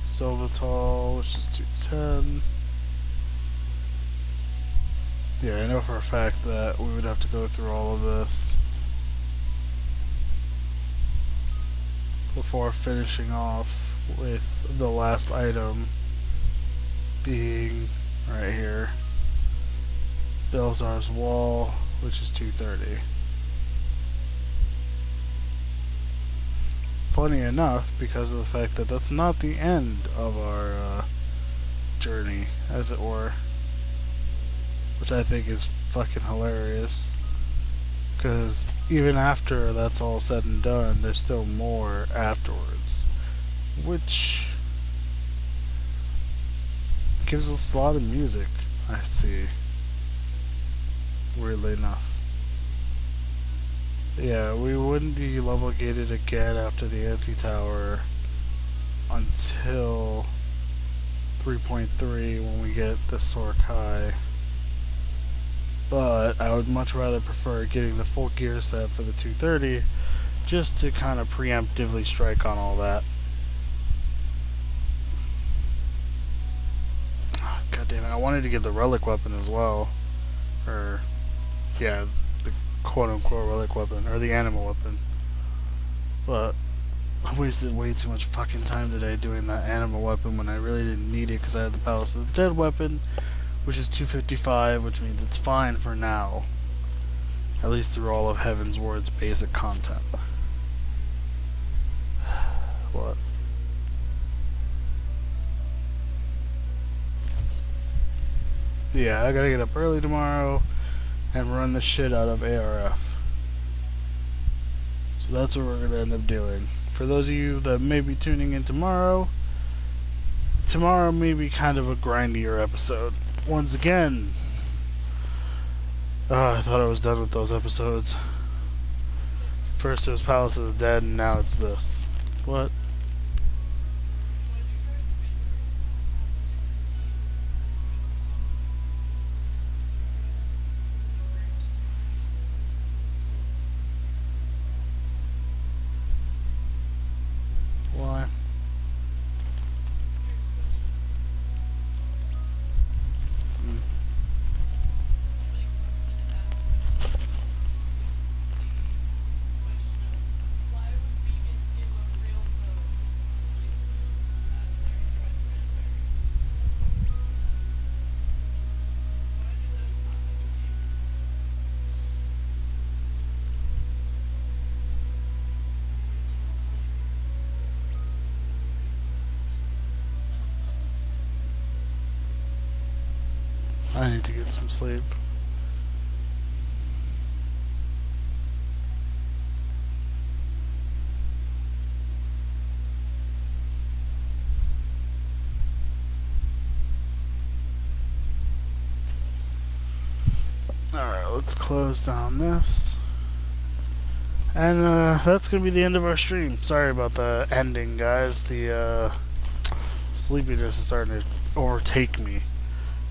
Silvatal, which is 210. Yeah, I know for a fact that we would have to go through all of this before finishing off with the last item, being right here. Belzar's Wall, which is 230. Funny enough, because of the fact that that's not the end of our journey, as it were. Which I think is fucking hilarious. Because even after that's all said and done, there's still more afterwards. Which gives us a lot of music, I see. Weirdly enough. Yeah, we wouldn't be level gated again after the anti-tower until 3.3 when we get the Sork High. But I would much rather prefer getting the full gear set for the 230 just to kind of preemptively strike on all that. God damn it, I wanted to get the relic weapon as well. Or, yeah, the quote-unquote relic weapon, or the animal weapon. But I wasted way too much fucking time today doing that animal weapon when I really didn't need it because I had the Palace of the Dead weapon, which is 255, which means it's fine for now. At least through all of Heaven's Ward's basic content. What? Yeah, I gotta get up early tomorrow and run the shit out of ARF. So that's what we're gonna end up doing. For those of you that may be tuning in tomorrow may be kind of a grindier episode. Once again, I thought I was done with those episodes. First it was Palace of the Dead, and now it's this. What? Why? I need to get some sleep. Alright, let's close down this. And that's gonna be the end of our stream. Sorry about the ending, guys. The sleepiness is starting to overtake me.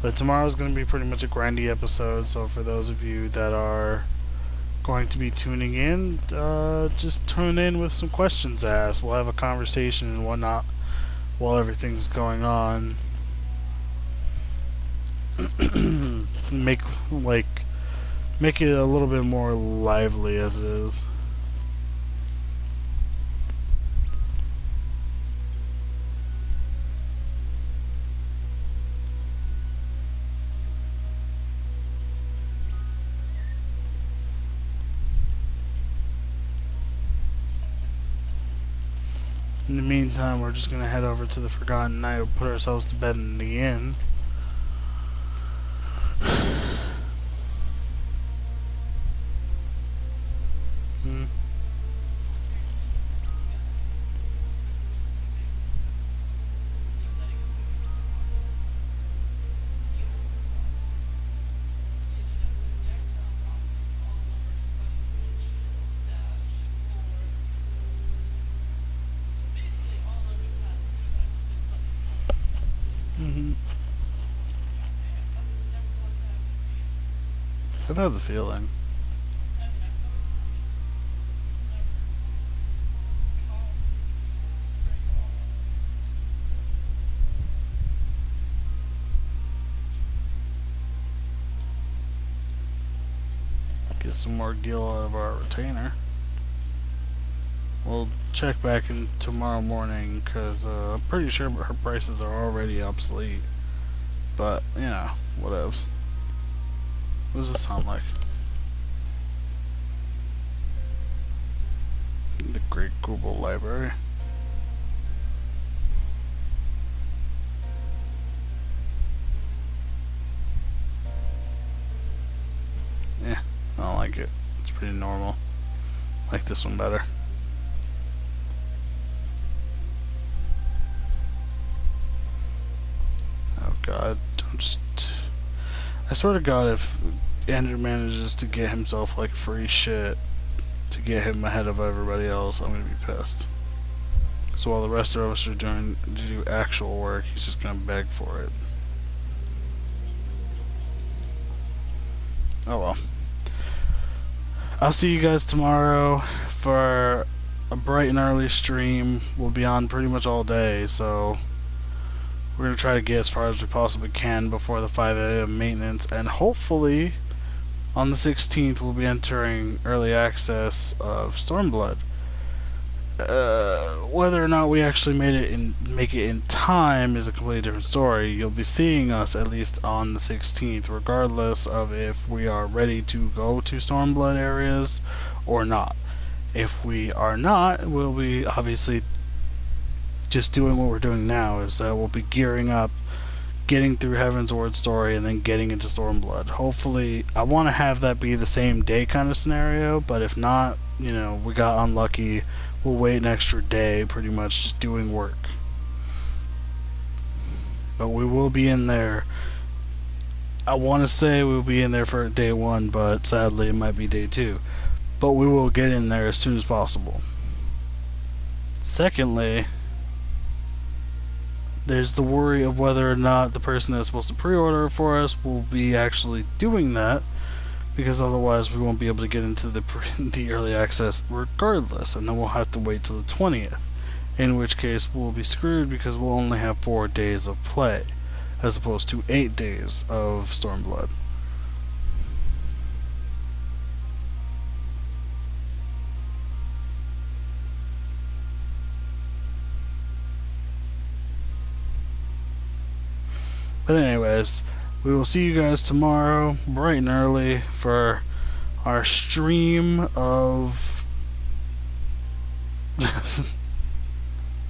But tomorrow's going to be pretty much a grindy episode, so for those of you that are going to be tuning in, just tune in with some questions asked. We'll have a conversation and whatnot while everything's going on. make it a little bit more lively as it is. In the meantime, we're just gonna head over to the Forgotten Night and put ourselves to bed in the inn. I've had the feeling. Get some more gil out of our retainer. We'll check back in tomorrow morning because I'm pretty sure her prices are already obsolete. But, you know, whatevs. What does this sound like? The Great Google Library. I don't like it. It's pretty normal. I like this one better. Oh god, don't just... I swear to god, if Andrew manages to get himself like free shit to get him ahead of everybody else, I'm gonna be pissed. So while the rest of us are doing to do actual work, he's just gonna beg for it. Oh well. I'll see you guys tomorrow for a bright and early stream. We'll be on pretty much all day, so we're going to try to get as far as we possibly can before the 5 a.m. maintenance, and hopefully on the 16th we'll be entering early access of Stormblood. Whether or not we actually make it in time is a completely different story. You'll be seeing us at least on the 16th, regardless of if we are ready to go to Stormblood areas or not. If we are not, we'll be obviously just doing what we're doing now. Is we'll be gearing up, getting through Heaven's Ward story, and then getting into Stormblood. Hopefully, I want to have that be the same day kind of scenario, but if not, you know, we got unlucky. We'll wait an extra day, pretty much just doing work. But we will be in there. I want to say we'll be in there for day 1, but sadly it might be day 2. But we will get in there as soon as possible. Secondly, there's the worry of whether or not the person that's supposed to pre-order for us will be actually doing that, because otherwise we won't be able to get into the early access regardless, and then we'll have to wait till the 20th, in which case we'll be screwed because we'll only have 4 days of play as opposed to 8 days of Stormblood. But anyways, we will see you guys tomorrow, bright and early, for our stream of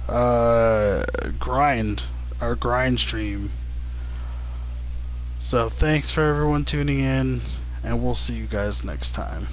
our grind stream. So thanks for everyone tuning in, and we'll see you guys next time.